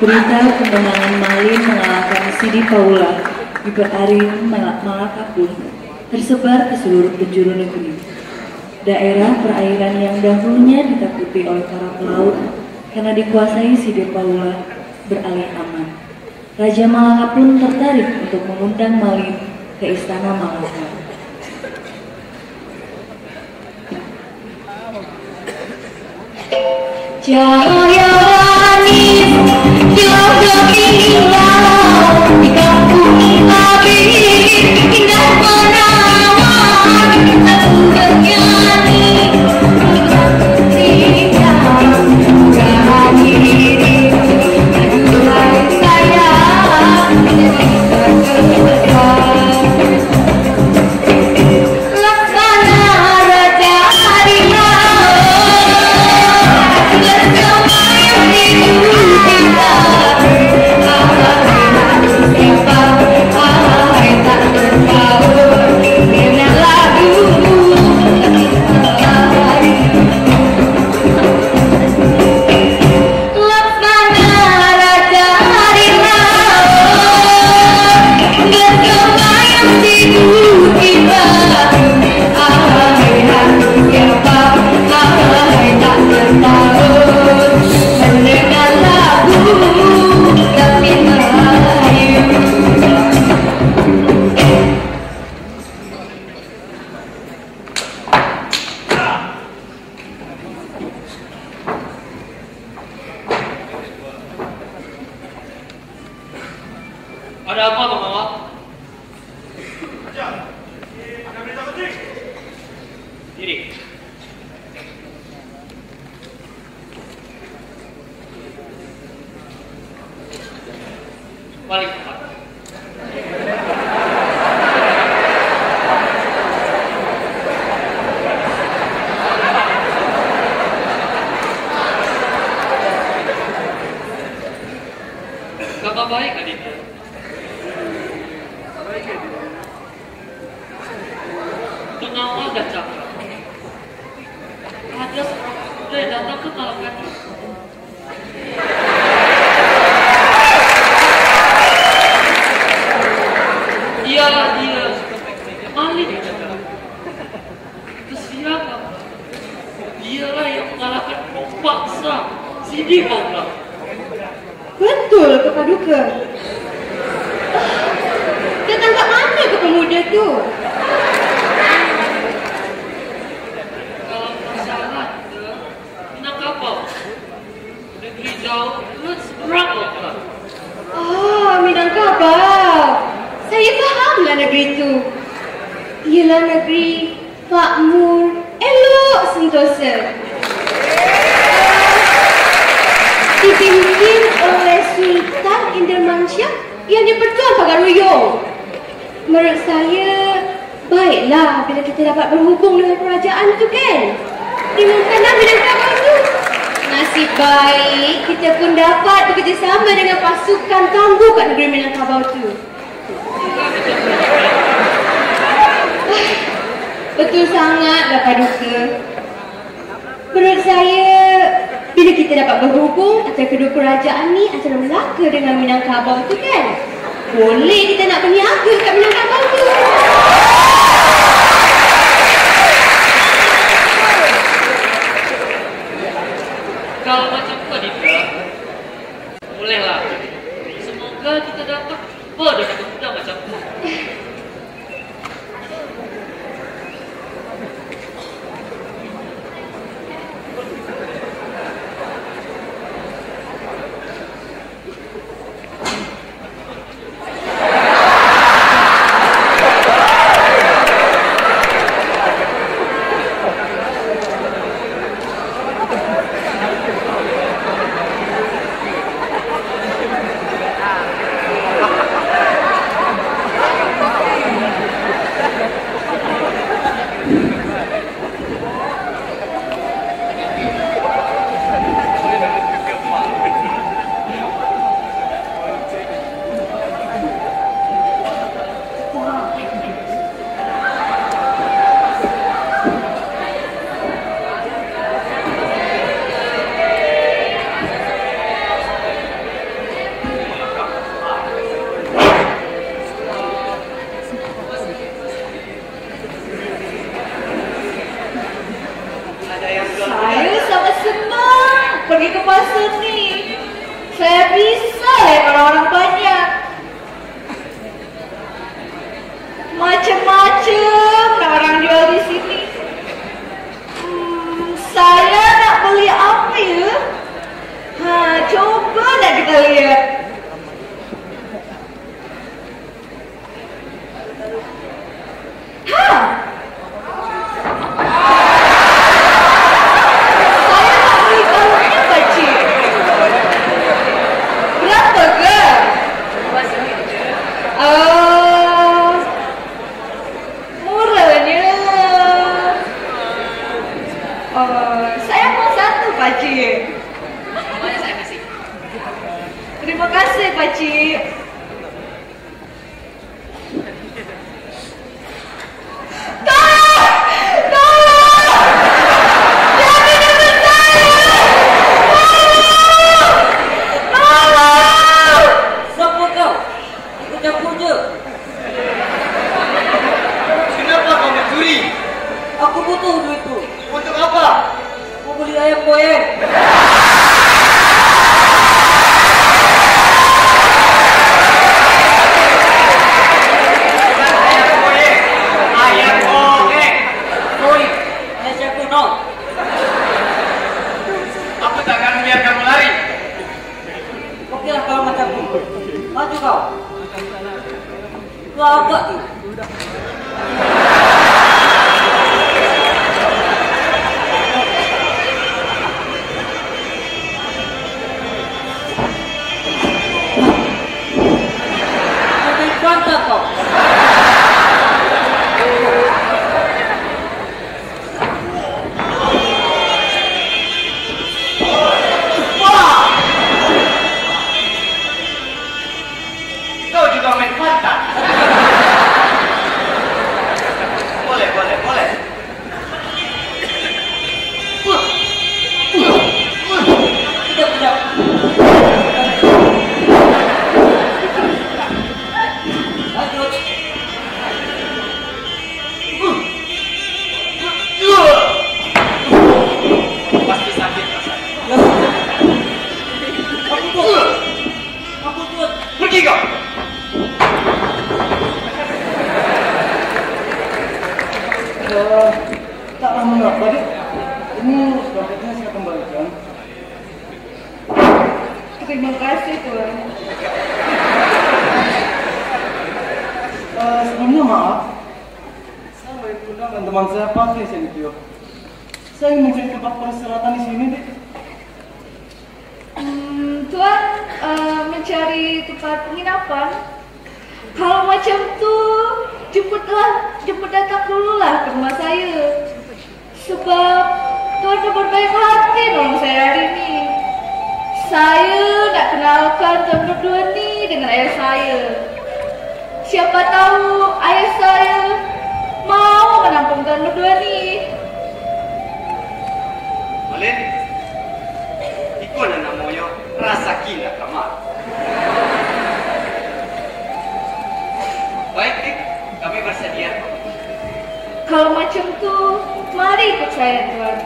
Berita kemenangan Malin mengalahkan Sidi Paula di perairan Malakapung tersebar ke seluruh penjuru negeri. Daerah perairan yang dahulunya ditakuti oleh para pelaut karena dikuasai Sidi Paula beralih aman. Raja Malaka pun tertarik untuk mengundang Malin ke istana Malaka. Cahaya manis jodoh indah di kampung Abi, indah menawan aku bernyanyi indah diri aduhai sayang Laksana Raja Harimau bersemayam di kita. Siapa tak terpaut dengan lagu Laksana Raja Harimau bersemayam di kita. Siapa tak terpaut mendengar lagu tapi Melayu. Ada apa, Bang Awak? Ada berita penting. Diri. Paling tepat. Kabar baik, Aditya. Pengawal dan cakra. Ada seorang pemuda yang datang ke Malaka. Dialah dia, Malin. Itu siapa? Dialah yang mengalahkan paksa Sidi Paula. Betul ke Paduka? Datang kat mana ke pemuda tu? Kalau masalah Minangkabau, negeri jauh, lu seberang lah. Minangkabau. Saya fahamlah negeri itu. Ialah negeri makmur, elok sentosa. Dipimpin oleh Sultan Indermansyah yang dipertuan Pagar Ruyung. Menurut saya, baiklah bila kita dapat berhubung dengan kerajaan itu kan? Dengan tanah Minangkabau itu. Nasib baik kita pun dapat bekerjasama dengan pasukan tangguh kat negeri Minangkabau itu. Betul sangatlah Paduka. Menurut saya, bila kita dapat berhubung antara kedua kerajaan ni, antara Melaka dengan Minangkabau tu kan, boleh kita nak berniaga kat Minangkabau tu. Kalau macam tu, Aditya, bolehlah. Semoga kita dapat jumpa dengan pemuda macam tu. Macem-macem orang jual di sini. Saya nak beli apa ya? Coba dah kita lihat. Saya nak beli kalungnya, pakcik. Berapa ke? Murahnya. Saya mau satu, pakcik. Saya kasih. Terima kasih, pakcik. Kenapa kau mencuri? Aku butuh duitku. Untuk apa? Mau beli ayam goyang. Ayam goreng. Sorry, ayam kuno. Aku tak akan biarkan kamu lari. Oke lah kalau macamku. Maju kau. Lu apa tuh? Main bantah kau. Kau juga main pantat. Boleh. Tidak. Lanjut. Pasti sakit rasanya. Aku tuh. Pergi kau. Tak lama berapa, Dik? Ini dompetnya saya kembalikan. Terima kasih, Tuan. Sebelumnya maaf, saya mau undang dan teman saya pakai Sentio. Saya ingin mencari tempat peristirahatan di sini, Dik. Tuan mencari tempat penginapan. Kalau macam tuh, jemput datang dulu lah ke rumah saya. Sebab Tuan udah berbaik hati nolong saya hari ini. Saya nak kenalkan tuan berdua ni dengan ayah saya. Siapa tahu ayah saya mau menampung tuan berdua ni. Malin, ikut na namanya rasa kina kamar. Baik, Dik, kami bersedia. Kalau macam tu, mari ikut saya, Tuan.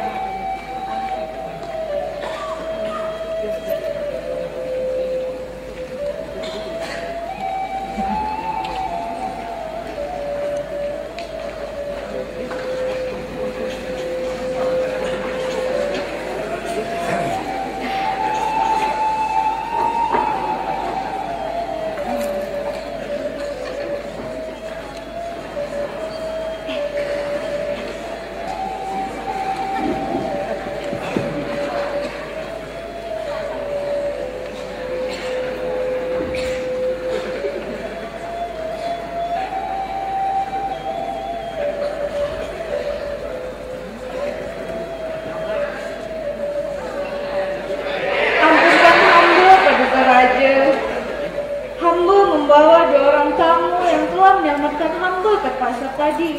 membawa 2 orang tamu yang telah menyelamatkan hamba ke pasar tadi.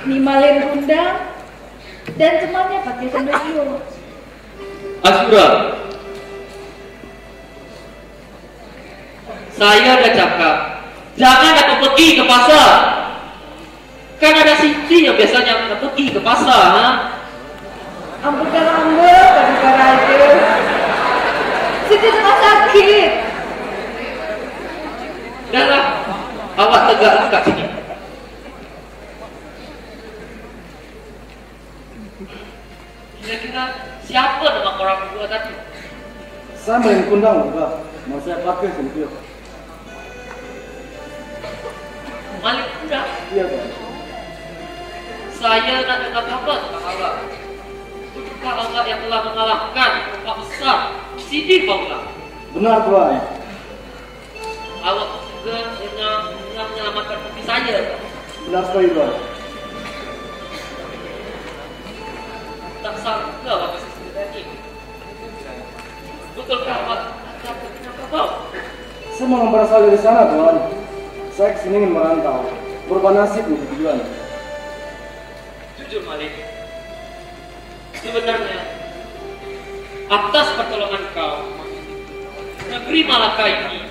Nimalin Bunda dan temannya pakai sendirian. Asura, saya udah cakap, jangan aku pergi ke pasar. Kan ada Siti yang biasanya aku pergi ke pasar, ha? Ampunkan hamba, Paduka Raja. Siti tengah sakit. Sudahlah, awak tegaklah kat sini. Kira-kira siapa nama korang berdua tadi? Saya main kundang juga, mau saya pakai sendiri. Malik Kundang? Iya Pak. Saya nak dengar kabar tentang awak. Bukankah awak yang telah mengalahkan Pak Besar Sidi Paula? Benar Tuan. Awak juga yang menyelamatkan kopi saya. Benar sekali Tuan. Tak sangka awak masih sebenarnya. Betulkah awak dapat kabar? Saya memang berasal dari sana Tuan. Saya kesini ingin merantau, berubah nasib untuk tujuan. Jujur Malik, sebenarnya atas pertolongan kau, negeri Malaka ini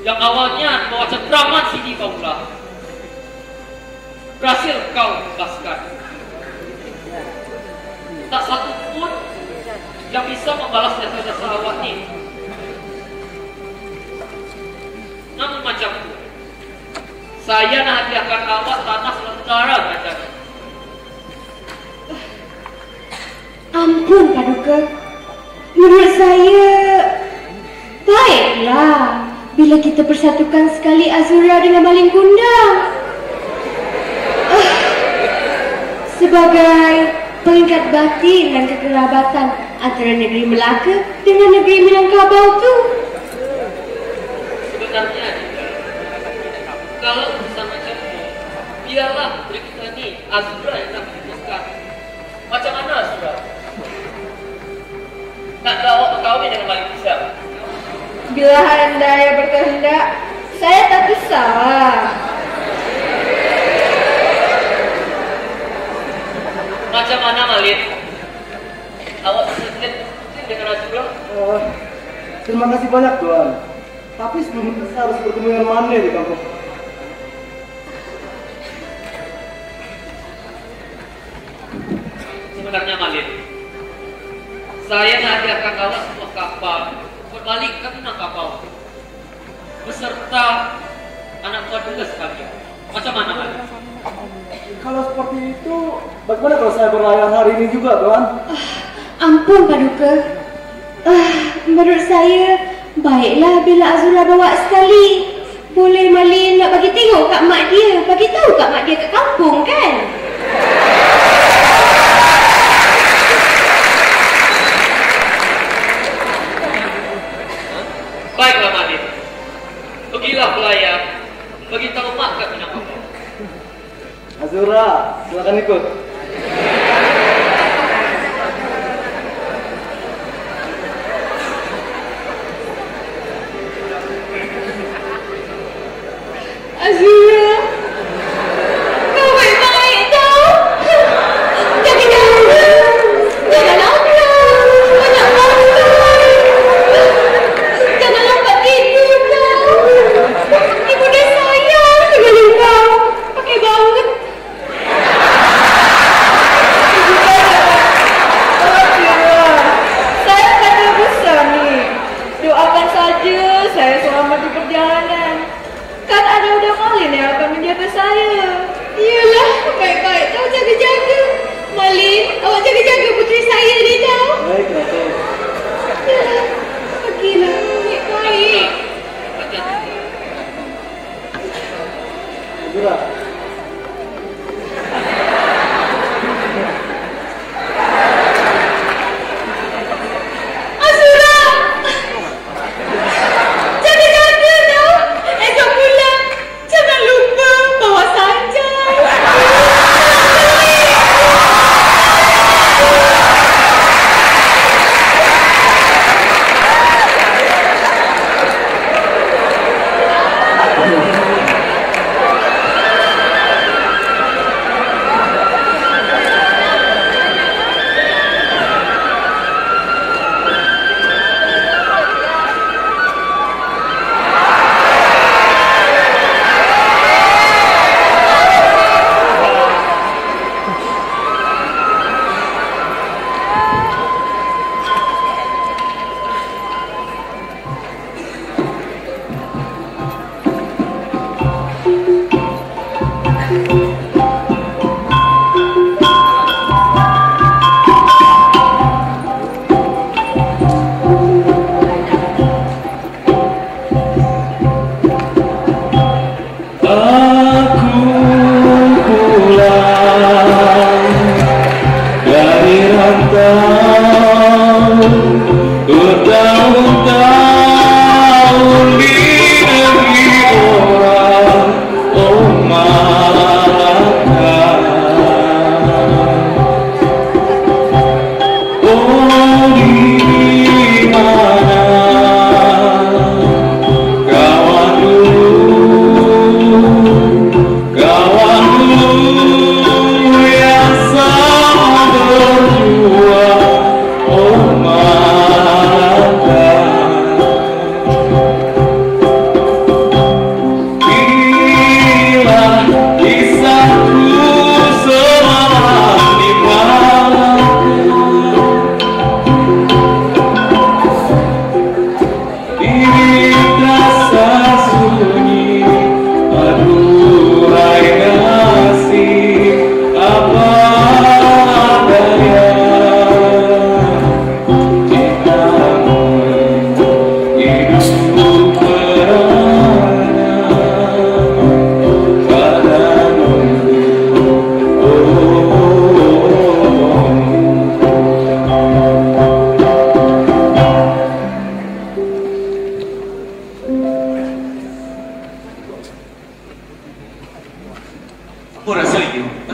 yang awalnya membawa cengkraman Sidi Paula berhasil kau bebaskan. Tak satu pun yang bisa membalas jasa-jasa awak ini. Namun macamku, saya nak hadiahkan awak tanah sementara kerajaan. Ampun Paduka, menurut saya baiklah bila kita persatukan sekali Azura dengan Maling Kundang. Sebagai pengikat batin dan kekerabatan antara negeri Melaka dengan negeri Minangkabau tu. Sebenarnya kalau urusan macam ini, biarlah putri kita ni Azura yang nak memutuskan. Macam mana Azura? Nak awak berkahwin dengan Malik Besar? Bila anda yang berkehendak, saya tak kisah. Macam mana Malik? Awak sesuai dengan Azura? Terima kasih banyak Tuan. Tapi sebelum itu saya harus bertemu dengan Mane di kampung. Sebenarnya Malik, saya nak hadiahkan awak sebuah kapal berbalik ke Minangkabau beserta anak buah dulu sekalian. Macam mana Malik? Kalau seperti itu, bagaimana kalau saya berlayar hari ini juga Tuan? Ampun Paduka, menurut saya baiklah bila Azura bawa sekali. Boleh Malin nak bagi tengok kat mak dia, bagi tahu kat mak dia kat kampung kan? Baiklah Malik, pergilah pelayar, bagi tahu mak kat Minangkabau. Azura, silakan ikut. Azura, kau baik-baik tau. Jangan nangis, jangan nangis, banyak bangun. Jangan lambat tidur tau. Ibu dah sayang sekali kau. Pakai bangun. Saya kata besar ni. Doakan saja saya selamat di perjalanan. Kan ada udah Malin yang akan menjaga saya. Iyalah, baik-baik tau jaga-jaga. Malin, awak jaga-jaga puteri saya ni tau. Baiklah Tuan. Yalah, pergilah baik-baik. Azura. Azura! Jaga-jaga tau. Esok pulang, jangan lupa bawa sanjai.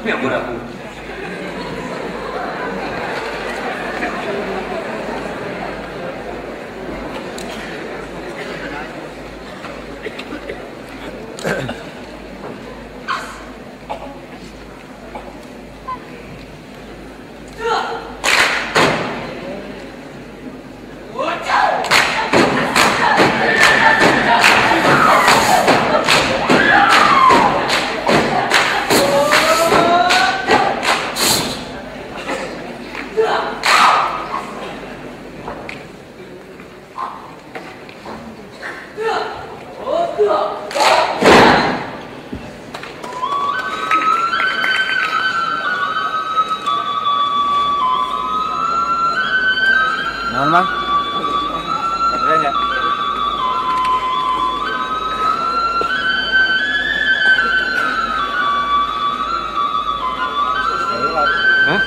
Tapi yang buat aku. Bang? Keren ya? Hah?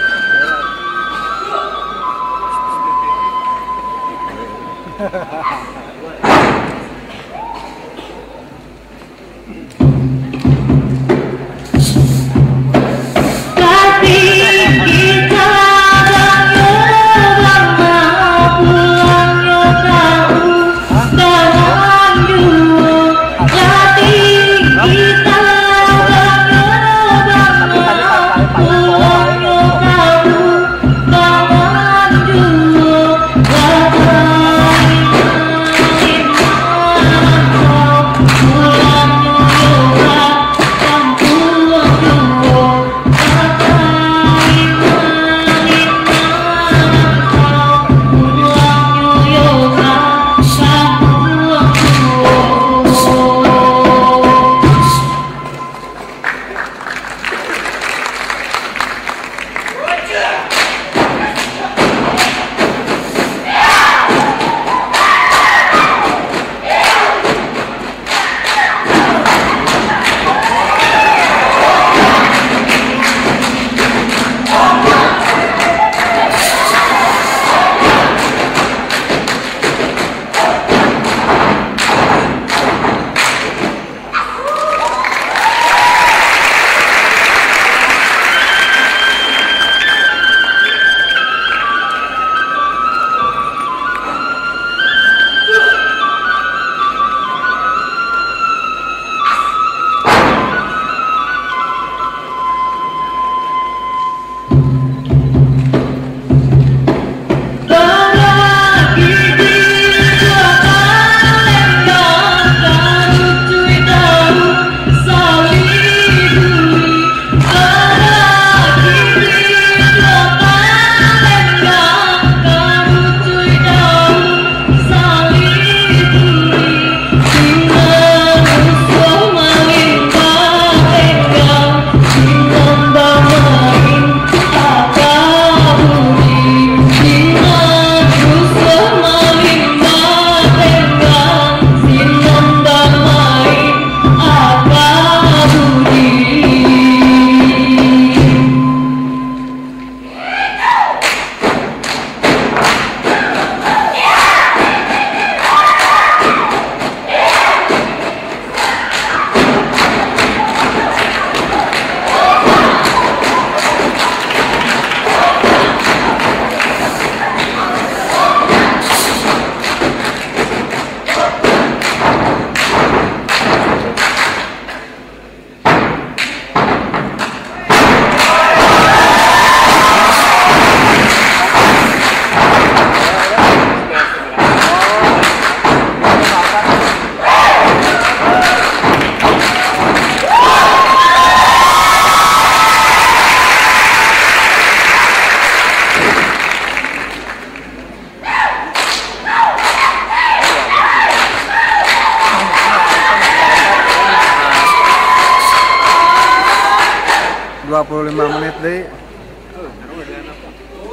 Menit deh.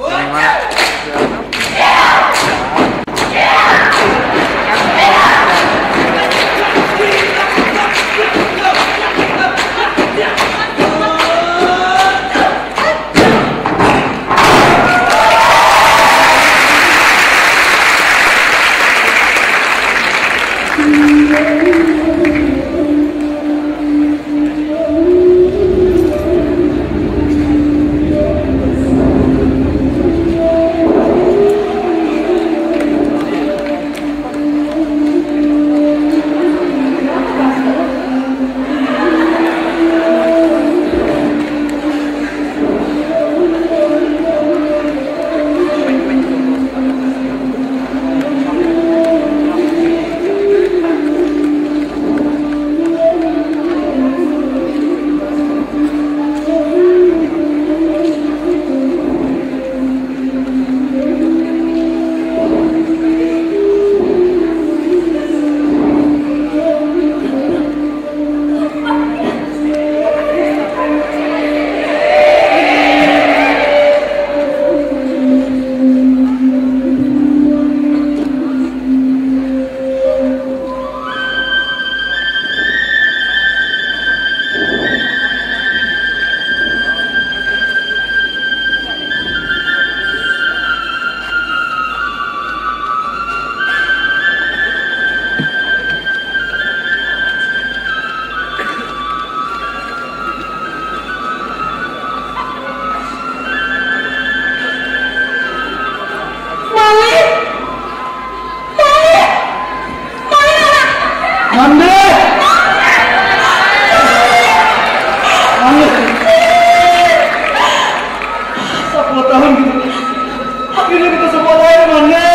Dari mana? Mande. Mande. 10 tahun gitu. Akhirnya kita semua lain Mande.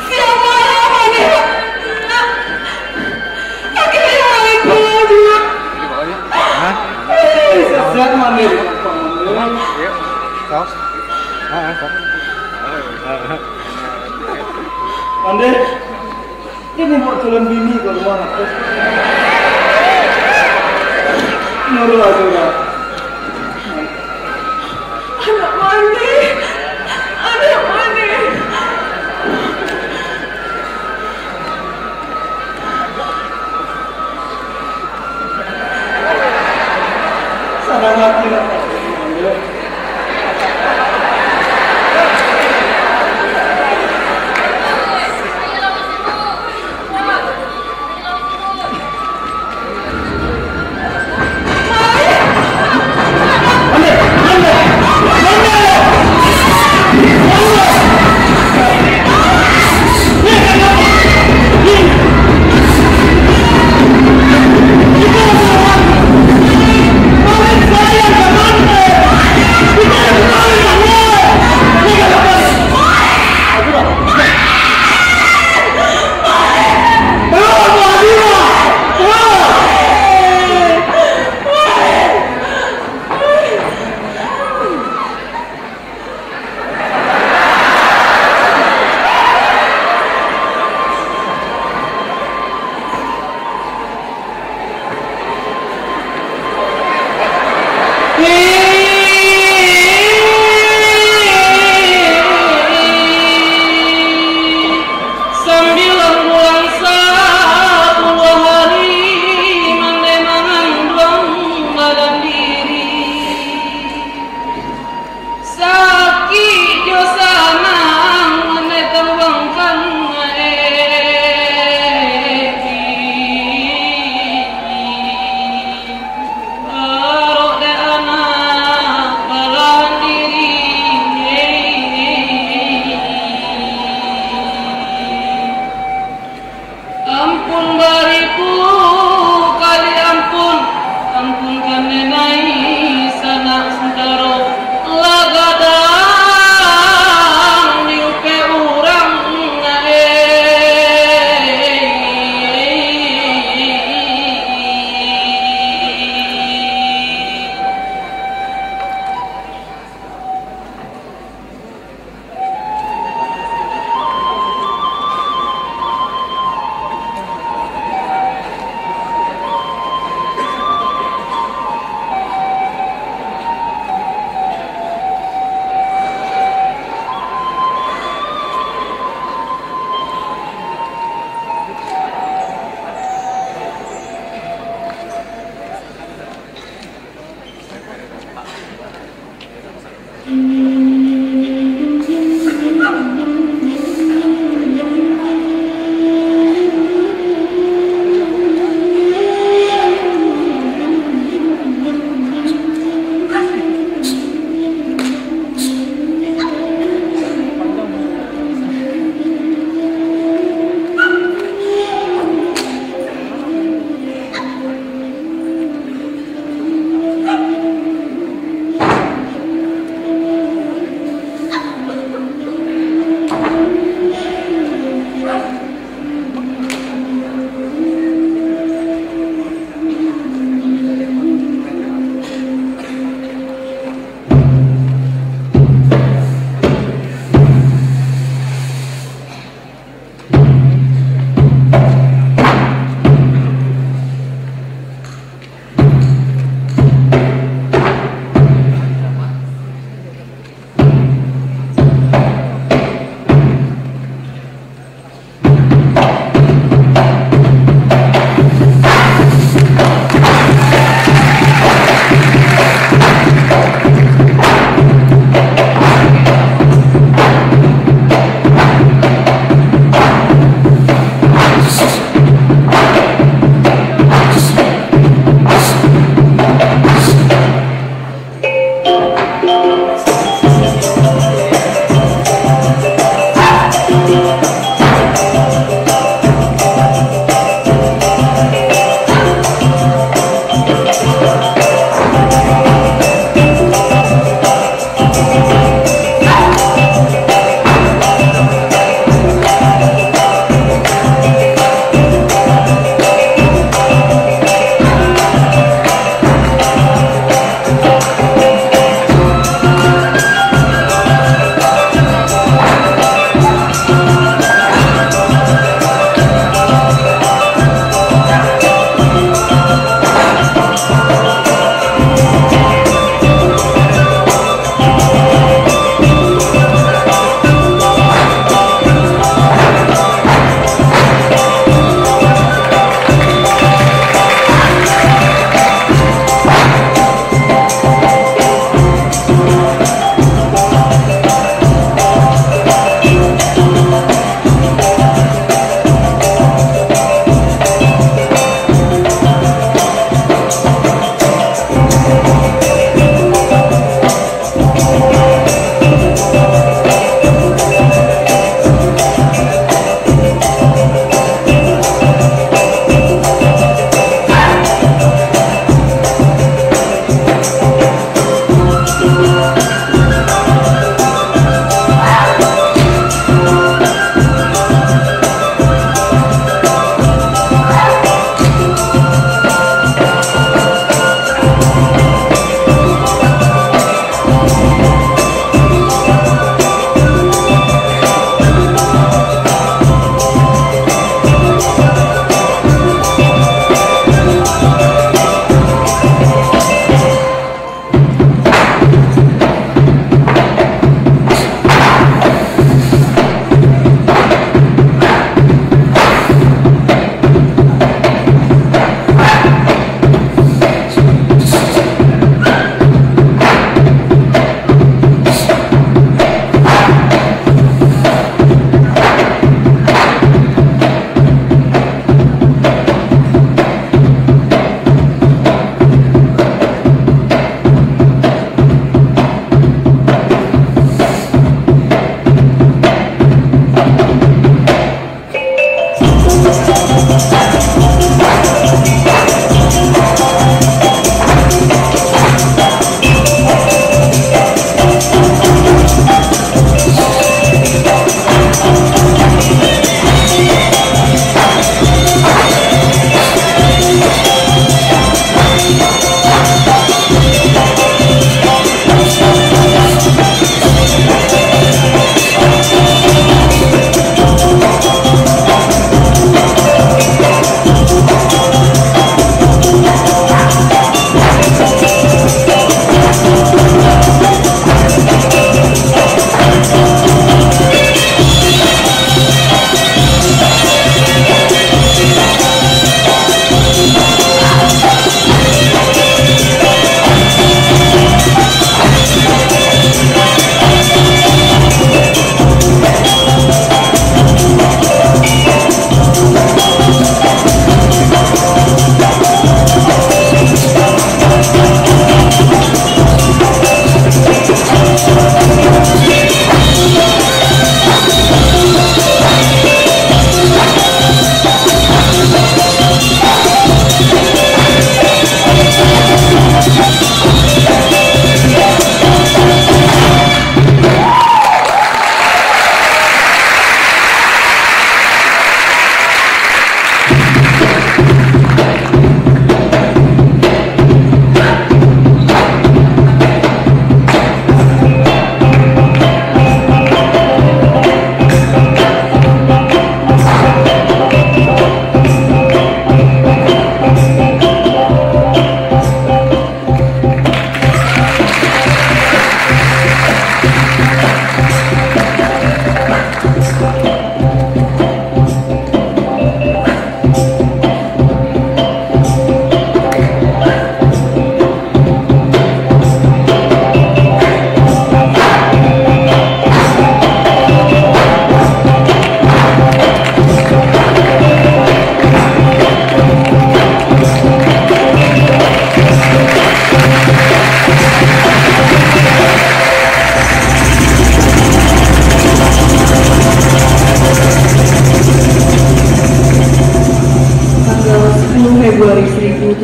Siapa yang Mande? Akhirnya Mande keluar. Sehat Mande. Iya. Sok. Sok. Mande. Ini buat calon bini kalau mana? Nurul Azura. Anak Mande. Anak Mande. Sana mati lah.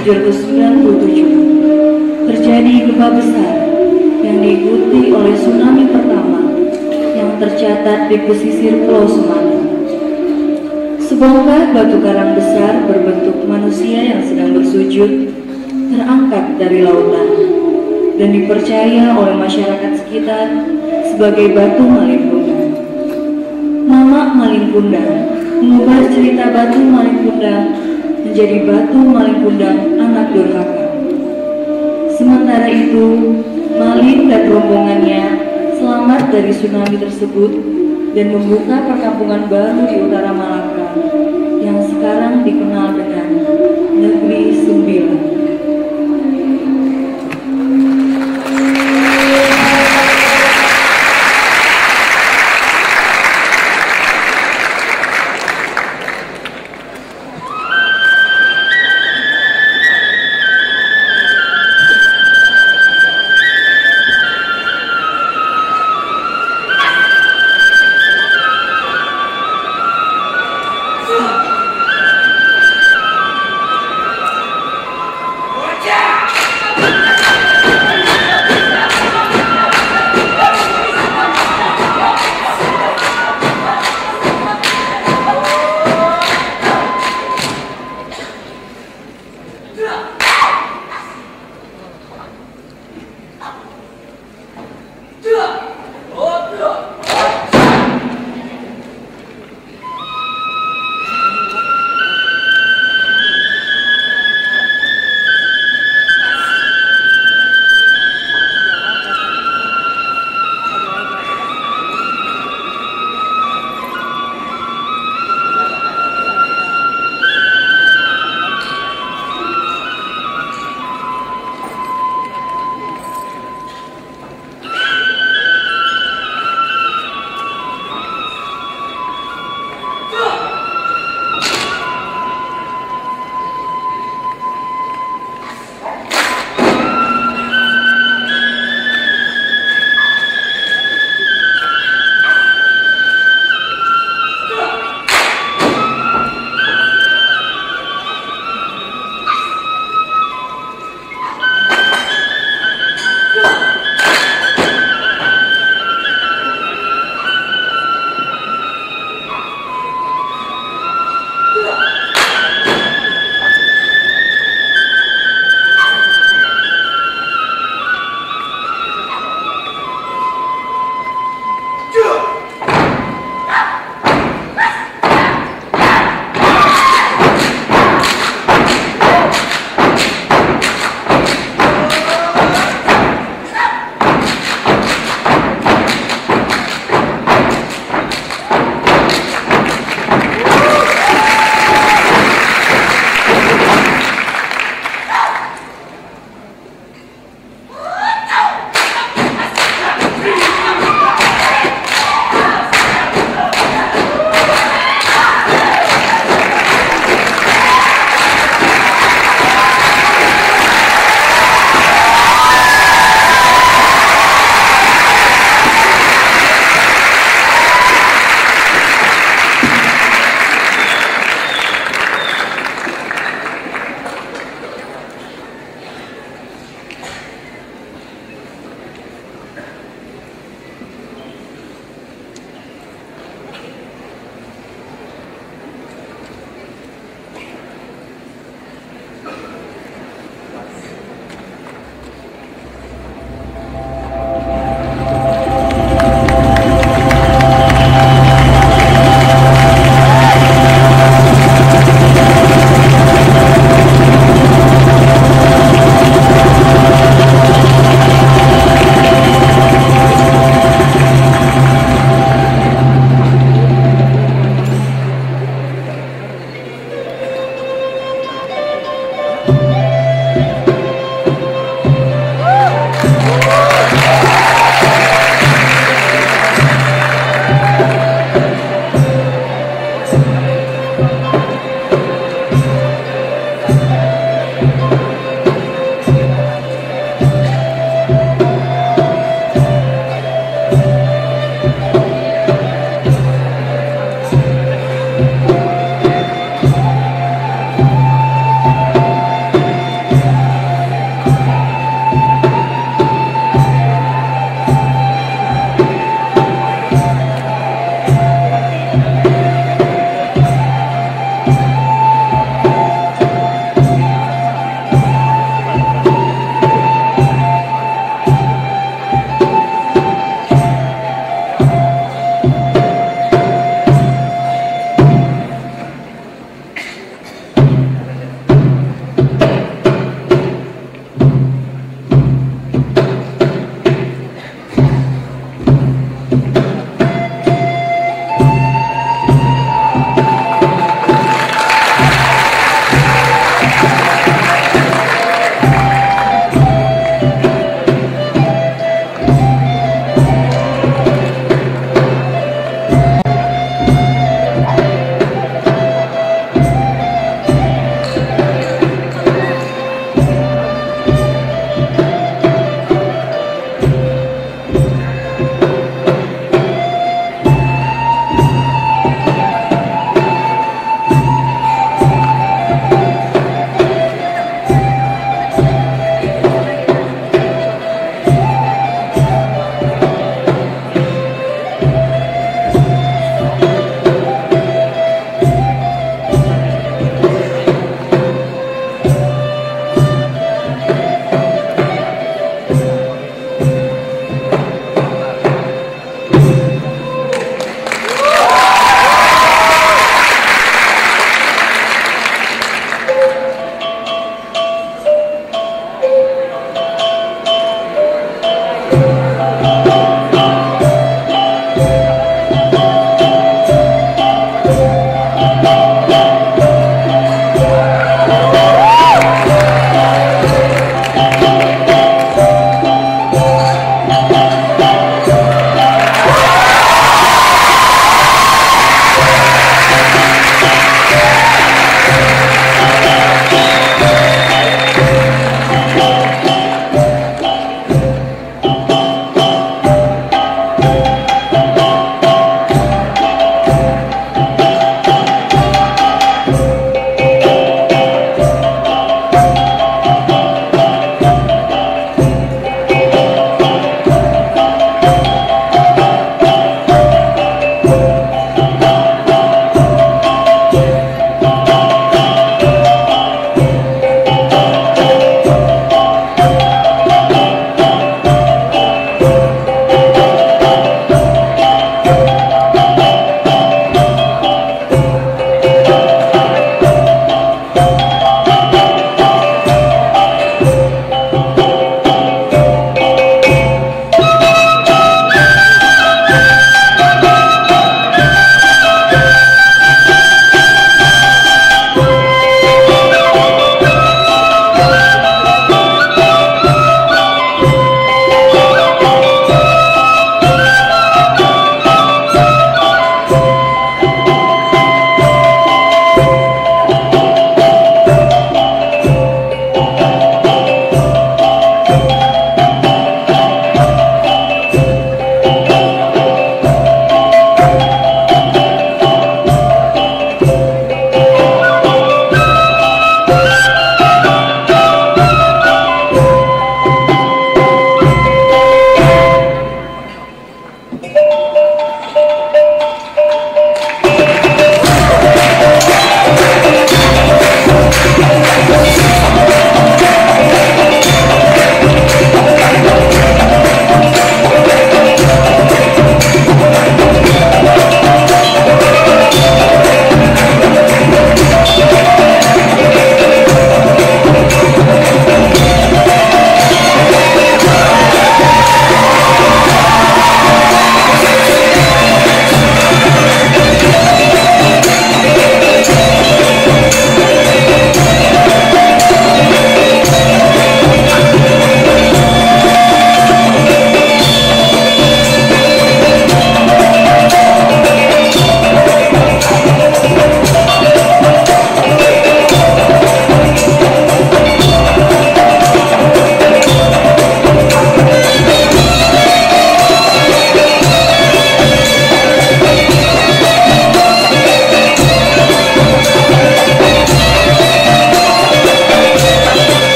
1797 terjadi gempa besar yang diikuti oleh tsunami pertama yang tercatat di pesisir Pulau Sumatera. Sebongkah batu karang besar berbentuk manusia yang sedang bersujud terangkat dari lautan dan dipercaya oleh masyarakat sekitar sebagai batu Malin Kundang. Nama Malin Kundang mengubah cerita batu Malin Kundang menjadi batu Malin Kundang anak durhaka. Sementara itu, Malin dan rombongannya selamat dari tsunami tersebut dan membuka perkampungan baru di utara Malaka